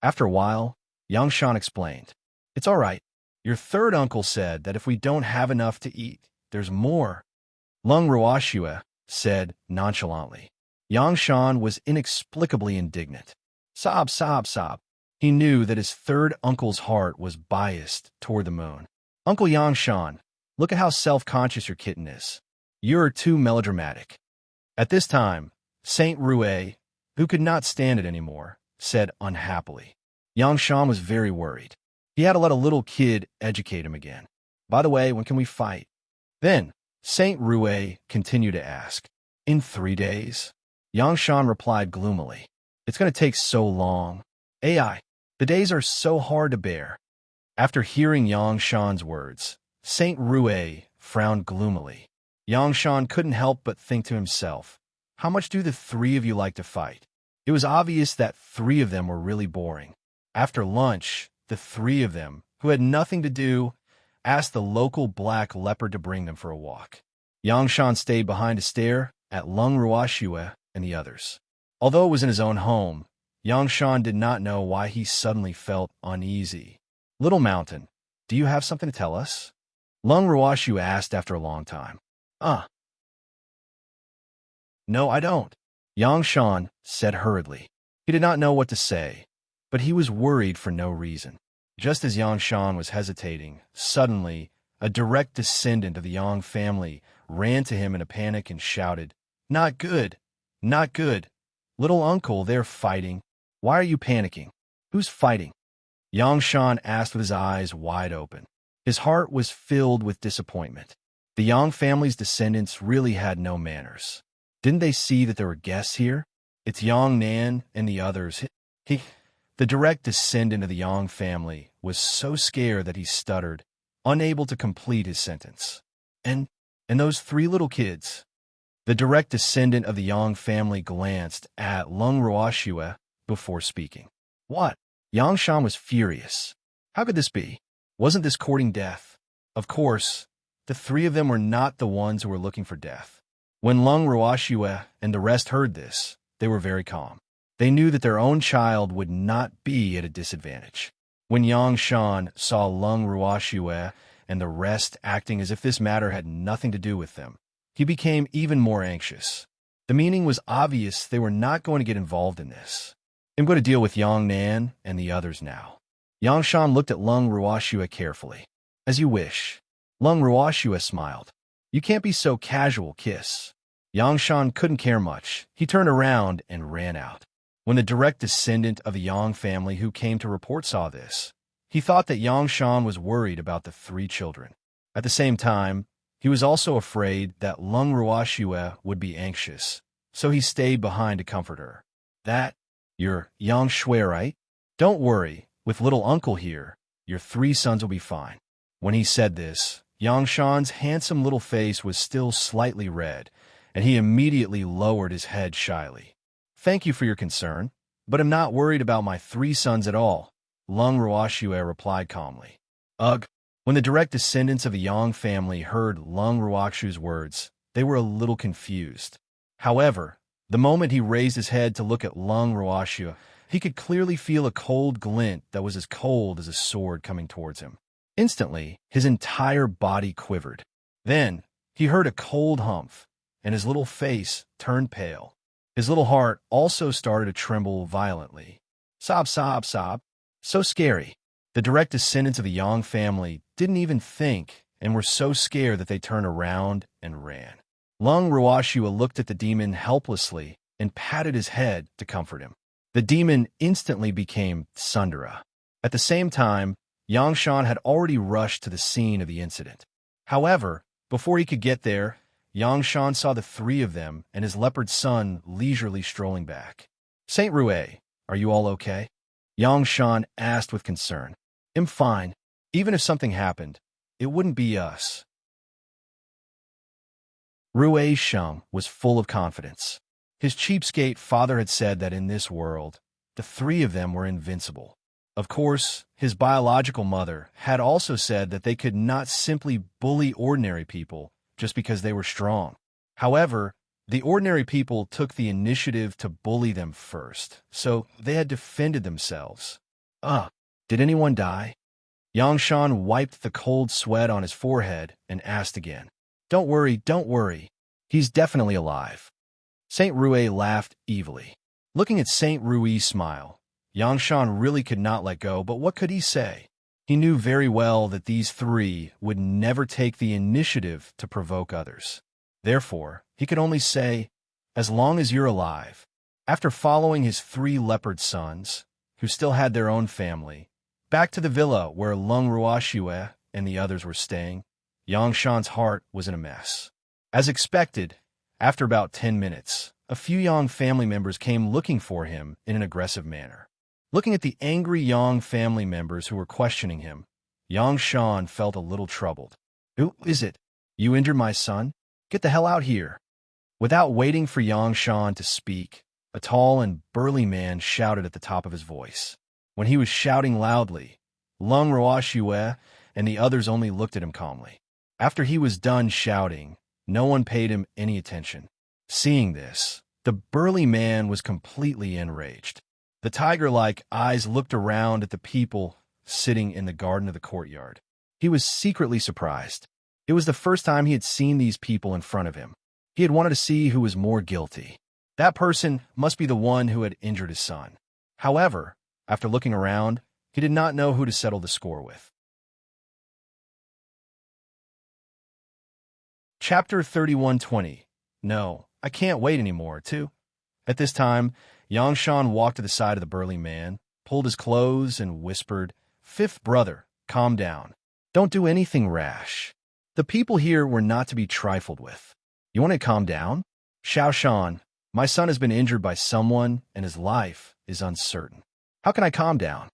After a while, Yang Shan explained. It's all right. Your third uncle said that if we don't have enough to eat, there's more. Lung Ruoxue said nonchalantly. Yang Shan was inexplicably indignant. Sob, sob, sob. He knew that his third uncle's heart was biased toward the moon. Uncle Yang Shan, look at how self-conscious your kitten is. You're too melodramatic. At this time, Saint Rue, who could not stand it anymore, said unhappily. Yang Shan was very worried. He had to let a little kid educate him again. By the way, when can we fight? Then, Saint Rue continued to ask. In 3 days? Yang Shan replied gloomily. It's going to take so long. AI, the days are so hard to bear. After hearing Yang Shan's words, Saint Rue frowned gloomily. Yang Shan couldn't help but think to himself, how much do the three of you like to fight? It was obvious that 3 of them were really boring. After lunch, the 3 of them, who had nothing to do, asked the local black leopard to bring them for a walk. Yang Shan stayed behind to stare at Lung Ruoxue and the others. Although it was in his own home, Yang Shan did not know why he suddenly felt uneasy. Little Mountain, do you have something to tell us? Lung Ruoxue asked after a long time. No, I don't. Yang Shan said hurriedly. He did not know what to say, but he was worried for no reason. Just as Yang Shan was hesitating, suddenly, a direct descendant of the Yang family ran to him in a panic and shouted, Not good! Not good! Little uncle, they're fighting. Why are you panicking? Who's fighting? Yang Shan asked with his eyes wide open. His heart was filled with disappointment. The Yang family's descendants really had no manners. Didn't they see that there were guests here? It's Yang Nan and the others. The direct descendant of the Yang family, was so scared that he stuttered, unable to complete his sentence. And those 3 little kids. The direct descendant of the Yang family glanced at Lung Ruoxue before speaking. What? Yang Shan was furious. How could this be? Wasn't this courting death? Of course, the 3 of them were not the ones who were looking for death. When Lung Ruoxue and the rest heard this, they were very calm. They knew that their own child would not be at a disadvantage. When Yang Shan saw Lung Ruoxue and the rest acting as if this matter had nothing to do with them, he became even more anxious. The meaning was obvious. They were not going to get involved in this. I'm going to deal with Yang Nan and the others now. Yang Shan looked at Lung Ruoxue carefully. As you wish. Lung Ruoxue smiled. You can't be so casual, kiss. Yang Shan couldn't care much. He turned around and ran out. When the direct descendant of the Yang family who came to report saw this, he thought that Yang Shan was worried about the 3 children. At the same time, he was also afraid that Lung Ruoxue would be anxious, so he stayed behind to comfort her. You're Yang Shui, right? Don't worry, with little uncle here, your 3 sons will be fine. When he said this, Yang Shan's handsome little face was still slightly red, and he immediately lowered his head shyly. Thank you for your concern, but I'm not worried about my 3 sons at all, Lung Ruoxue replied calmly. Ugh. When the direct descendants of the Yang family heard Lung Ruoxue's words, they were a little confused. However, the moment he raised his head to look at Lung Ruoxue, he could clearly feel a cold glint that was as cold as a sword coming towards him. Instantly, his entire body quivered. Then, he heard a cold humph, and his little face turned pale. His little heart also started to tremble violently. Sob, sob, sob. So scary. The direct descendants of the Yang family didn't even think and were so scared that they turned around and ran. Lung Ruashua looked at the demon helplessly and patted his head to comfort him. The demon instantly became Sundara. At the same time, Yangshan had already rushed to the scene of the incident. However, before he could get there, Yangshan saw the three of them and his leopard son leisurely strolling back. Saint Rue, are you all okay? Yangshan asked with concern. I'm fine. Even if something happened, it wouldn't be us. Rue Sheng was full of confidence. His cheapskate father had said that in this world, the three of them were invincible. Of course, his biological mother had also said that they could not simply bully ordinary people just because they were strong. However, the ordinary people took the initiative to bully them first, so they had defended themselves. Did anyone die? Yangshan wiped the cold sweat on his forehead and asked again. Don't worry. He's definitely alive. Saint Rue laughed evilly. Looking at Saint Rue's smile, Yangshan really could not let go, but what could he say? He knew very well that these three would never take the initiative to provoke others. Therefore, he could only say, as long as you're alive. After following his three leopard sons, who still had their own family, back to the villa where Lung Ruashue and the others were staying, Yangshan's heart was in a mess. As expected, after about 10 minutes, a few Yang family members came looking for him in an aggressive manner. Looking at the angry Yang family members who were questioning him, Yangshan felt a little troubled. Who is it? You injured my son? Get the hell out here. Without waiting for Yangshan to speak, a tall and burly man shouted at the top of his voice. When he was shouting loudly, Lung Ruashue and the others only looked at him calmly. After he was done shouting, no one paid him any attention. Seeing this, the burly man was completely enraged. The tiger-like eyes looked around at the people sitting in the garden of the courtyard. He was secretly surprised. It was the first time he had seen these people in front of him. He had wanted to see who was more guilty. That person must be the one who had injured his son. However, after looking around, he did not know who to settle the score with. Chapter 31:20. No, I can't wait anymore, too. At this time, Yangshan walked to the side of the burly man, pulled his clothes, and whispered, Fifth brother, calm down. Don't do anything rash. The people here were not to be trifled with. You want to calm down? Xiaoshan, my son has been injured by someone, and his life is uncertain. How can I calm down?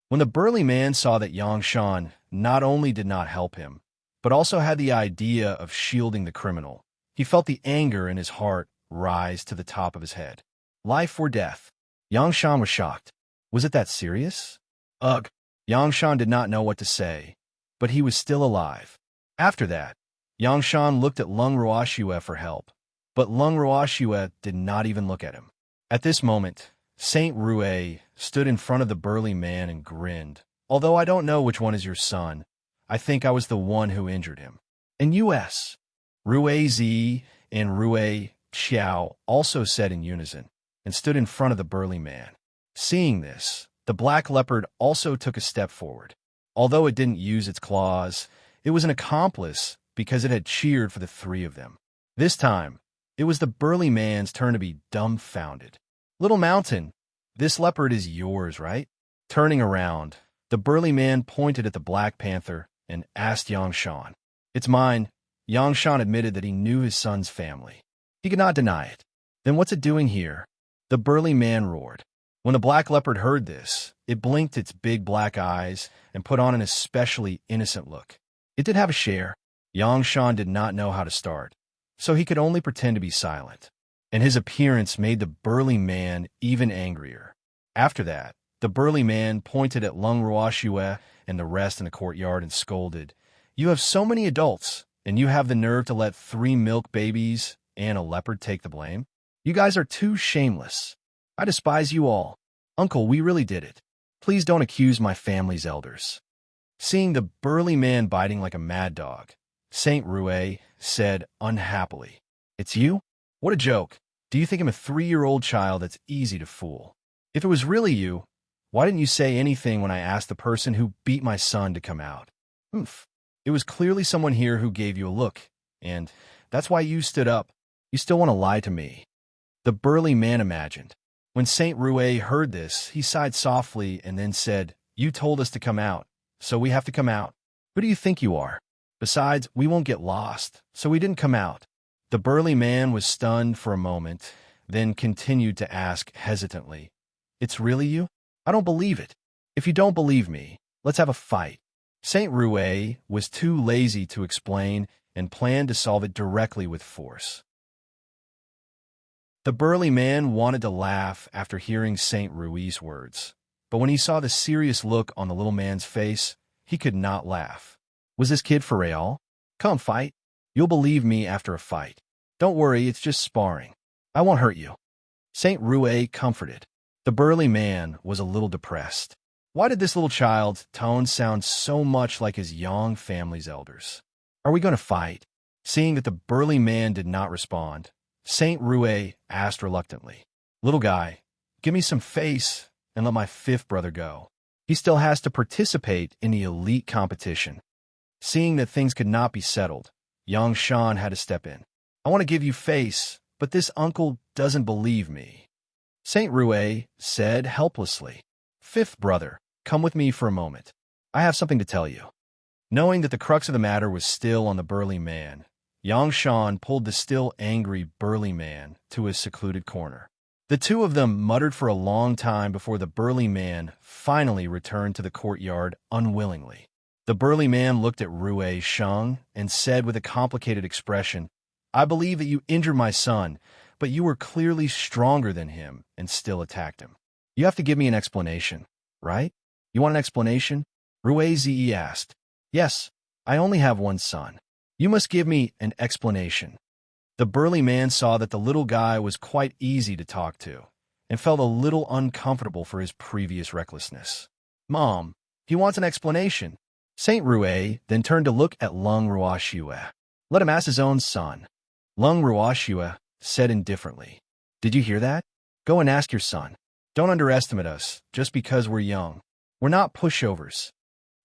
When the burly man saw that Yangshan not only did not help him, but also had the idea of shielding the criminal, he felt the anger in his heart rise to the top of his head. Life or death? Yangshan was shocked. Was it that serious? Ugh. Yangshan did not know what to say, but he was still alive. After that, Yangshan looked at Lung Ruashue for help, but Lung Ruashue did not even look at him. At this moment, Saint Rue stood in front of the burly man and grinned. Although I don't know which one is your son, I think I was the one who injured him. In U.S., Rue Z and Rue Xiao also said in unison and stood in front of the burly man. Seeing this, the black leopard also took a step forward. Although it didn't use its claws, it was an accomplice because it had cheered for the three of them. This time, it was the burly man's turn to be dumbfounded. Little Mountain, this leopard is yours, right? Turning around, the burly man pointed at the Black Panther and asked Yangshan. It's mine. Yangshan admitted that he knew his son's family. He could not deny it. Then what's it doing here? The burly man roared. When the black leopard heard this, it blinked its big black eyes and put on an especially innocent look. It did have a share. Yangshan did not know how to start, so he could only pretend to be silent. And his appearance made the burly man even angrier. After that, the burly man pointed at Lung Ruashue and the rest in the courtyard and scolded, You have so many adults, and you have the nerve to let 3 milk babies and a leopard take the blame? You guys are too shameless. I despise you all. Uncle, we really did it. Please don't accuse my family's elders. Seeing the burly man biting like a mad dog, Saint Rue said unhappily, It's you? What a joke. Do you think I'm a 3-year-old child that's easy to fool? If it was really you, why didn't you say anything when I asked the person who beat my son to come out? Oomph. It was clearly someone here who gave you a look, and that's why you stood up. You still want to lie to me. The burly man imagined. When Saint Rouet heard this, he sighed softly and then said, You told us to come out, so we have to come out. Who do you think you are? Besides, we won't get lost, so we didn't come out. The burly man was stunned for a moment, then continued to ask hesitantly, It's really you? I don't believe it. If you don't believe me, let's have a fight. Saint Rouet was too lazy to explain and planned to solve it directly with force. The burly man wanted to laugh after hearing Saint Rouet's words, but when he saw the serious look on the little man's face, he could not laugh. Was this kid for real? Come fight. You'll believe me after a fight. Don't worry, it's just sparring. I won't hurt you. Saint Rouet comforted. The burly man was a little depressed. Why did this little child's tone sound so much like his young family's elders? Are we going to fight? Seeing that the burly man did not respond, Saint Rouet asked reluctantly, Little guy, give me some face and let my fifth brother go. He still has to participate in the elite competition. Seeing that things could not be settled, young Sean had to step in. I want to give you face, but this uncle doesn't believe me. Saint Rouet said helplessly, Fifth brother, come with me for a moment. I have something to tell you. Knowing that the crux of the matter was still on the burly man, young Sean pulled the still angry burly man to his secluded corner. The two of them muttered for a long time before the burly man finally returned to the courtyard unwillingly. The burly man looked at Rouet Sheng and said with a complicated expression, I believe that you injured my son, but you were clearly stronger than him and still attacked him. You have to give me an explanation, right? You want an explanation? Rouet Ze asked. Yes, I only have one son. You must give me an explanation. The burly man saw that the little guy was quite easy to talk to and felt a little uncomfortable for his previous recklessness. Mom, he wants an explanation. Saint Rouet then turned to look at Lung Ruoxue. Let him ask his own son. Lung Ruoxue said indifferently, Did you hear that? Go and ask your son. Don't underestimate us just because we're young. We're not pushovers.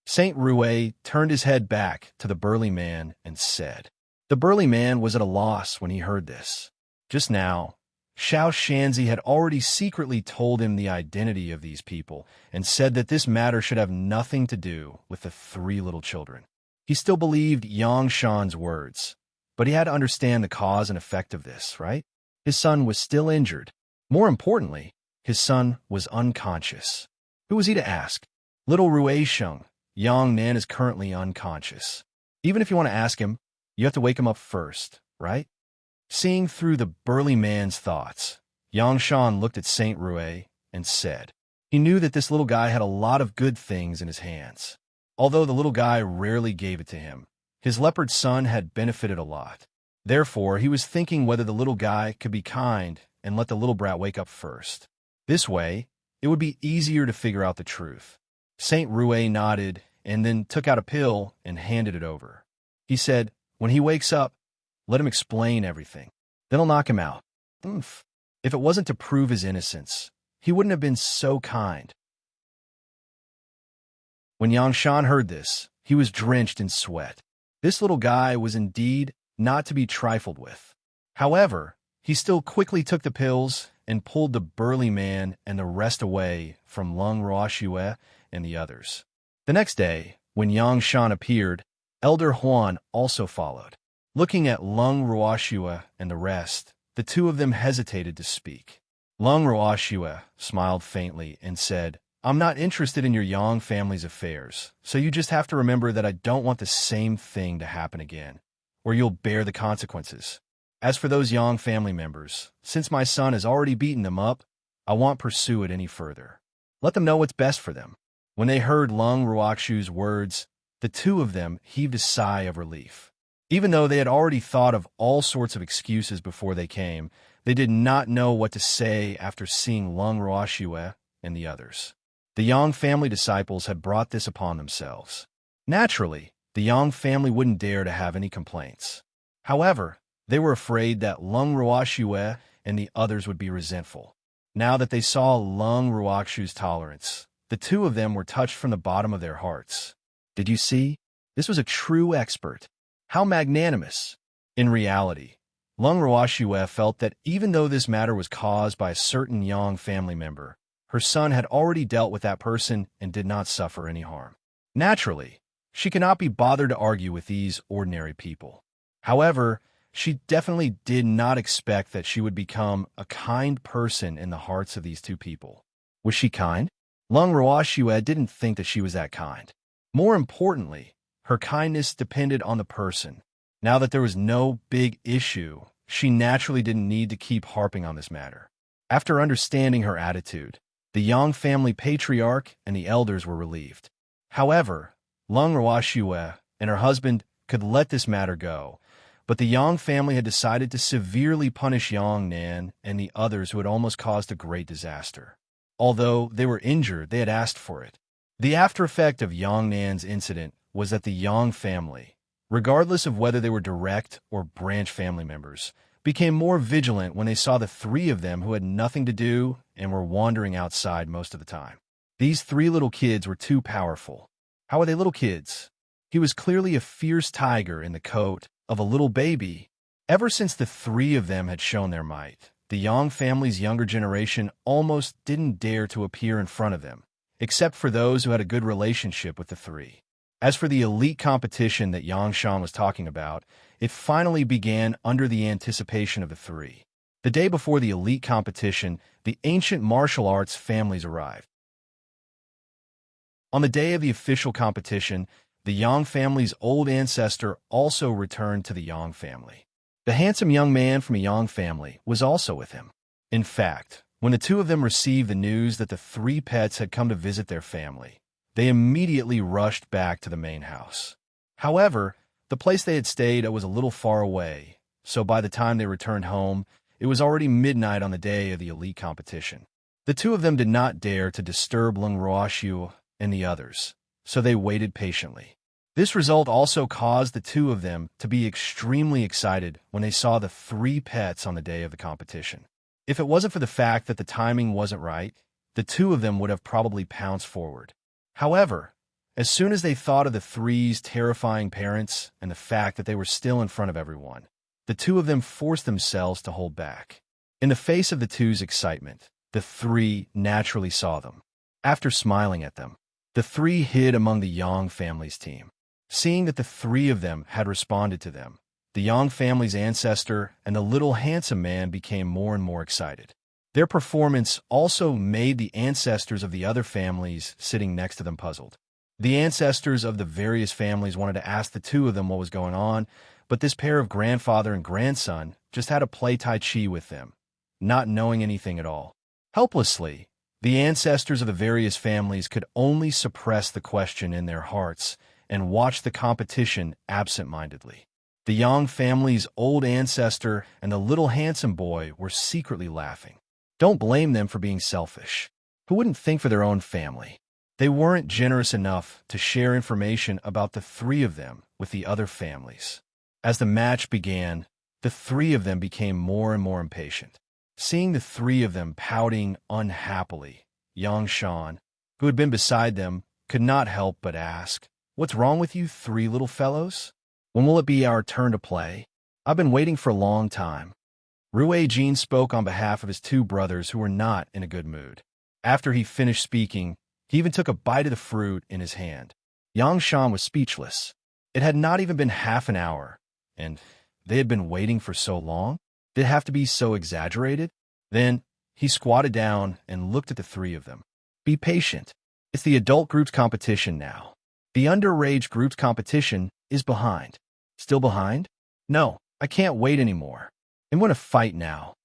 Saint Rouet turned his head back to the burly man and said. The burly man was at a loss when he heard this. Just now, Xiao Shanzi had already secretly told him the identity of these people and said that this matter should have nothing to do with the three little children. He still believed Yang Shan's words, but he had to understand the cause and effect of this, right? His son was still injured. More importantly, his son was unconscious. Who was he to ask? Little Ruisheng, Yang Nan is currently unconscious. Even if you want to ask him, you have to wake him up first, right? Seeing through the burly man's thoughts, Yang Shan looked at Saint Rouet and said, he knew that this little guy had a lot of good things in his hands. Although the little guy rarely gave it to him, his leopard son had benefited a lot. Therefore, he was thinking whether the little guy could be kind and let the little brat wake up first. This way, it would be easier to figure out the truth. Saint Rouet nodded and then took out a pill and handed it over. He said, when he wakes up, let him explain everything. Then I'll knock him out. Oomph. If it wasn't to prove his innocence, he wouldn't have been so kind. When Yang Shan heard this, he was drenched in sweat. This little guy was indeed not to be trifled with. However, he still quickly took the pills and pulled the burly man and the rest away from Lung Ruoxue and the others. The next day, when Yang Shan appeared, Elder Huan also followed. Looking at Lung Ruoxue and the rest, the two of them hesitated to speak. Lung Ruoxue smiled faintly and said, I'm not interested in your Yang family's affairs, so you just have to remember that I don't want the same thing to happen again, or you'll bear the consequences. As for those Yang family members, since my son has already beaten them up, I won't pursue it any further. Let them know what's best for them. When they heard Lung Ruoxue's words, the two of them heaved a sigh of relief. Even though they had already thought of all sorts of excuses before they came, they did not know what to say after seeing Lung Ruoxue and the others. The Yang family disciples had brought this upon themselves. Naturally, the Yang family wouldn't dare to have any complaints. However, They were afraid that Lung Ruoxue and the others would be resentful. Now that they saw Lung Ruoxue's tolerance, the two of them were touched from the bottom of their hearts. Did you see? This was a true expert. How magnanimous! In reality, Lung Ruoxue felt that even though this matter was caused by a certain Yang family member, her son had already dealt with that person and did not suffer any harm. Naturally, she cannot be bothered to argue with these ordinary people. However, she definitely did not expect that she would become a kind person in the hearts of these two people. Was she kind? Lung Ruoxue didn't think that she was that kind. More importantly, her kindness depended on the person. Now that there was no big issue, she naturally didn't need to keep harping on this matter. After understanding her attitude, the Yang family patriarch and the elders were relieved. However, Lung Ruoxue and her husband could let this matter go, but the Yang family had decided to severely punish Yang Nan and the others who had almost caused a great disaster. Although they were injured, they had asked for it. The after effect of Yang Nan's incident was that the Yang family, regardless of whether they were direct or branch family members, became more vigilant when they saw the three of them who had nothing to do and were wandering outside most of the time. These three little kids were too powerful. How are they little kids? He was clearly a fierce tiger in the coat of a little baby. Ever since the three of them had shown their might, the Yang family's younger generation almost didn't dare to appear in front of them, except for those who had a good relationship with the three. As for the elite competition that Yang Shan was talking about, it finally began under the anticipation of the three. The day before the elite competition, the ancient martial arts families arrived. On the day of the official competition, the Yang family's old ancestor also returned to the Yang family. The handsome young man from a Yang family was also with him. In fact, when the two of them received the news that the three pets had come to visit their family, they immediately rushed back to the main house. However, the place they had stayed was a little far away, so by the time they returned home, it was already midnight on the day of the elite competition. The two of them did not dare to disturb Lung Ruoxue and the others, so they waited patiently. This result also caused the two of them to be extremely excited when they saw the three pets on the day of the competition. If it wasn't for the fact that the timing wasn't right, the two of them would have probably pounced forward. However, as soon as they thought of the three's terrifying parents and the fact that they were still in front of everyone, the two of them forced themselves to hold back. In the face of the two's excitement, the three naturally saw them. After smiling at them, the three hid among the Yang family's team. Seeing that the three of them had responded to them, the Yang family's ancestor and the little handsome man became more and more excited. Their performance also made the ancestors of the other families sitting next to them puzzled. The ancestors of the various families wanted to ask the two of them what was going on, but this pair of grandfather and grandson just had to play Tai Chi with them, not knowing anything at all. Helplessly, the ancestors of the various families could only suppress the question in their hearts and watch the competition absent-mindedly. The Yang family's old ancestor and the little handsome boy were secretly laughing. Don't blame them for being selfish. Who wouldn't think for their own family? They weren't generous enough to share information about the three of them with the other families. As the match began, the three of them became more and more impatient. Seeing the three of them pouting unhappily, Yang Shan, who had been beside them, could not help but ask, "What's wrong with you three little fellows? When will it be our turn to play? I've been waiting for a long time." Rue Jin spoke on behalf of his two brothers who were not in a good mood. After he finished speaking, he even took a bite of the fruit in his hand. Yang Shan was speechless. It had not even been half an hour, and they had been waiting for so long? Did it have to be so exaggerated? Then he squatted down and looked at the three of them. Be patient. It's the adult group's competition now. The underage group's competition is behind. Still behind? No, I can't wait anymore. I want to fight now.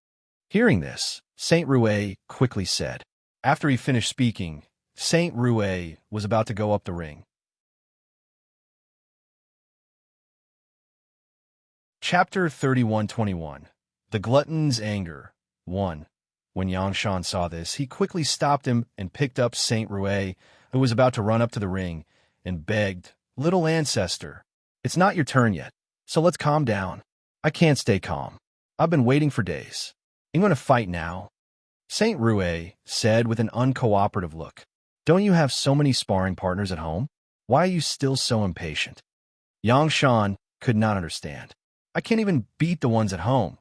Hearing this, Saint Rue quickly said. After he finished speaking, Saint Rue was about to go up the ring. Chapter 31:21. The Glutton's Anger. 1. When Yang Shan saw this, he quickly stopped him and picked up Saint Rue, who was about to run up to the ring, and begged, "Little ancestor, it's not your turn yet, so let's calm down. I can't stay calm. I've been waiting for days. I'm going to fight now. Saint Rue said with an uncooperative look. Don't you have so many sparring partners at home? Why are you still so impatient? Yang Shan could not understand. I can't even beat the ones at home,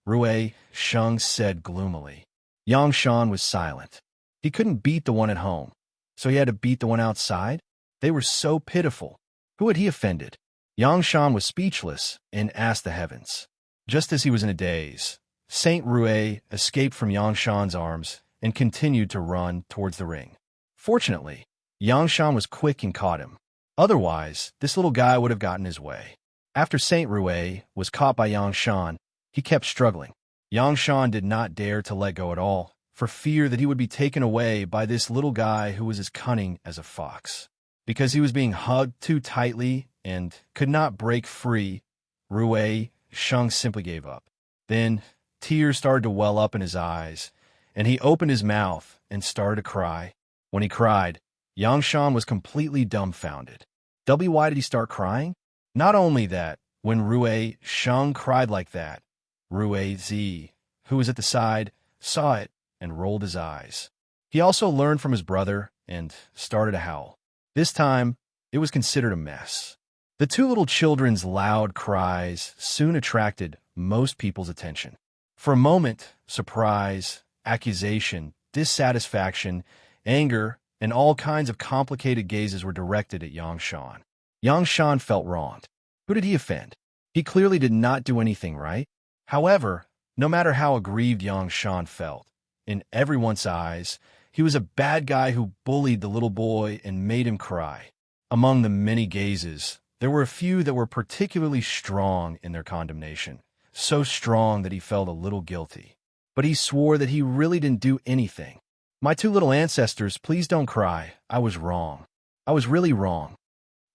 Rue Sheng said gloomily. Yang Shan was silent. He couldn't beat the one at home, so he had to beat the one outside? They were so pitiful. Who had he offended? Yang Shan was speechless and asked the heavens. Just as he was in a daze, Saint Rue escaped from Yang Shan's arms and continued to run towards the ring. Fortunately, Yang Shan was quick and caught him. Otherwise, this little guy would have gotten his way. After Saint Rue was caught by Yang Shan, he kept struggling. Yang Shan did not dare to let go at all, for fear that he would be taken away by this little guy who was as cunning as a fox. Because he was being hugged too tightly and could not break free, Rue Sheng simply gave up. Then, tears started to well up in his eyes, and he opened his mouth and started to cry. When he cried, Yang Shan was completely dumbfounded. Why did he start crying? Not only that, when Rue Sheng cried like that, Rue Zi, who was at the side, saw it and rolled his eyes. He also learned from his brother and started to howl. This time, it was considered a mess. The two little children's loud cries soon attracted most people's attention. For a moment, surprise, accusation, dissatisfaction, anger, and all kinds of complicated gazes were directed at Yang Shan. Yang Shan felt wronged. Who did he offend? He clearly did not do anything right. However, no matter how aggrieved Yang Shan felt, in everyone's eyes, he was a bad guy who bullied the little boy and made him cry. Among the many gazes, there were a few that were particularly strong in their condemnation, so strong that he felt a little guilty. But he swore that he really didn't do anything. My two little ancestors, please don't cry. I was wrong. I was really wrong.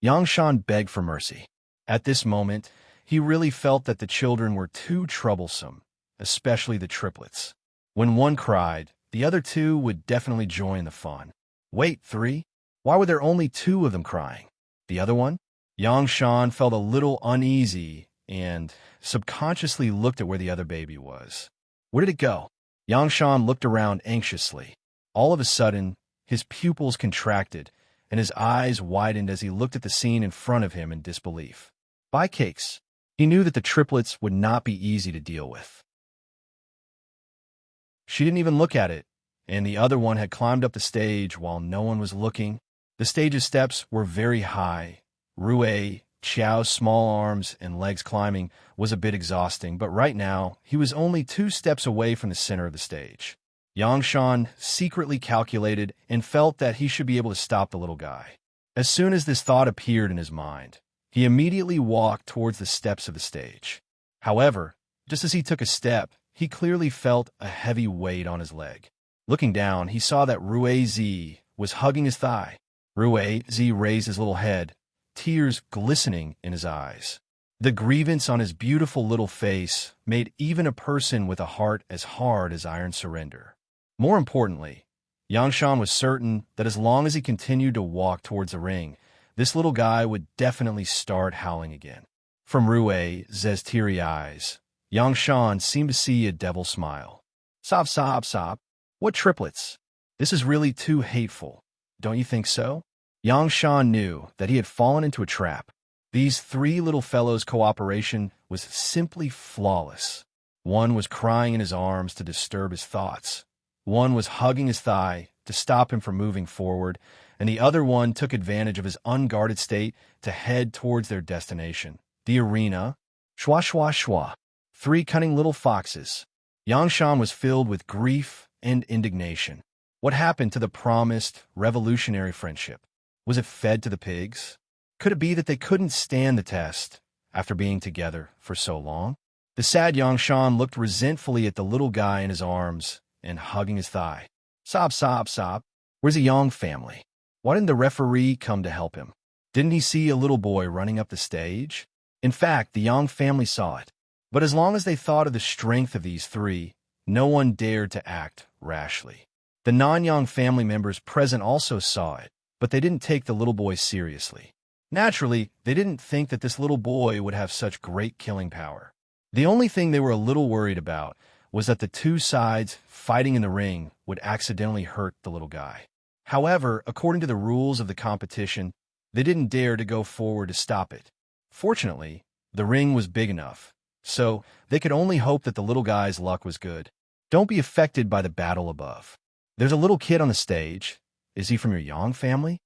Yang Shan begged for mercy. At this moment, he really felt that the children were too troublesome, especially the triplets. When one cried, the other two would definitely join the fun. Wait, 3? Why were there only 2 of them crying? The other one? Yang Shan felt a little uneasy and subconsciously looked at where the other baby was. Where did it go? Yang Shan looked around anxiously. All of a sudden, his pupils contracted and his eyes widened as he looked at the scene in front of him in disbelief. By cakes, he knew that the triplets would not be easy to deal with. She didn't even look at it, and the other one had climbed up the stage while no one was looking. The stage's steps were very high. Rue Qiao's small arms and legs climbing was a bit exhausting, but right now, he was only 2 steps away from the center of the stage. Yang Shan secretly calculated and felt that he should be able to stop the little guy. As soon as this thought appeared in his mind, he immediately walked towards the steps of the stage. However, just as he took a step, he clearly felt a heavy weight on his leg. Looking down, he saw that Rue Zi was hugging his thigh. Rue Zi raised his little head, tears glistening in his eyes. The grievance on his beautiful little face made even a person with a heart as hard as iron surrender. More importantly, Yang Shan was certain that as long as he continued to walk towards the ring, this little guy would definitely start howling again. From Rue Zi's teary eyes, Yang Shan seemed to see a devil smile. Sob, sob, sob. What triplets? This is really too hateful. Don't you think so? Yang Shan knew that he had fallen into a trap. These 3 little fellows' cooperation was simply flawless. One was crying in his arms to disturb his thoughts. One was hugging his thigh to stop him from moving forward, and the other one took advantage of his unguarded state to head towards their destination, the arena. Shwa, shwa, shwa. 3 cunning little foxes. Yang Shan was filled with grief and indignation. What happened to the promised revolutionary friendship? Was it fed to the pigs? Could it be that they couldn't stand the test after being together for so long? The sad Yang Shan looked resentfully at the little guy in his arms and hugging his thigh. Sob, sob, sob. Where's the Yang family? Why didn't the referee come to help him? Didn't he see a little boy running up the stage? In fact, the Yang family saw it. But as long as they thought of the strength of these 3, no one dared to act rashly. The non-Yang family members present also saw it, but they didn't take the little boy seriously. Naturally, they didn't think that this little boy would have such great killing power. The only thing they were a little worried about was that the two sides fighting in the ring would accidentally hurt the little guy. However, according to the rules of the competition, they didn't dare to go forward to stop it. Fortunately, the ring was big enough, so they could only hope that the little guy's luck was good. Don't be affected by the battle above. There's a little kid on the stage. Is he from your Yang family?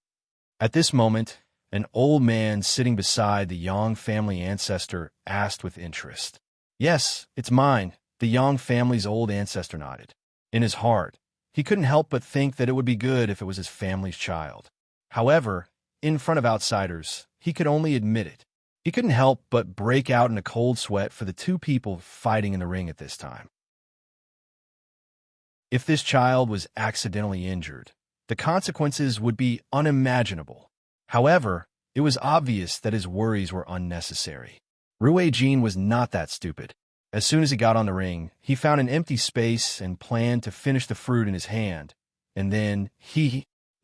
At this moment, an old man sitting beside the Yang family ancestor asked with interest. Yes, it's mine, the Yang family's old ancestor nodded. In his heart, he couldn't help but think that it would be good if it was his family's child. However, in front of outsiders, he could only admit it. He couldn't help but break out in a cold sweat for the two people fighting in the ring at this time. If this child was accidentally injured, the consequences would be unimaginable. However, it was obvious that his worries were unnecessary. Rue Jean was not that stupid. As soon as he got on the ring, he found an empty space and planned to finish the fruit in his hand. And then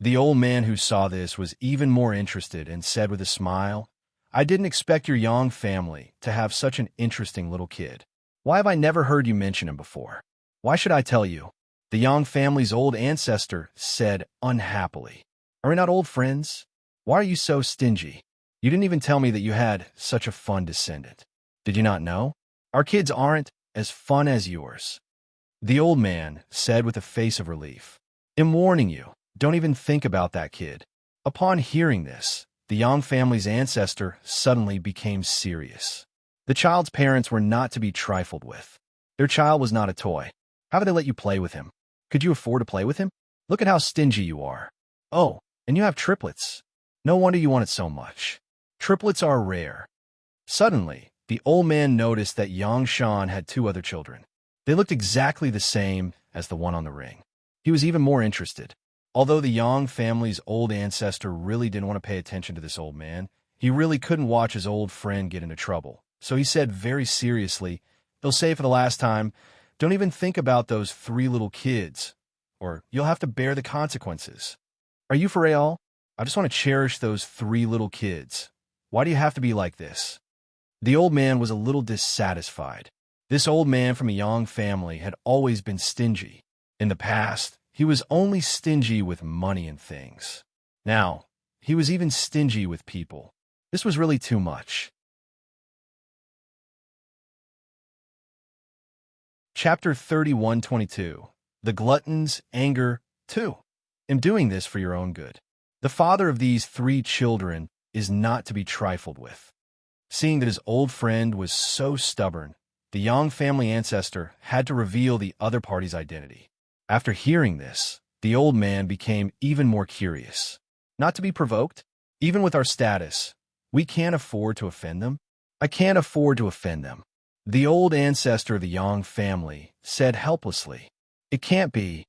the old man who saw this was even more interested and said with a smile, I didn't expect your Yang family to have such an interesting little kid. Why have I never heard you mention him before? Why should I tell you? The Yang family's old ancestor said unhappily. Are we not old friends? Why are you so stingy? You didn't even tell me that you had such a fun descendant. Did you not know? Our kids aren't as fun as yours. The old man said with a face of relief. I'm warning you, don't even think about that kid. Upon hearing this, the Yang family's ancestor suddenly became serious. The child's parents were not to be trifled with. Their child was not a toy. How would they let you play with him? Could you afford to play with him? Look at how stingy you are. Oh, and you have triplets. No wonder you want it so much. Triplets are rare. Suddenly, the old man noticed that Yang Shan had two other children. They looked exactly the same as the one on the ring. He was even more interested. Although the Yang family's old ancestor really didn't want to pay attention to this old man, he really couldn't watch his old friend get into trouble. So he said very seriously, they'll say for the last time, don't even think about those three little kids, or you'll have to bear the consequences. Are you for real? I just want to cherish those three little kids. Why do you have to be like this? The old man was a little dissatisfied. This old man from a Yang family had always been stingy. In the past, he was only stingy with money and things. Now, he was even stingy with people. This was really too much. Chapter 31:22. The Glutton's Anger 2. I'm doing this for your own good. The father of these three children is not to be trifled with. Seeing that his old friend was so stubborn, the Yang family ancestor had to reveal the other party's identity. After hearing this, the old man became even more curious. Not to be provoked, even with our status, we can't afford to offend them. I can't afford to offend them. The old ancestor of the Yang family said helplessly, It can't be.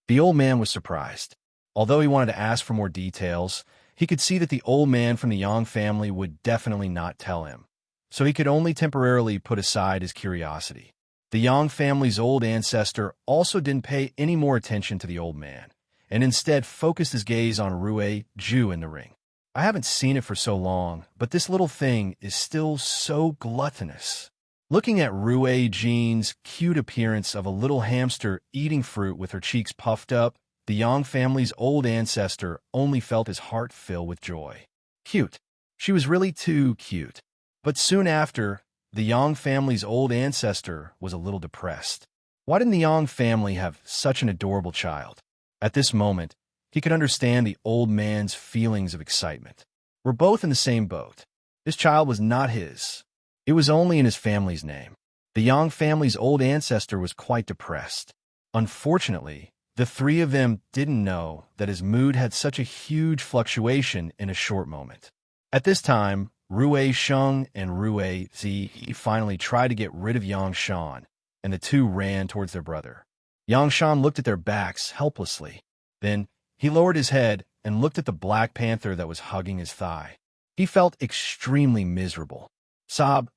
The old man was surprised. Although he wanted to ask for more details, he could see that the old man from the Yang family would definitely not tell him. So he could only temporarily put aside his curiosity. The Yang family's old ancestor also didn't pay any more attention to the old man, and instead focused his gaze on Rue Jew in the ring. I haven't seen it for so long, but this little thing is still so gluttonous. Looking at Rue Jean's cute appearance of a little hamster eating fruit with her cheeks puffed up, the Yang family's old ancestor only felt his heart fill with joy. Cute. She was really too cute. But soon after, the Yang family's old ancestor was a little depressed. Why didn't the Yang family have such an adorable child? At this moment, he could understand the old man's feelings of excitement. We're both in the same boat. This child was not his. It was only in his family's name. The Yang family's old ancestor was quite depressed. Unfortunately, the three of them didn't know that his mood had such a huge fluctuation in a short moment. At this time, Rue Sheng and Rue Zi finally tried to get rid of Yang Shan, and the two ran towards their brother. Yang Shan looked at their backs helplessly. Then he lowered his head and looked at the black panther that was hugging his thigh. He felt extremely miserable. Sob,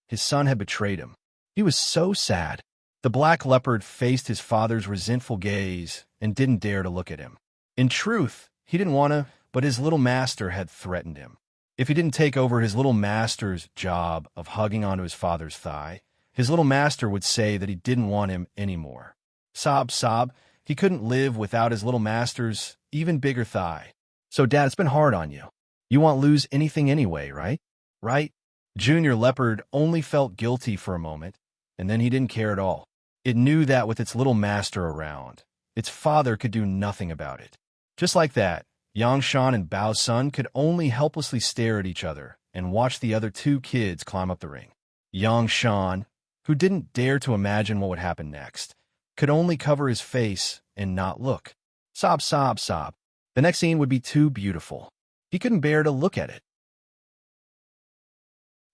his son had betrayed him. He was so sad. The black leopard faced his father's resentful gaze and didn't dare to look at him. In truth, he didn't want to, but his little master had threatened him. If he didn't take over his little master's job of hugging onto his father's thigh, His little master would say that he didn't want him anymore. Sob, sob. He couldn't live without his little master's even bigger thigh. So, Dad, it's been hard on you. You won't lose anything anyway, right? Right? Junior Leopard only felt guilty for a moment, and then he didn't care at all. It knew that with its little master around, its father could do nothing about it. Just like that, Yangshan and Bao's son could only helplessly stare at each other and watch the other two kids climb up the ring. Yangshan, who didn't dare to imagine what would happen next, could only cover his face and not look. Sob, sob, sob. The next scene would be too beautiful. He couldn't bear to look at it.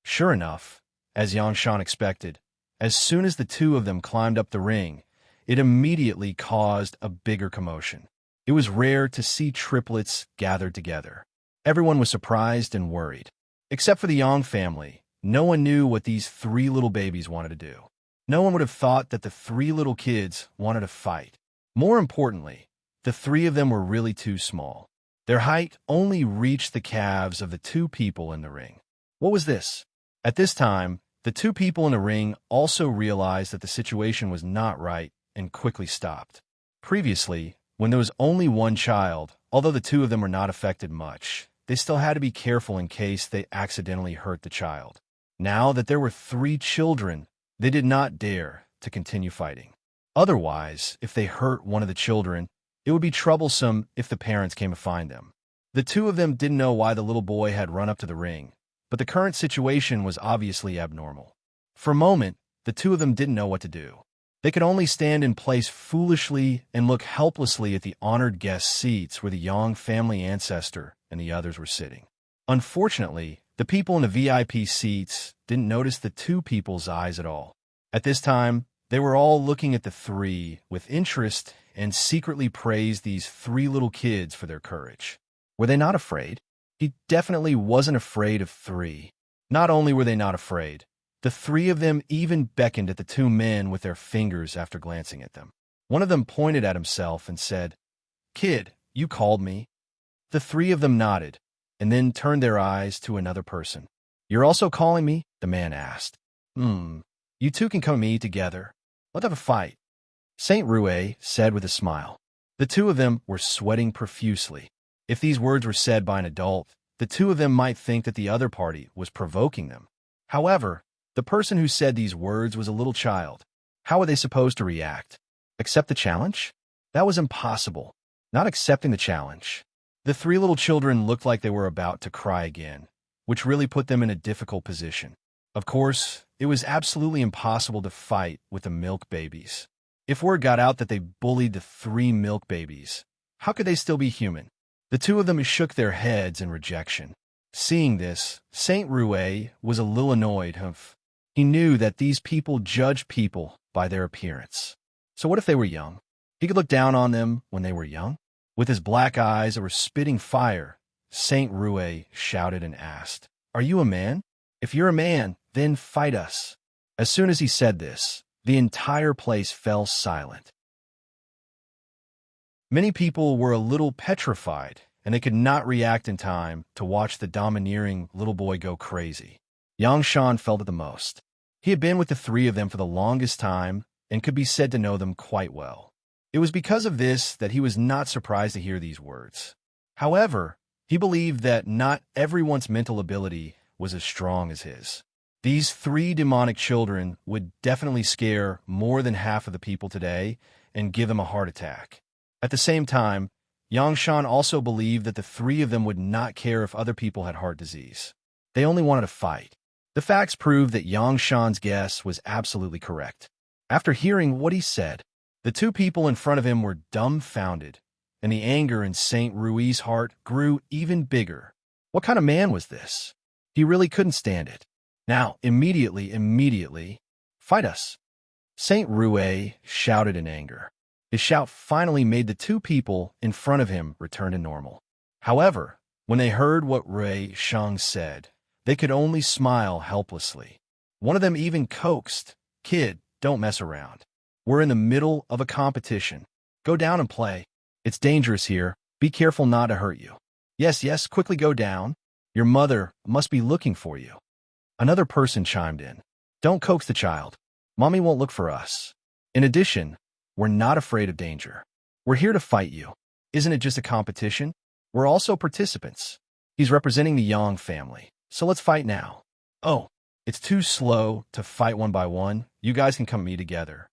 Sure enough, as Yangshan expected, as soon as the two of them climbed up the ring, it immediately caused a bigger commotion. It was rare to see triplets gathered together. Everyone was surprised and worried. Except for the Yang family, no one knew what these three little babies wanted to do. No one would have thought that the three little kids wanted to fight. More importantly, the three of them were really too small. Their height only reached the calves of the two people in the ring. What was this? At this time, the two people in the ring also realized that the situation was not right and quickly stopped. Previously, when there was only one child, although the two of them were not affected much, they still had to be careful in case they accidentally hurt the child. Now that there were three children, they did not dare to continue fighting. Otherwise, if they hurt one of the children, it would be troublesome if the parents came to find them. The two of them didn't know why the little boy had run up to the ring, but the current situation was obviously abnormal. For a moment, the two of them didn't know what to do. They could only stand in place foolishly and look helplessly at the honored guest seats where the Yang family ancestor and the others were sitting. Unfortunately, the people in the VIP seats didn't notice the two people's eyes at all. At this time, they were all looking at the three with interest and secretly praised these three little kids for their courage. Were they not afraid? He definitely wasn't afraid of three. Not only were they not afraid, the three of them even beckoned at the two men with their fingers after glancing at them. One of them pointed at himself and said, "Kid, you called me." The three of them nodded, and then turned their eyes to another person. "You're also calling me?" the man asked. You two can come to me together. Let's have a fight," Saint Rouet said with a smile. The two of them were sweating profusely. If these words were said by an adult, the two of them might think that the other party was provoking them. However, the person who said these words was a little child. How were they supposed to react? Accept the challenge? That was impossible. Not accepting the challenge. The three little children looked like they were about to cry again, which really put them in a difficult position. Of course, it was absolutely impossible to fight with the milk babies. If word got out that they bullied the three milk babies, how could they still be human? The two of them shook their heads in rejection. Seeing this, Saint Rouet was a little annoyed. He knew that these people judged people by their appearance. So what if they were young? He could look down on them when they were young? With his black eyes that were spitting fire, Saint Rouet shouted and asked, "Are you a man? If you're a man, then fight us." As soon as he said this, the entire place fell silent. Many people were a little petrified, and they could not react in time to watch the domineering little boy go crazy. Yangshan felt it the most. He had been with the three of them for the longest time and could be said to know them quite well. It was because of this that he was not surprised to hear these words. However, he believed that not everyone's mental ability was as strong as his. These three demonic children would definitely scare more than half of the people today and give them a heart attack. At the same time, Yangshan also believed that the three of them would not care if other people had heart disease. They only wanted to fight. The facts proved that Yangshan's guess was absolutely correct. After hearing what he said, the two people in front of him were dumbfounded, and the anger in Saint Rouet's heart grew even bigger. What kind of man was this? He really couldn't stand it. "Now, immediately, fight us," Saint Rouet shouted in anger. His shout finally made the two people in front of him return to normal. However, when they heard what Rouet Shang said, they could only smile helplessly. One of them even coaxed, "Kid, don't mess around. We're in the middle of a competition. Go down and play. It's dangerous here. Be careful not to hurt you." Yes, quickly go down. Your mother must be looking for you." Another person chimed in. "Don't coax the child. Mommy won't look for us. In addition, we're not afraid of danger. We're here to fight you. Isn't it just a competition? We're also participants. He's representing the Yang family, so let's fight now. Oh, it's too slow to fight one by one. You guys can come meet together.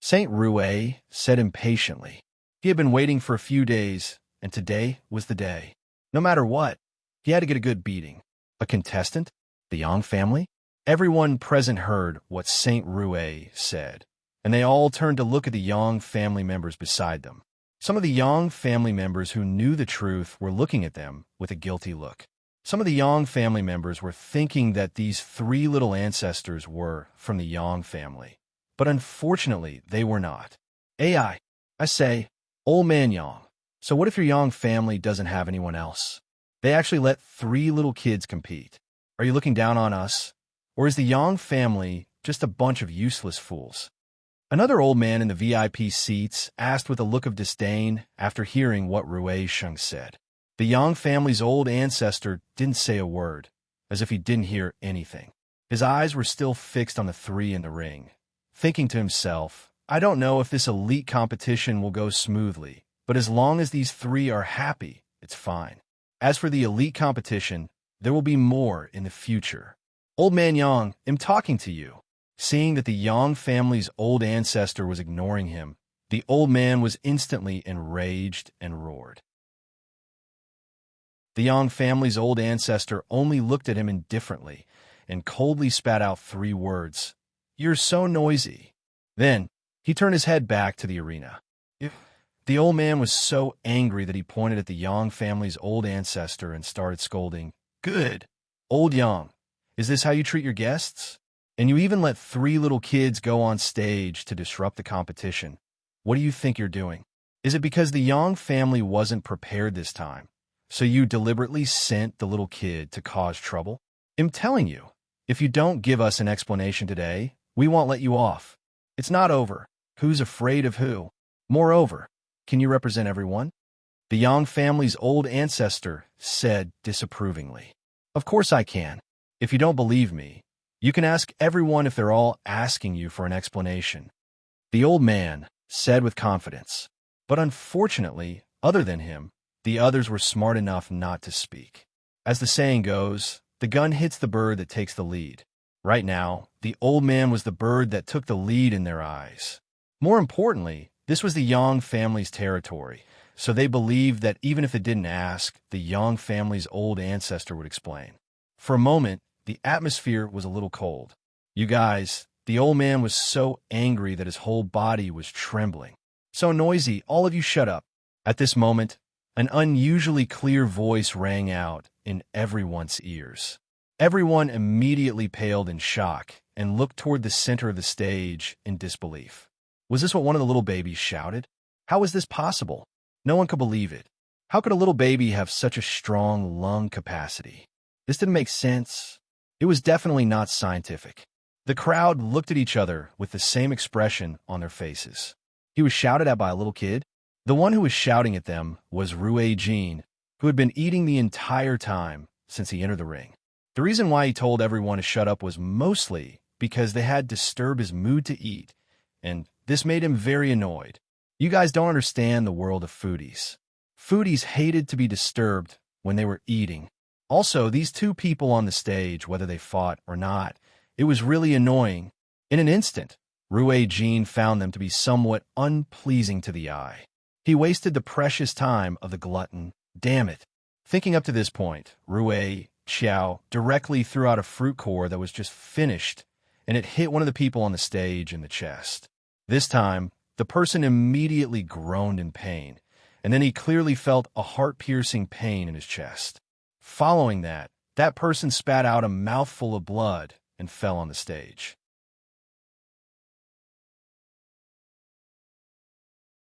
Saint Rouet said impatiently. He had been waiting for a few days, and today was the day. No matter what, he had to get a good beating. A contestant? The Yang family? Everyone present heard what Saint Rouet said, and they all turned to look at the Yang family members beside them. Some of the Yang family members who knew the truth were looking at them with a guilty look. Some of the Yang family members were thinking that these three little ancestors were from the Yang family, but unfortunately they were not. I say, old man Yang, so what if your Yang family doesn't have anyone else? They actually let three little kids compete. Are you looking down on us? Or is the Yang family just a bunch of useless fools? Another old man in the VIP seats asked with a look of disdain after hearing what Rui Sheng said. The Yang family's old ancestor didn't say a word, as if he didn't hear anything. His eyes were still fixed on the three in the ring, thinking to himself, I don't know if this elite competition will go smoothly, but as long as these three are happy, it's fine. As for the elite competition, there will be more in the future. Old man Yang, I'm talking to you. Seeing that the Yang family's old ancestor was ignoring him, the old man was instantly enraged and roared. The Yang family's old ancestor only looked at him indifferently and coldly spat out three words. You're so noisy. Then, he turned his head back to the arena. The old man was so angry that he pointed at the Yang family's old ancestor and started scolding. Good. Old Yang, is this how you treat your guests? And you even let three little kids go on stage to disrupt the competition. What do you think you're doing? Is it because the Yang family wasn't prepared this time, so you deliberately sent the little kid to cause trouble? I'm telling you, if you don't give us an explanation today, we won't let you off. It's not over. Who's afraid of who? Moreover, can you represent everyone? The Yang family's old ancestor said disapprovingly. Of course I can. If you don't believe me, you can ask everyone if they're all asking you for an explanation. The old man said with confidence. But unfortunately, other than him, the others were smart enough not to speak. As the saying goes, the gun hits the bird that takes the lead. Right now, the old man was the bird that took the lead in their eyes. More importantly, this was the Yang family's territory, so they believed that even if it didn't ask, the Yang family's old ancestor would explain. For a moment, the atmosphere was a little cold. You guys, the old man was so angry that his whole body was trembling. So noisy, all of you shut up. At this moment, an unusually clear voice rang out in everyone's ears. Everyone immediately paled in shock and looked toward the center of the stage in disbelief. Was this what one of the little babies shouted? How was this possible? No one could believe it. How could a little baby have such a strong lung capacity? This didn't make sense. It was definitely not scientific. The crowd looked at each other with the same expression on their faces. He was shouted at by a little kid. The one who was shouting at them was Rui Jin, who had been eating the entire time since he entered the ring. The reason why he told everyone to shut up was mostly because they had disturbed his mood to eat, and this made him very annoyed. You guys don't understand the world of foodies. Foodies hated to be disturbed when they were eating. Also, these two people on the stage, whether they fought or not, it was really annoying. In an instant, Rui Jin found them to be somewhat unpleasing to the eye. He wasted the precious time of the glutton. Damn it. Thinking up to this point, Rui Xiao directly threw out a fruit core that was just finished, and it hit one of the people on the stage in the chest. This time, the person immediately groaned in pain, and then he clearly felt a heart-piercing pain in his chest. Following that, that person spat out a mouthful of blood and fell on the stage.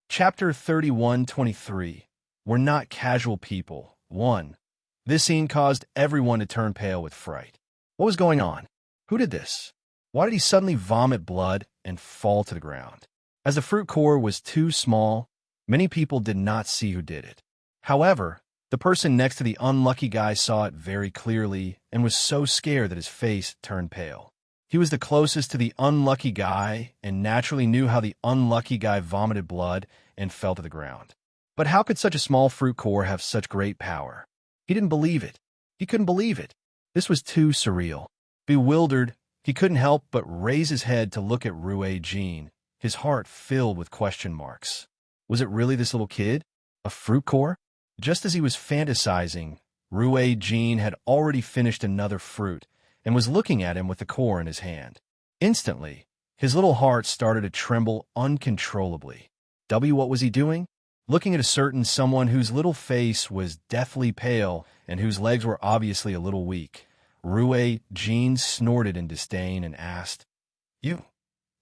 Chapter 31-23. We're not casual people. 1. This scene caused everyone to turn pale with fright. What was going on? Who did this? Why did he suddenly vomit blood and fall to the ground? As the fruit core was too small, many people did not see who did it. However, the person next to the unlucky guy saw it very clearly and was so scared that his face turned pale. He was the closest to the unlucky guy and naturally knew how the unlucky guy vomited blood and fell to the ground. But how could such a small fruit core have such great power? He didn't believe it. He couldn't believe it. This was too surreal. Bewildered, he couldn't help but raise his head to look at Rue Jean, his heart filled with question marks. Was it really this little kid? A fruit core? Just as he was fantasizing, Rue Jean had already finished another fruit and was looking at him with the core in his hand. Instantly, his little heart started to tremble uncontrollably. What was he doing? Looking at a certain someone whose little face was deathly pale and whose legs were obviously a little weak. Rue Jean snorted in disdain and asked, Do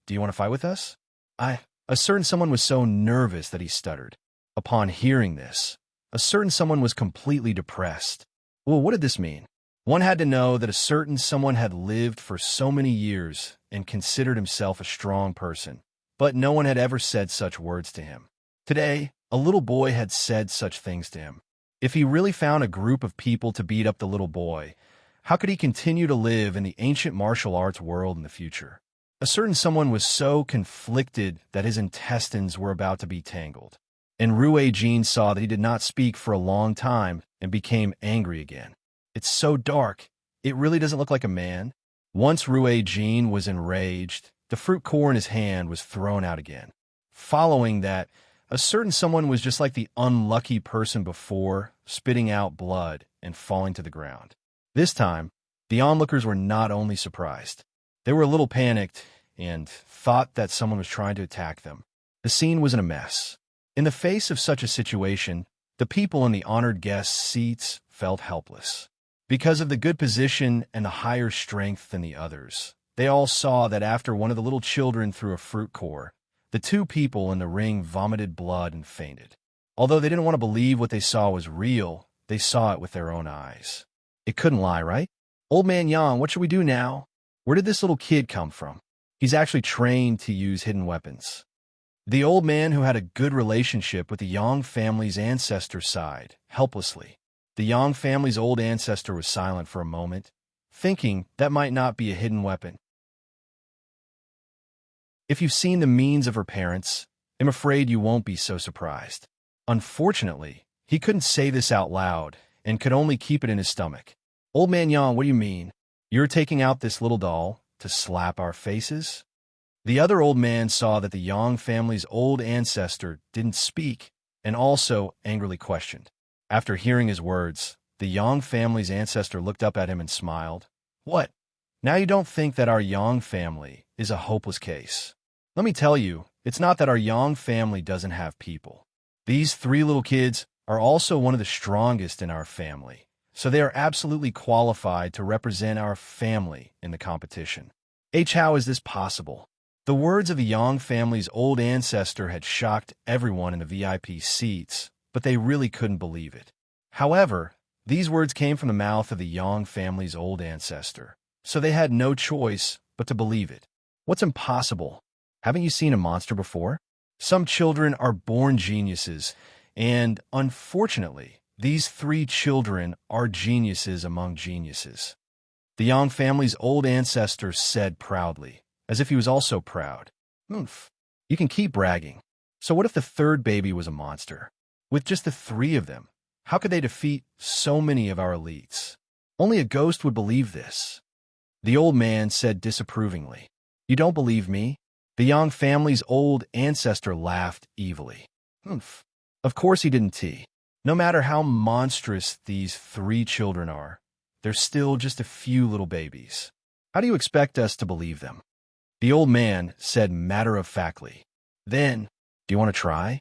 you want to fight with us? A certain someone was so nervous that he stuttered. Upon hearing this, a certain someone was completely depressed. Well, what did this mean? One had to know that a certain someone had lived for so many years and considered himself a strong person, but no one had ever said such words to him. Today, a little boy had said such things to him. If he really found a group of people to beat up the little boy, how could he continue to live in the ancient martial arts world in the future? A certain someone was so conflicted that his intestines were about to be tangled. And Rue Jean saw that he did not speak for a long time and became angry again. It's so dark. It really doesn't look like a man. Once Rue Jean was enraged, the fruit core in his hand was thrown out again. Following that, a certain someone was just like the unlucky person before, spitting out blood and falling to the ground. This time, the onlookers were not only surprised. They were a little panicked and thought that someone was trying to attack them. The scene was in a mess. In the face of such a situation, the people in the honored guests' seats felt helpless. Because of the good position and the higher strength than the others, they all saw that after one of the little children threw a fruit core, the two people in the ring vomited blood and fainted. Although they didn't want to believe what they saw was real, they saw it with their own eyes. It couldn't lie, right? Old man Yang, what should we do now? Where did this little kid come from? He's actually trained to use hidden weapons. The old man, who had a good relationship with the Yang family's ancestor, sighed helplessly. The Yang family's old ancestor was silent for a moment, thinking that might not be a hidden weapon. If you've seen the means of her parents, I'm afraid you won't be so surprised. Unfortunately, he couldn't say this out loud and could only keep it in his stomach. Old man Yang, what do you mean? You're taking out this little doll to slap our faces? The other old man saw that the Yang family's old ancestor didn't speak and also angrily questioned. After hearing his words, the Yang family's ancestor looked up at him and smiled. What? Now you don't think that our Yang family is a hopeless case? Let me tell you, it's not that our Yang family doesn't have people. These three little kids are also one of the strongest in our family, so they are absolutely qualified to represent our family in the competition. How is this possible? The words of the Yang family's old ancestor had shocked everyone in the VIP seats, but they really couldn't believe it. However, these words came from the mouth of the Yang family's old ancestor, so they had no choice but to believe it. What's impossible? Haven't you seen a monster before? Some children are born geniuses, and unfortunately, these three children are geniuses among geniuses. The Yang family's old ancestor said proudly, as if he was also proud. Oomph. You can keep bragging. So what if the third baby was a monster? With just the three of them, how could they defeat so many of our elites? Only a ghost would believe this. The old man said disapprovingly, You don't believe me? The Yang family's old ancestor laughed evilly. Oomph. Of course he didn't. No matter how monstrous these three children are, they're still just a few little babies. How do you expect us to believe them? The old man said matter-of-factly. Then, do you want to try?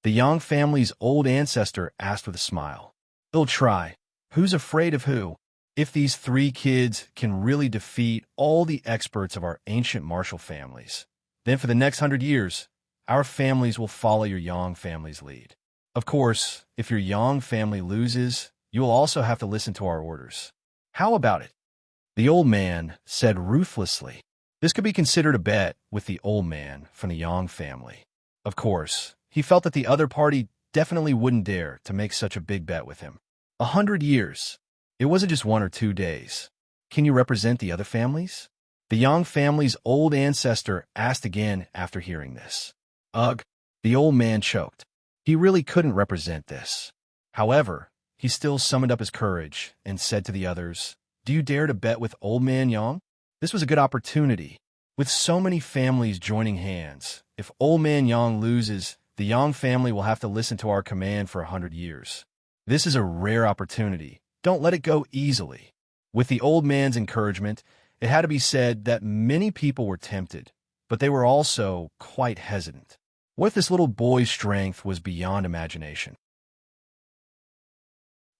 The Yang family's old ancestor asked with a smile. They'll try. Who's afraid of who? If these three kids can really defeat all the experts of our ancient martial families, then for the next 100 years, our families will follow your Yang family's lead. Of course, if your Yang family loses, you will also have to listen to our orders. How about it? The old man said ruthlessly. This could be considered a bet with the old man from the Yang family. Of course, he felt that the other party definitely wouldn't dare to make such a big bet with him. 100 years. It wasn't just 1 or 2 days. Can you represent the other families? The Yang family's old ancestor asked again after hearing this. Ugh, the old man choked. He really couldn't represent this. However, he still summoned up his courage and said to the others, "Do you dare to bet with Old Man Yang?" This was a good opportunity. With so many families joining hands, if Old Man Yang loses, the Yang family will have to listen to our command for 100 years. This is a rare opportunity. Don't let it go easily. With the old man's encouragement, it had to be said that many people were tempted, but they were also quite hesitant. What if this little boy's strength was beyond imagination?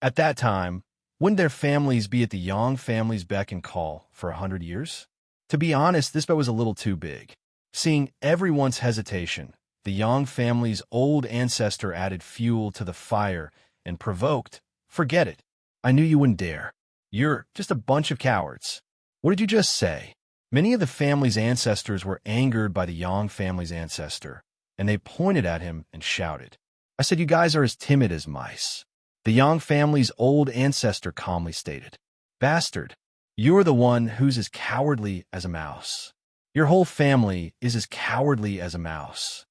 At that time, wouldn't their families be at the Yang family's beck and call for 100 years? To be honest, this bet was a little too big. Seeing everyone's hesitation, the Yang family's old ancestor added fuel to the fire and provoked, "Forget it. I knew you wouldn't dare. You're just a bunch of cowards." What did you just say? Many of the family's ancestors were angered by the Yang family's ancestor, and they pointed at him and shouted. "I said you guys are as timid as mice." The Yang family's old ancestor calmly stated, "Bastard, you're the one who's as cowardly as a mouse. Your whole family is as cowardly as a mouse."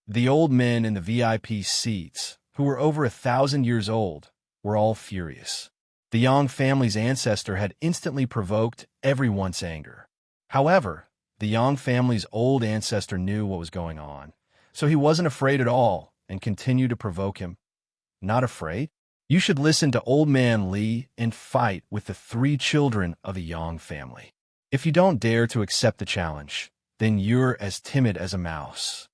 The old men in the VIP seats, who were over 1,000 years old, were all furious. The Yang family's ancestor had instantly provoked everyone's anger. However, the Yang family's old ancestor knew what was going on, so he wasn't afraid at all and continued to provoke him. Not afraid? You should listen to Old Man Li and fight with the 3 children of the Yang family. If you don't dare to accept the challenge, then you're as timid as a mouse.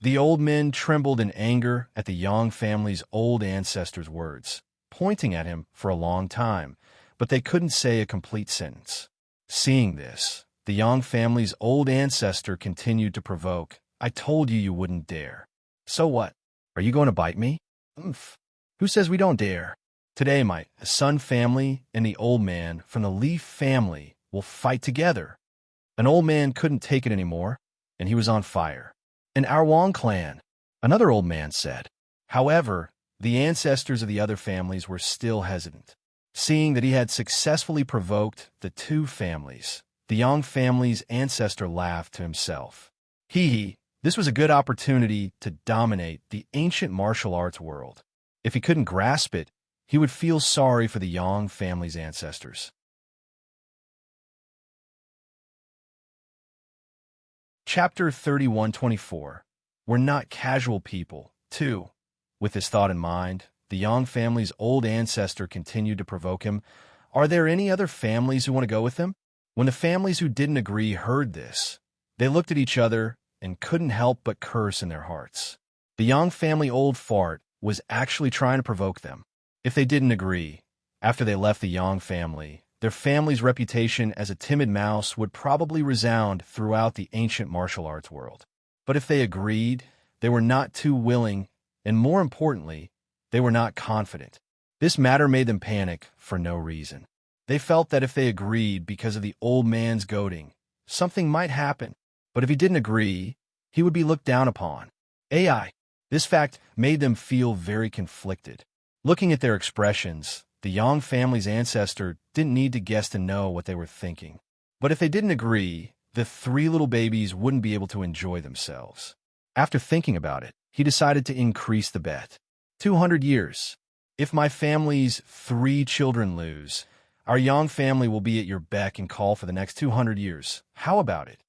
The old men trembled in anger at the Yang family's old ancestor's words, pointing at him for a long time, but they couldn't say a complete sentence. Seeing this, the Yang family's old ancestor continued to provoke, "I told you you wouldn't dare. So what? Are you going to bite me? Oomph. Who says we don't dare? Today, my Sun family and the old man from the Leaf family will fight together." An old man couldn't take it anymore, and he was on fire. "An our Wang clan," another old man said. However, the ancestors of the other families were still hesitant. Seeing that he had successfully provoked the 2 families, the Yang family's ancestor laughed to himself. This was a good opportunity to dominate the ancient martial arts world. If he couldn't grasp it, he would feel sorry for the Yang family's ancestors. Chapter 31:24. We're not casual people, too. With this thought in mind, the Yang family's old ancestor continued to provoke him. "Are there any other families who want to go with him?" When the families who didn't agree heard this, they looked at each other and couldn't help but curse in their hearts. The Yang family old fart was actually trying to provoke them. If they didn't agree, after they left the Yang family, their family's reputation as a timid mouse would probably resound throughout the ancient martial arts world. But if they agreed, they were not too willing, and more importantly, they were not confident. This matter made them panic for no reason. They felt that if they agreed because of the old man's goading, something might happen. But if he didn't agree, he would be looked down upon. This fact made them feel very conflicted. Looking at their expressions, the Yang family's ancestor didn't need to guess to know what they were thinking. But if they didn't agree, the 3 little babies wouldn't be able to enjoy themselves. After thinking about it, he decided to increase the bet. 200 years. If my family's 3 children lose, our Yang family will be at your beck and call for the next 200 years. How about it?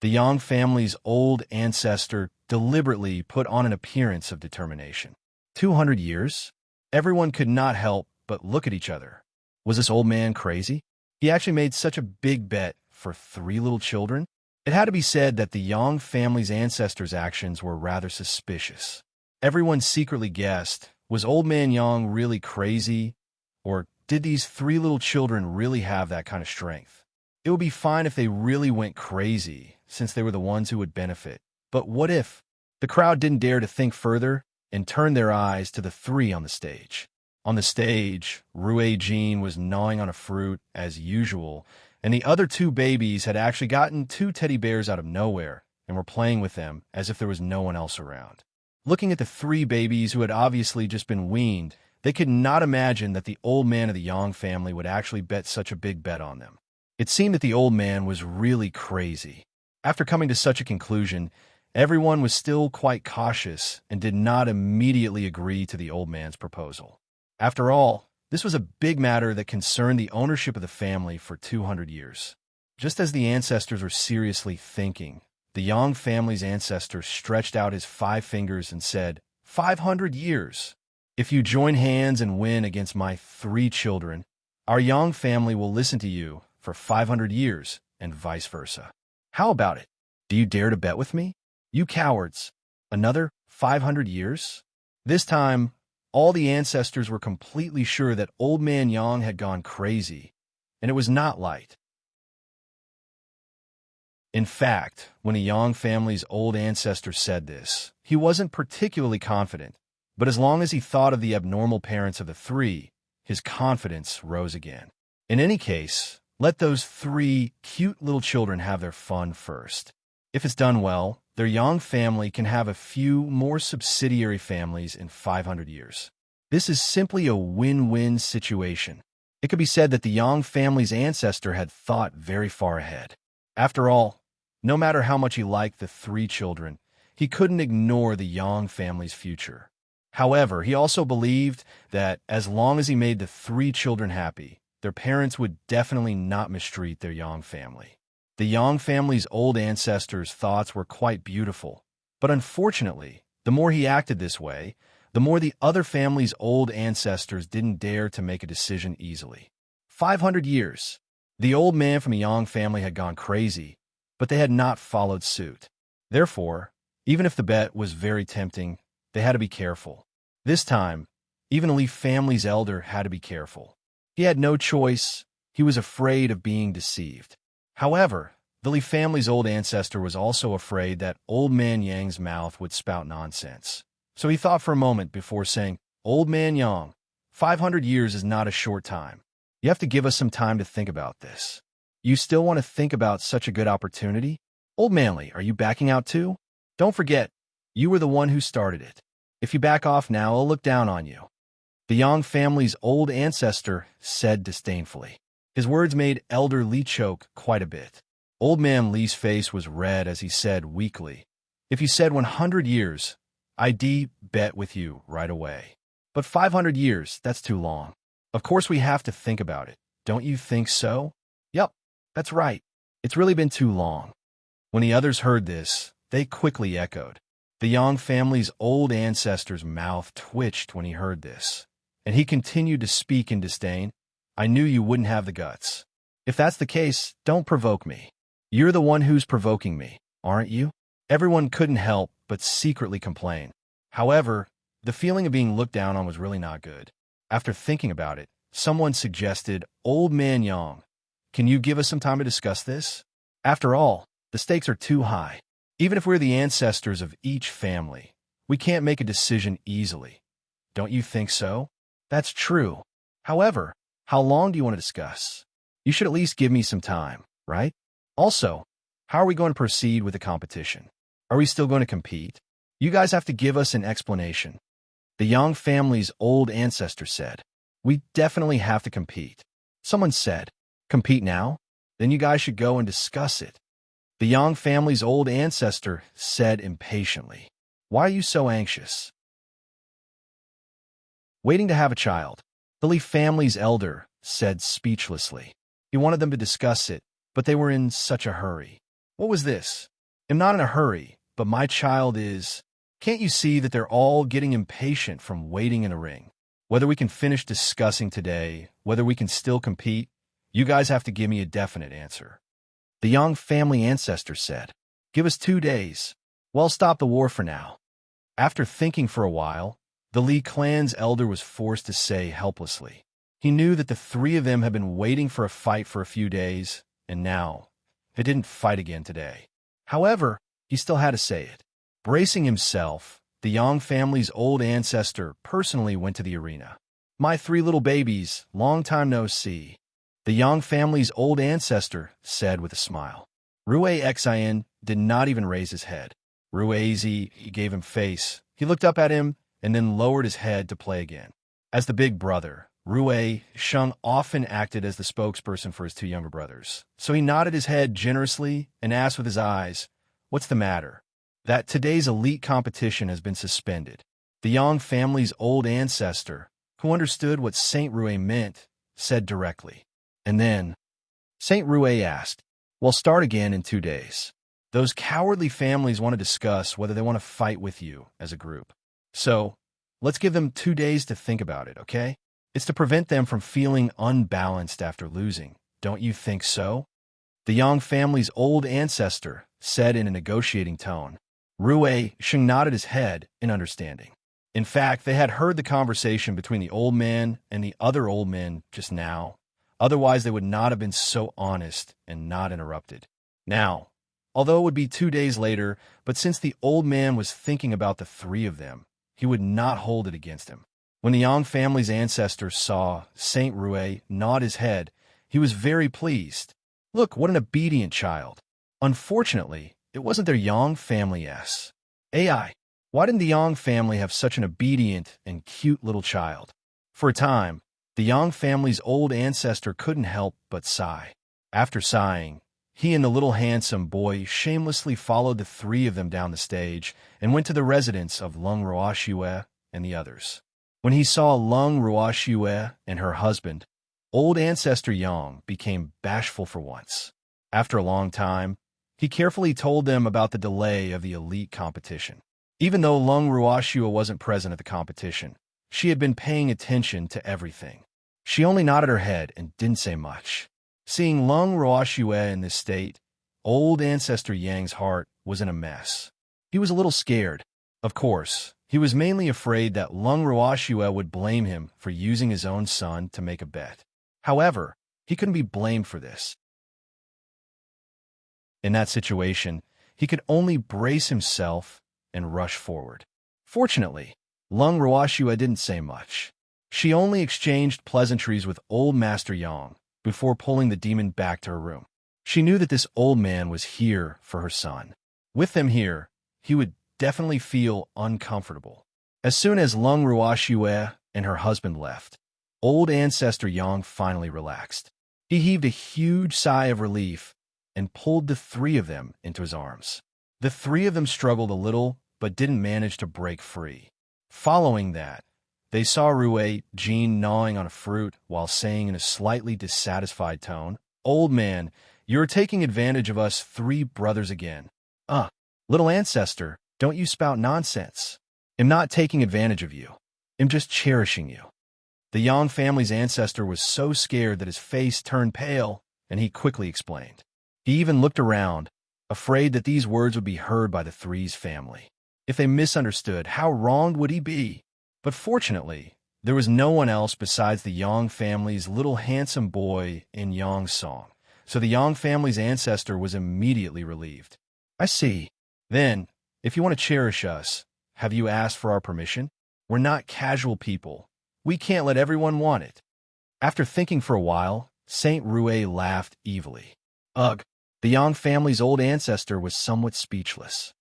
The Yang family's old ancestor deliberately put on an appearance of determination. 200 years? Everyone could not help but look at each other. Was this old man crazy? He actually made such a big bet for 3 little children? It had to be said that the Yang family's ancestors' actions were rather suspicious. Everyone secretly guessed, was Old Man Yang really crazy? Or did these 3 little children really have that kind of strength? It would be fine if they really went crazy, since they were the ones who would benefit. But what if? The crowd didn't dare to think further and turned their eyes to the 3 on the stage. On the stage, Rue Jean was gnawing on a fruit, as usual, and the other 2 babies had actually gotten 2 teddy bears out of nowhere and were playing with them as if there was no one else around. Looking at the 3 babies who had obviously just been weaned, they could not imagine that the old man of the Yang family would actually bet such a big bet on them. It seemed that the old man was really crazy. After coming to such a conclusion, everyone was still quite cautious and did not immediately agree to the old man's proposal. After all, this was a big matter that concerned the ownership of the family for 200 years. Just as the ancestors were seriously thinking, the Yang family's ancestor stretched out his 5 fingers and said, 500 years. If you join hands and win against my 3 children, our Yang family will listen to you for 500 years, and vice versa. How about it? Do you dare to bet with me? You cowards. Another 500 years? This time, all the ancestors were completely sure that Old Man Yang had gone crazy, and it was not light. In fact, when a Yang family's old ancestor said this, he wasn't particularly confident, but as long as he thought of the abnormal parents of the 3, his confidence rose again. In any case, let those 3 cute little children have their fun first. If it's done well, their Yang family can have a few more subsidiary families in 500 years. This is simply a win-win situation. It could be said that the Yang family's ancestor had thought very far ahead. After all, no matter how much he liked the 3 children, he couldn't ignore the Yang family's future. However, he also believed that as long as he made the 3 children happy, their parents would definitely not mistreat their Yang family. The Yang family's old ancestors' thoughts were quite beautiful, but unfortunately, the more he acted this way, the more the other family's old ancestors didn't dare to make a decision easily. 500 years. The old man from the Yang family had gone crazy, but they had not followed suit. Therefore, even if the bet was very tempting, they had to be careful. This time, even the Li family's elder had to be careful. He had no choice. He was afraid of being deceived. However, the Li family's old ancestor was also afraid that Old Man Yang's mouth would spout nonsense. So he thought for a moment before saying, Old Man Yang, 500 years is not a short time. You have to give us some time to think about this. You still want to think about such a good opportunity? Old Manly, are you backing out too? Don't forget, you were the one who started it. If you back off now, I'll look down on you. The Yang family's old ancestor said disdainfully. His words made Elder Li choke quite a bit. Old Man Li's face was red as he said weakly, If you said 100 years, I'd bet with you right away. But 500 years, that's too long. Of course we have to think about it. Don't you think so? Yup, that's right. It's really been too long. When the others heard this, they quickly echoed. The Yang family's old ancestor's mouth twitched when he heard this, and he continued to speak in disdain. I knew you wouldn't have the guts. If that's the case, don't provoke me. You're the one who's provoking me, aren't you? Everyone couldn't help but secretly complain. However, the feeling of being looked down on was really not good. After thinking about it, someone suggested, Old Man Yang, can you give us some time to discuss this? After all, the stakes are too high. Even if we're the ancestors of each family, we can't make a decision easily. Don't you think so? That's true. However, how long do you want to discuss? You should at least give me some time, right? Also, how are we going to proceed with the competition? Are we still going to compete? You guys have to give us an explanation. The Yang family's old ancestor said, we definitely have to compete. Someone said, compete now? Then you guys should go and discuss it. The Yang family's old ancestor said impatiently, why are you so anxious? Waiting to have a child. The Li family's elder said speechlessly. He wanted them to discuss it, but they were in such a hurry. What was this? I'm not in a hurry, but my child is... Can't you see that they're all getting impatient from waiting in a ring? Whether we can finish discussing today, whether we can still compete, you guys have to give me a definite answer. The Yang family ancestor said, give us 2 days. We'll stop the war for now. After thinking for a while, the Li clan's elder was forced to say helplessly. He knew that the 3 of them had been waiting for a fight for a few days, and now, they didn't fight again today. However, he still had to say it. Bracing himself, the Yang family's old ancestor personally went to the arena. My 3 little babies, long time no see. The Yang family's old ancestor said with a smile. Rue Xin did not even raise his head. Ruizi, he gave him face. He looked up at him and then lowered his head to play again. As the big brother, Rui Sheng often acted as the spokesperson for his two younger brothers, so he nodded his head generously and asked with his eyes, "What's the matter?" That today's elite competition has been suspended. The Yang family's old ancestor, who understood what Saint Rui meant, said directly. And then Saint Rui asked, "We'll start again in 2 days. Those cowardly families want to discuss whether they want to fight with you as a group. So, let's give them 2 days to think about it, okay? It's to prevent them from feeling unbalanced after losing. Don't you think so?" The Yang family's old ancestor said in a negotiating tone. Rui Sheng nodded his head in understanding. In fact, they had heard the conversation between the old man and the other old men just now. Otherwise, they would not have been so honest and not interrupted. Now, although it would be 2 days later, but since the old man was thinking about the three of them, he would not hold it against him. When the Yang family's ancestor saw Saint Rui nod his head, he was very pleased. Look, what an obedient child. Unfortunately, it wasn't their Yang family's. AI. Why didn't the Yang family have such an obedient and cute little child? For a time, the Yang family's old ancestor couldn't help but sigh. After sighing, he and the little handsome boy shamelessly followed the three of them down the stage and went to the residence of Lung Ruoxue and the others. When he saw Lung Ruoxue and her husband, old ancestor Yang became bashful for once. After a long time, he carefully told them about the delay of the elite competition. Even though Lung Ruoxue wasn't present at the competition, she had been paying attention to everything. She only nodded her head and didn't say much. Seeing Lung Ruoxue in this state, old ancestor Yang's heart was in a mess. He was a little scared. Of course, he was mainly afraid that Lung Ruoxue would blame him for using his own son to make a bet. However, he couldn't be blamed for this. In that situation, he could only brace himself and rush forward. Fortunately, Lung Ruoxue didn't say much. She only exchanged pleasantries with old Master Yang before pulling the demon back to her room. She knew that this old man was here for her son. With them here, he would definitely feel uncomfortable. As soon as Lung Ruoxue and her husband left, old ancestor Yang finally relaxed. He heaved a huge sigh of relief and pulled the three of them into his arms. The three of them struggled a little, but didn't manage to break free. Following that, they saw Rui Jin gnawing on a fruit while saying in a slightly dissatisfied tone, "Old man, you're taking advantage of us three brothers again." Little ancestor, don't you spout nonsense. I'm not taking advantage of you. I'm just cherishing you." The Yang family's ancestor was so scared that his face turned pale, and he quickly explained. He even looked around, afraid that these words would be heard by the three's family. If they misunderstood, how wronged would he be? But fortunately, there was no one else besides the Yang family's little handsome boy in Yang's song, so the Yang family's ancestor was immediately relieved. "I see. Then, if you want to cherish us, have you asked for our permission? We're not casual people. We can't let everyone want it." After thinking for a while, Saint Rui laughed evilly. Ugh, the Yang family's old ancestor was somewhat speechless.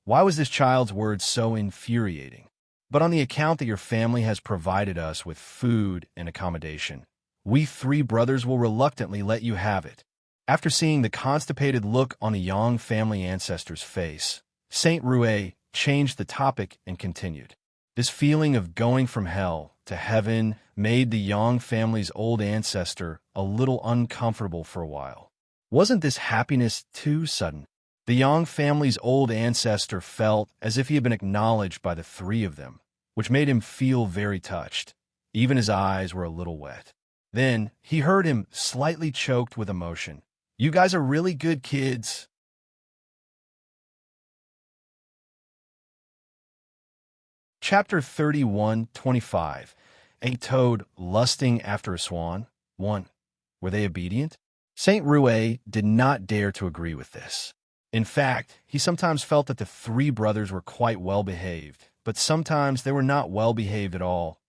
Why was this child's words so infuriating? "But on the account that your family has provided us with food and accommodation, we three brothers will reluctantly let you have it." After seeing the constipated look on the Yang family ancestor's face, Saint Rui changed the topic and continued. This feeling of going from hell to heaven made the Yang family's old ancestor a little uncomfortable for a while. Wasn't this happiness too sudden? The Yang family's old ancestor felt as if he had been acknowledged by the three of them, which made him feel very touched. Even his eyes were a little wet. Then he heard him slightly choked with emotion. "You guys are really good kids." Chapter 31:25. A toad lusting after a swan. 1. Were they obedient? Saint Rui did not dare to agree with this. In fact, he sometimes felt that the three brothers were quite well behaved, but sometimes they were not well behaved at all.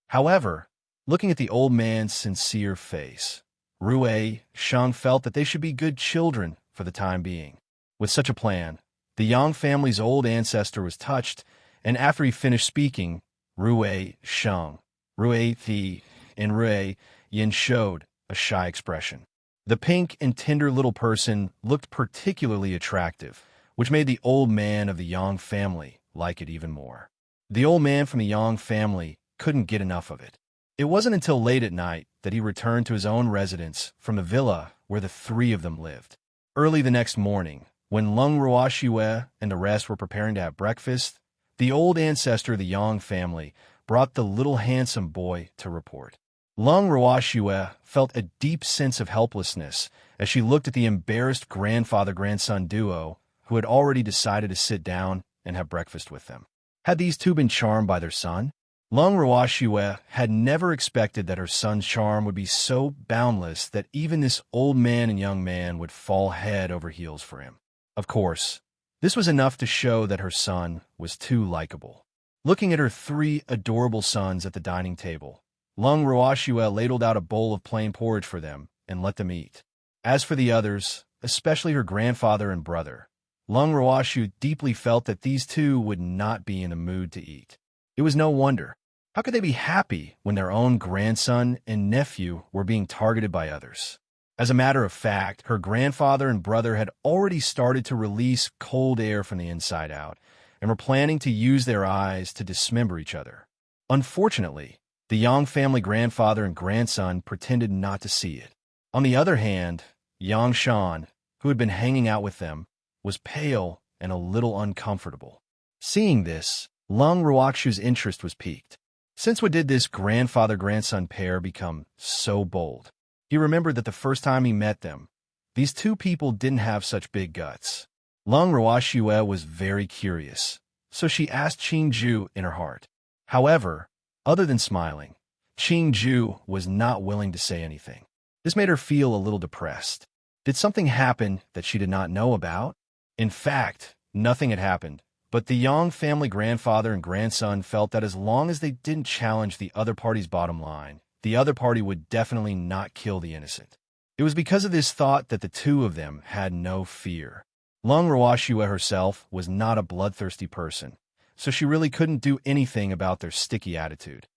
However, looking at the old man's sincere face, Rui Sheng felt that they should be good children for the time being. With such a plan, the Yang family's old ancestor was touched, and after he finished speaking, Rui Sheng Rui Thi and Rui Yin showed a shy expression. The pink and tender little person looked particularly attractive, which made the old man of the Yang family like it even more. The old man from the Yang family couldn't get enough of it. It wasn't until late at night that he returned to his own residence from the villa where the three of them lived. Early the next morning, when Lung Ruoxue and the rest were preparing to have breakfast, the old ancestor of the Yang family brought the little handsome boy to report. Lung Ruoxue felt a deep sense of helplessness as she looked at the embarrassed grandfather-grandson duo who had already decided to sit down and have breakfast with them. Had these two been charmed by their son? Lung Ruoxue had never expected that her son's charm would be so boundless that even this old man and young man would fall head over heels for him. Of course, this was enough to show that her son was too likable. Looking at her three adorable sons at the dining table, Lung Ruoxue ladled out a bowl of plain porridge for them and let them eat. As for the others, especially her grandfather and brother, Lung Ruoxue deeply felt that these two would not be in the mood to eat. It was no wonder. How could they be happy when their own grandson and nephew were being targeted by others? As a matter of fact, her grandfather and brother had already started to release cold air from the inside out and were planning to use their eyes to dismember each other. Unfortunately, the Yang family grandfather and grandson pretended not to see it. On the other hand, Yang Shan, who had been hanging out with them, was pale and a little uncomfortable. Seeing this, Lung Ruoxue's interest was piqued. Since when did this grandfather-grandson pair become so bold? He remembered that the first time he met them, these two people didn't have such big guts. Lung Ruoxue was very curious, so she asked Qing Ju in her heart. However, other than smiling, Qing Ju was not willing to say anything. This made her feel a little depressed. Did something happen that she did not know about? In fact, nothing had happened. But the Yang family grandfather and grandson felt that as long as they didn't challenge the other party's bottom line, the other party would definitely not kill the innocent. It was because of this thought that the two of them had no fear. Lung Ruoxue herself was not a bloodthirsty person, so she really couldn't do anything about their sticky attitude.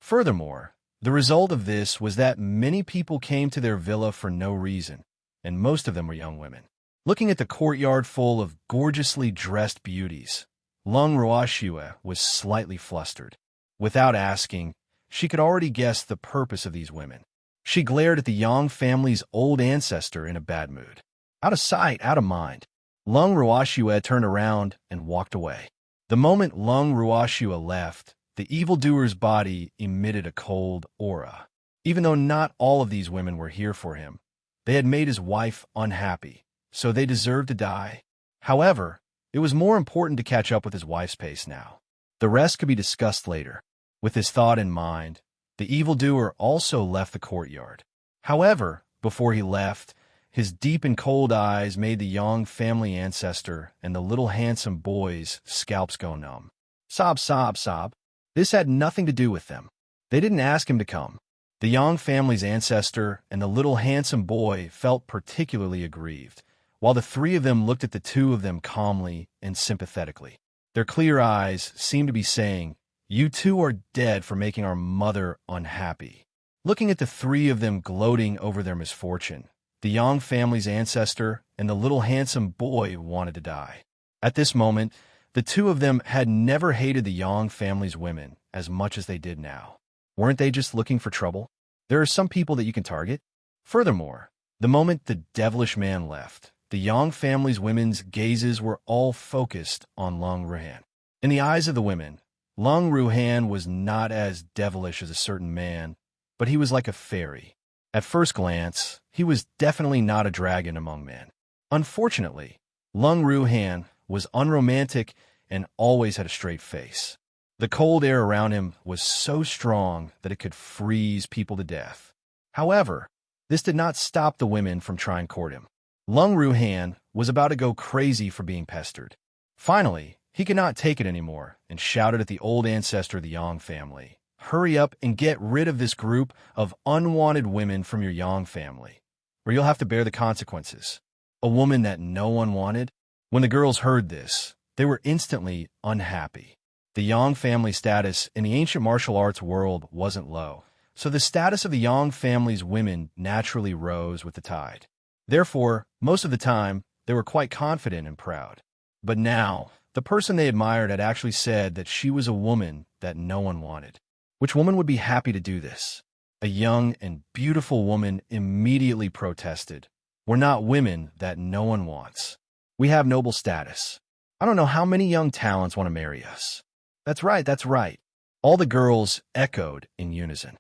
Furthermore, the result of this was that many people came to their villa for no reason, and most of them were young women. Looking at the courtyard full of gorgeously dressed beauties, Lung Ruoxue was slightly flustered. Without asking, she could already guess the purpose of these women. She glared at the Yang family's old ancestor in a bad mood. Out of sight, out of mind, Lung Ruoxue turned around and walked away. The moment Lung Ruoxue left, the evildoer's body emitted a cold aura. Even though not all of these women were here for him, they had made his wife unhappy, so they deserved to die. However, it was more important to catch up with his wife's pace now. The rest could be discussed later. With this thought in mind, the evildoer also left the courtyard. However, before he left, his deep and cold eyes made the Yang family ancestor and the little handsome boys' scalps go numb. Sob, sob, sob. This had nothing to do with them. They didn't ask him to come. The Yang family's ancestor and the little handsome boy felt particularly aggrieved, while the three of them looked at the two of them calmly and sympathetically. Their clear eyes seemed to be saying, "You two are dead for making our mother unhappy." Looking at the three of them gloating over their misfortune, the Yang family's ancestor and the little handsome boy wanted to die. At this moment, the two of them had never hated the Yang family's women as much as they did now. Weren't they just looking for trouble? There are some people that you can target. Furthermore, the moment the devilish man left, the Yang family's women's gazes were all focused on Lung Ruhan. In the eyes of the women, Lung Ruhan was not as devilish as a certain man, but he was like a fairy. At first glance, he was definitely not a dragon among men. Unfortunately, Lung Ruhan was unromantic and always had a straight face. The cold air around him was so strong that it could freeze people to death. However, this did not stop the women from trying to court him. Lung Ruhan was about to go crazy for being pestered. Finally, he could not take it anymore and shouted at the old ancestor of the Yang family, "Hurry up and get rid of this group of unwanted women from your Yang family, or you'll have to bear the consequences." A woman that no one wanted? When the girls heard this, they were instantly unhappy. The Yang family status in the ancient martial arts world wasn't low, so the status of the Yang family's women naturally rose with the tide. Therefore, most of the time, they were quite confident and proud. But now, the person they admired had actually said that she was a woman that no one wanted. Which woman would be happy to do this? A young and beautiful woman immediately protested. We're not women that no one wants. We have noble status. I don't know how many young talents want to marry us. That's right, that's right. All the girls echoed in unison.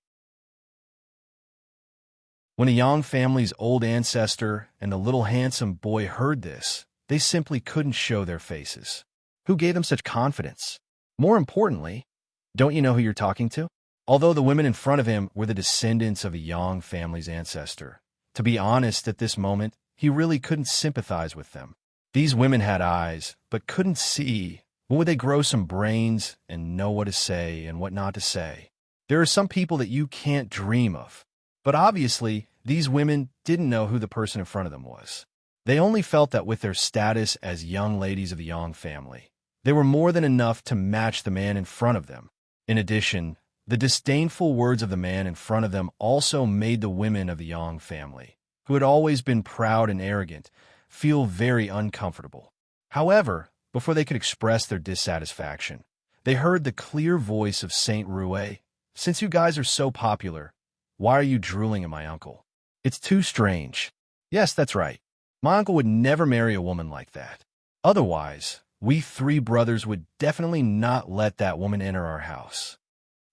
When the Yang family's old ancestor and the little handsome boy heard this, they simply couldn't show their faces. Who gave them such confidence? More importantly, don't you know who you're talking to? Although the women in front of him were the descendants of a Yang family's ancestor, to be honest, at this moment, he really couldn't sympathize with them. These women had eyes, but couldn't see. When would they grow some brains and know what to say and what not to say? There are some people that you can't dream of. But obviously, these women didn't know who the person in front of them was. They only felt that with their status as young ladies of the Yang family, they were more than enough to match the man in front of them. In addition, the disdainful words of the man in front of them also made the women of the Yang family, who had always been proud and arrogant, feel very uncomfortable. However, before they could express their dissatisfaction, they heard the clear voice of Saint Rue. Since you guys are so popular, why are you drooling at my uncle? It's too strange. Yes, that's right. My uncle would never marry a woman like that. Otherwise, we three brothers would definitely not let that woman enter our house.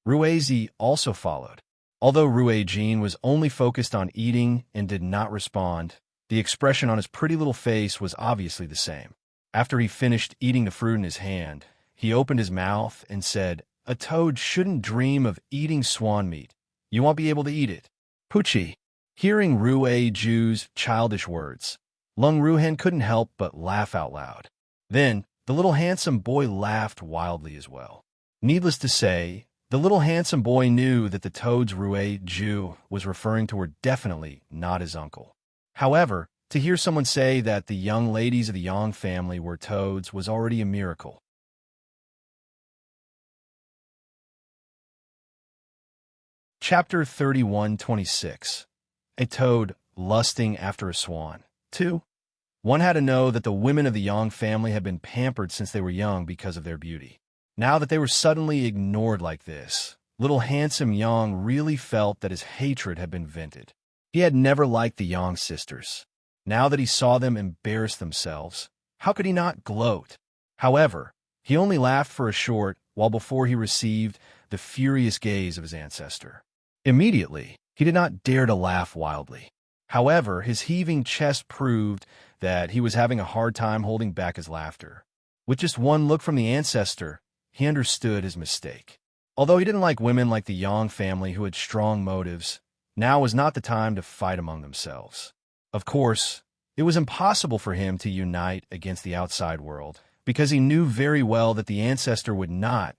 Ruizi also followed. Although Rue Jean was only focused on eating and did not respond, the expression on his pretty little face was obviously the same. After he finished eating the fruit in his hand, he opened his mouth and said, "A toad shouldn't dream of eating swan meat. You won't be able to eat it." Pucci. Hearing Rue Ju's childish words, Lung Ruhen couldn't help but laugh out loud. Then, the little handsome boy laughed wildly as well. Needless to say, the little handsome boy knew that the toads Rue Ju was referring to were definitely not his uncle. However, to hear someone say that the young ladies of the Yang family were toads was already a miracle. Chapter 31:26. A toad lusting after a swan. 2. One had to know that the women of the Yang family had been pampered since they were young because of their beauty. Now that they were suddenly ignored like this, little handsome Yang really felt that his hatred had been vented. He had never liked the Yang sisters. Now that he saw them embarrass themselves, how could he not gloat? However, he only laughed for a short while before he received the furious gaze of his ancestor. Immediately, he did not dare to laugh wildly. However, his heaving chest proved that he was having a hard time holding back his laughter. With just one look from the ancestor, he understood his mistake. Although he didn't like women like the Yang family who had strong motives, now was not the time to fight among themselves. Of course, it was impossible for him to unite against the outside world, because he knew very well that the ancestor would not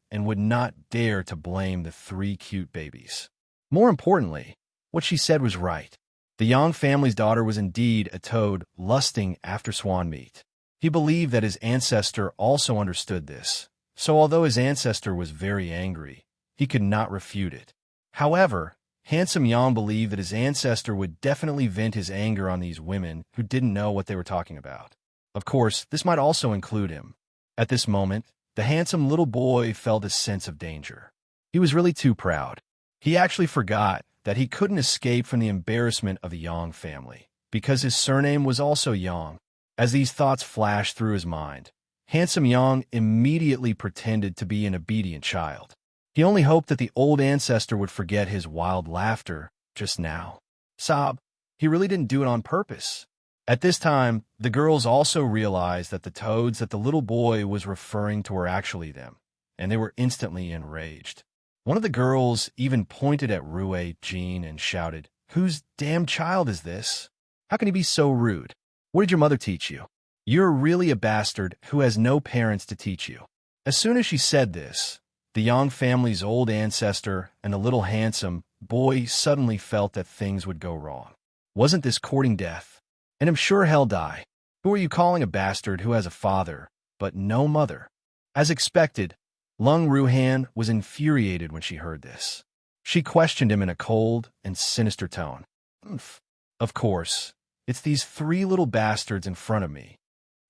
dare to blame the three cute babies. More importantly, what she said was right. The Yang family's daughter was indeed a toad lusting after swan meat. He believed that his ancestor also understood this, so although his ancestor was very angry, he could not refute it. However, handsome Yang believed that his ancestor would definitely vent his anger on these women who didn't know what they were talking about. Of course, this might also include him. At this moment, the handsome little boy felt a sense of danger. He was really too proud. He actually forgot that he couldn't escape from the embarrassment of the Yang family, because his surname was also Yang. As these thoughts flashed through his mind, handsome Yang immediately pretended to be an obedient child. He only hoped that the old ancestor would forget his wild laughter just now. Sob, he really didn't do it on purpose. At this time, the girls also realized that the toads that the little boy was referring to were actually them, and they were instantly enraged. One of the girls even pointed at Rue Jean and shouted, "Whose damn child is this? How can he be so rude? What did your mother teach you? You're really a bastard who has no parents to teach you." As soon as she said this, the Yang family's old ancestor and the little handsome boy suddenly felt that things would go wrong. Wasn't this courting death? And I'm sure hell die. Who are you calling a bastard who has a father, but no mother? As expected, Lung Ruhan was infuriated when she heard this. She questioned him in a cold and sinister tone. "Umph. Of course, it's these three little bastards in front of me."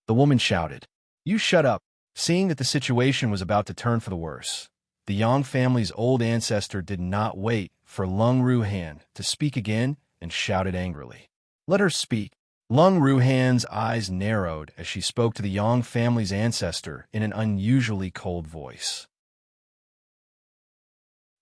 The woman shouted. "You shut up." Seeing that the situation was about to turn for the worse, the Yang family's old ancestor did not wait for Lung Ruhan to speak again and shouted angrily. "Let her speak." Lung Ruhan's eyes narrowed as she spoke to the Yang family's ancestor in an unusually cold voice.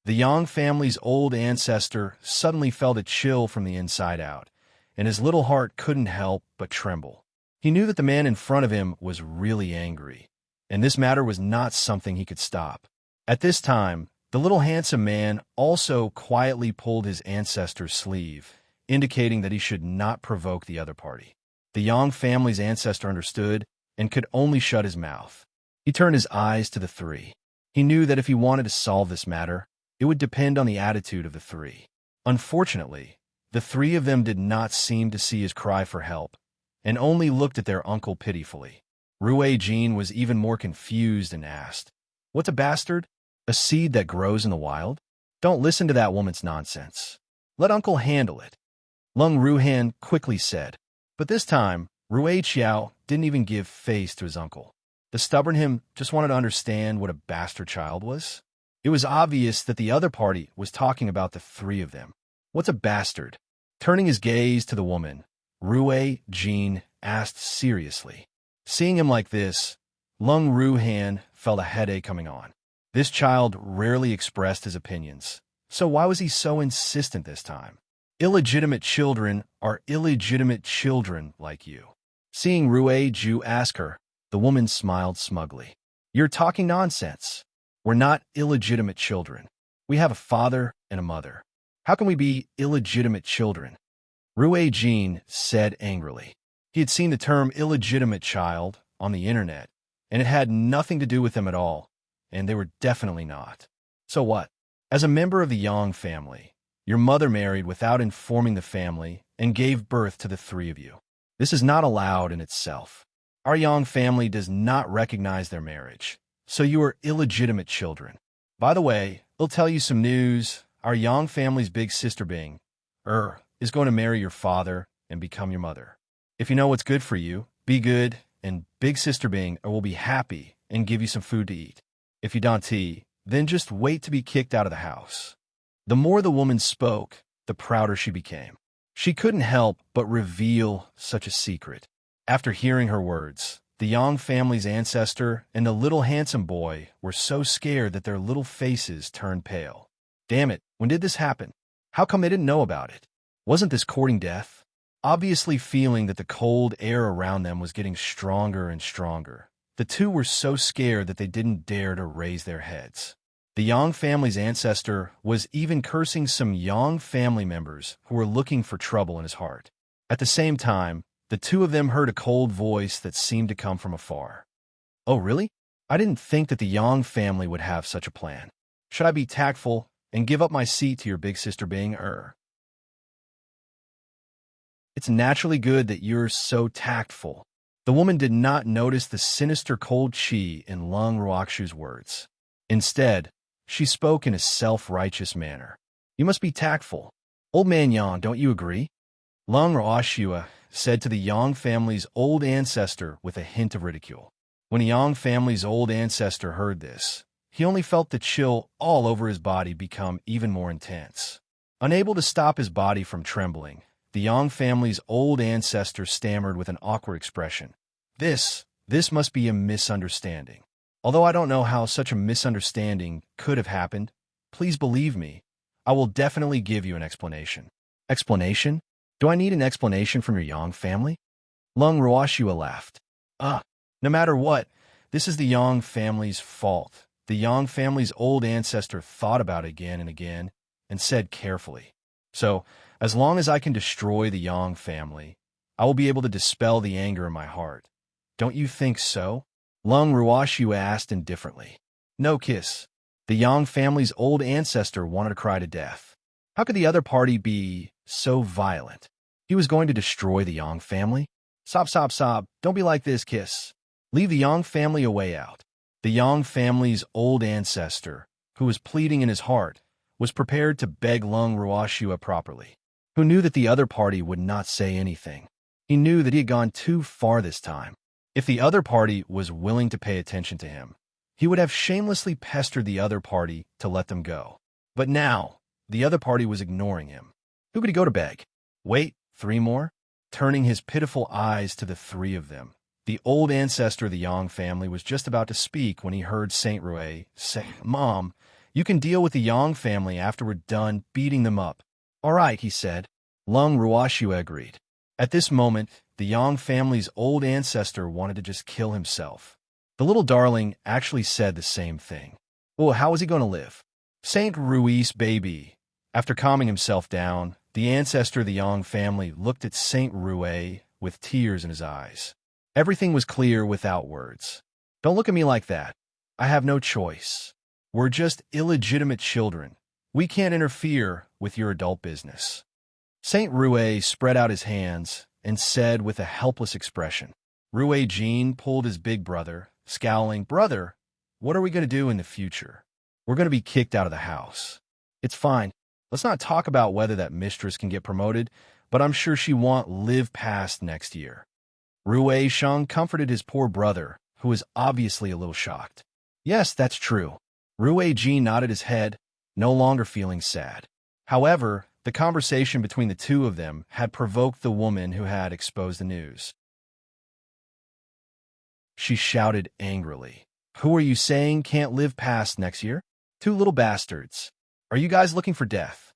The Yang family's old ancestor suddenly felt a chill from the inside out, and his little heart couldn't help but tremble. He knew that the man in front of him was really angry, and this matter was not something he could stop. At this time, the little handsome man also quietly pulled his ancestor's sleeve, indicating that he should not provoke the other party. The Yang family's ancestor understood and could only shut his mouth. He turned his eyes to the three. He knew that if he wanted to solve this matter, it would depend on the attitude of the three. Unfortunately, the three of them did not seem to see his cry for help, and only looked at their uncle pitifully. Rui Jin was even more confused and asked, "What's a bastard? A seed that grows in the wild? Don't listen to that woman's nonsense. Let uncle handle it." Lung Ruhan quickly said. But this time, Rui Qiao didn't even give face to his uncle. The stubborn him just wanted to understand what a bastard child was. It was obvious that the other party was talking about the three of them. "What's a bastard?" Turning his gaze to the woman, Rui Jin asked seriously. Seeing him like this, Lung Ruhan felt a headache coming on. This child rarely expressed his opinions, so why was he so insistent this time? Illegitimate children are illegitimate children like you. Seeing Rui Ju ask her, the woman smiled smugly. "You're talking nonsense. We're not illegitimate children. We have a father and a mother. How can we be illegitimate children?" Rui Jin said angrily. He had seen the term illegitimate child on the internet, and it had nothing to do with them at all, and they were definitely not. So what? As a member of the Yang family, your mother married without informing the family and gave birth to the three of you. This is not allowed in itself. Our Yang family does not recognize their marriage, so you are illegitimate children. By the way, I'll tell you some news. Our Yang family's big sister Bing, is going to marry your father and become your mother. If you know what's good for you, be good, and big sister Bing will be happy and give you some food to eat. If you don't, then just wait to be kicked out of the house. The more the woman spoke, the prouder she became. She couldn't help but reveal such a secret. After hearing her words, the Yang family's ancestor and the little handsome boy were so scared that their little faces turned pale. Damn it, when did this happen? How come they didn't know about it? Wasn't this courting death? Obviously feeling that the cold air around them was getting stronger and stronger, the two were so scared that they didn't dare to raise their heads. The Yang family's ancestor was even cursing some Yang family members who were looking for trouble in his heart. At the same time, the two of them heard a cold voice that seemed to come from afar. "Oh, really? I didn't think that the Yang family would have such a plan. Should I be tactful and give up my seat to your big sister Bing? It's naturally good that you're so tactful." The woman did not notice the sinister cold chi in Lung Ruoxu's words. Instead, she spoke in a self-righteous manner. "You must be tactful. Old man Yang, don't you agree?" Lung Ruoxu said to the Yang family's old ancestor with a hint of ridicule. When the Yang family's old ancestor heard this, he only felt the chill all over his body become even more intense. Unable to stop his body from trembling, the Yang family's old ancestor stammered with an awkward expression. This must be a misunderstanding. Although I don't know how such a misunderstanding could have happened, please believe me, I will definitely give you an explanation." "Explanation? Do I need an explanation from your Yang family?" Lung Ruoxu laughed. No matter what, this is the Yang family's fault." The Yang family's old ancestor thought about it again and again and said carefully, "So, as long as I can destroy the Yang family, I will be able to dispel the anger in my heart. Don't you think so?" Lung Ruoxu asked indifferently. "No, kiss." The Yang family's old ancestor wanted to cry to death. How could the other party be so violent? He was going to destroy the Yang family? Sob, sob, sob, don't be like this, kiss. Leave the Yang family a way out. The Yang family's old ancestor, who was pleading in his heart, was prepared to beg Lung Ruoxue properly, who knew that the other party would not say anything. He knew that he had gone too far this time. If the other party was willing to pay attention to him, he would have shamelessly pestered the other party to let them go. But now, the other party was ignoring him. Who could he go to beg? Wait, 3 more? Turning his pitiful eyes to the 3 of them, the old ancestor of the Yang family was just about to speak when he heard Saint Rue say, "Mom, you can deal with the Yang family after we're done beating them up." "All right," he said. Lung Ruoxue agreed. At this moment, the Yang family's old ancestor wanted to just kill himself. The little darling actually said the same thing. Well, how was he going to live? Saint Rue's baby. After calming himself down, the ancestor of the Yang family looked at Saint Rue with tears in his eyes. Everything was clear without words. "Don't look at me like that. I have no choice. We're just illegitimate children. We can't interfere with your adult business." Saint Rue spread out his hands and said with a helpless expression. Rue Jean pulled his big brother, scowling, "Brother, what are we going to do in the future? We're going to be kicked out of the house. It's fine. Let's not talk about whether that mistress can get promoted, but I'm sure she won't live past next year." Rue Shang comforted his poor brother, who was obviously a little shocked. "Yes, that's true." Rue Jean nodded his head, no longer feeling sad. However, the conversation between the 2 of them had provoked the woman who had exposed the news. She shouted angrily, "Who are you saying can't live past next year? 2 little bastards. Are you guys looking for death?"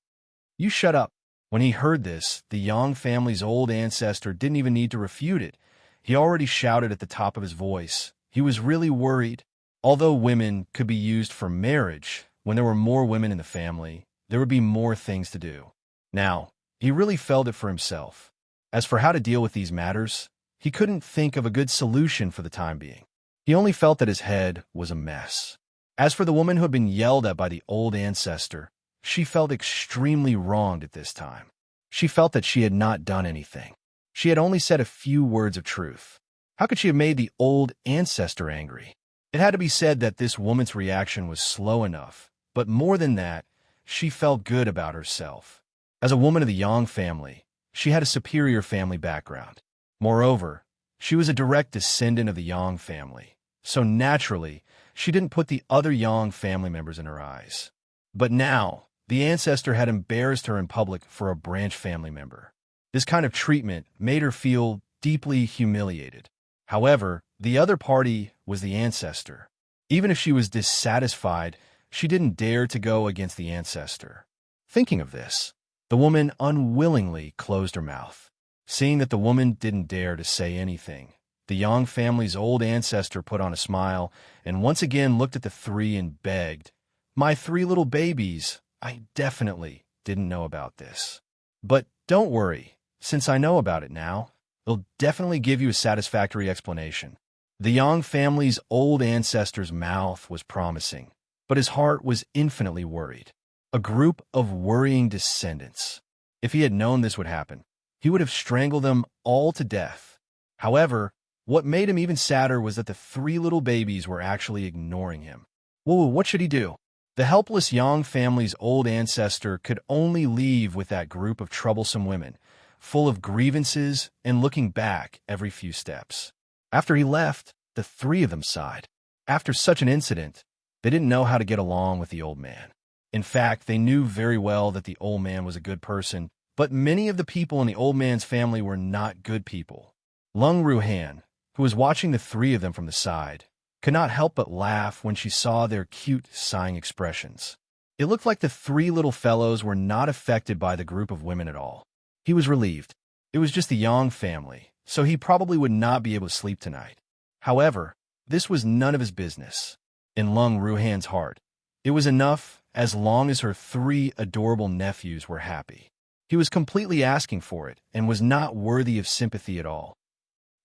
"You shut up." When he heard this, the Yang family's old ancestor didn't even need to refute it. He already shouted at the top of his voice. He was really worried. Although women could be used for marriage, when there were more women in the family, there would be more things to do. Now, he really felt it for himself. As for how to deal with these matters, he couldn't think of a good solution for the time being. He only felt that his head was a mess. As for the woman who had been yelled at by the old ancestor, she felt extremely wronged at this time. She felt that she had not done anything. She had only said a few words of truth. How could she have made the old ancestor angry? It had to be said that this woman's reaction was slow enough, but more than that, she felt good about herself. As a woman of the Yang family, she had a superior family background. Moreover, she was a direct descendant of the Yang family, so naturally, she didn't put the other Yang family members in her eyes. But now, the ancestor had embarrassed her in public for a branch family member. This kind of treatment made her feel deeply humiliated. However, the other party was the ancestor. Even if she was dissatisfied, she didn't dare to go against the ancestor. Thinking of this, the woman unwillingly closed her mouth. Seeing that the woman didn't dare to say anything, the Yang family's old ancestor put on a smile and once again looked at the 3 and begged, "My 3 little babies, I definitely didn't know about this. But don't worry, since I know about it now, it'll definitely give you a satisfactory explanation." The Yang family's old ancestor's mouth was promising, but his heart was infinitely worried. A group of worrying descendants. If he had known this would happen, he would have strangled them all to death. However, what made him even sadder was that the 3 little babies were actually ignoring him. Well, what should he do? The helpless Yang family's old ancestor could only leave with that group of troublesome women, full of grievances and looking back every few steps. After he left, the 3 of them sighed. After such an incident, they didn't know how to get along with the old man. In fact, they knew very well that the old man was a good person, but many of the people in the old man's family were not good people. Lung Ruhan, who was watching the 3 of them from the side, could not help but laugh when she saw their cute, sighing expressions. It looked like the 3 little fellows were not affected by the group of women at all. He was relieved. It was just the Yang family, so he probably would not be able to sleep tonight. However, this was none of his business. In Lung Ruhan's heart, it was enough as long as her 3 adorable nephews were happy. He was completely asking for it and was not worthy of sympathy at all.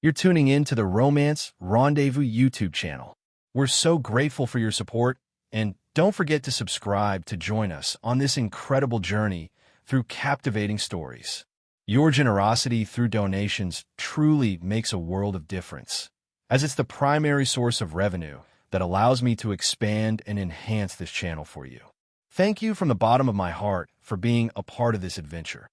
You're tuning in to the Romance Rendezvous YouTube channel. We're so grateful for your support, and don't forget to subscribe to join us on this incredible journey through captivating stories. Your generosity through donations truly makes a world of difference. As it's the primary source of revenue, that allows me to expand and enhance this channel for you. Thank you from the bottom of my heart for being a part of this adventure.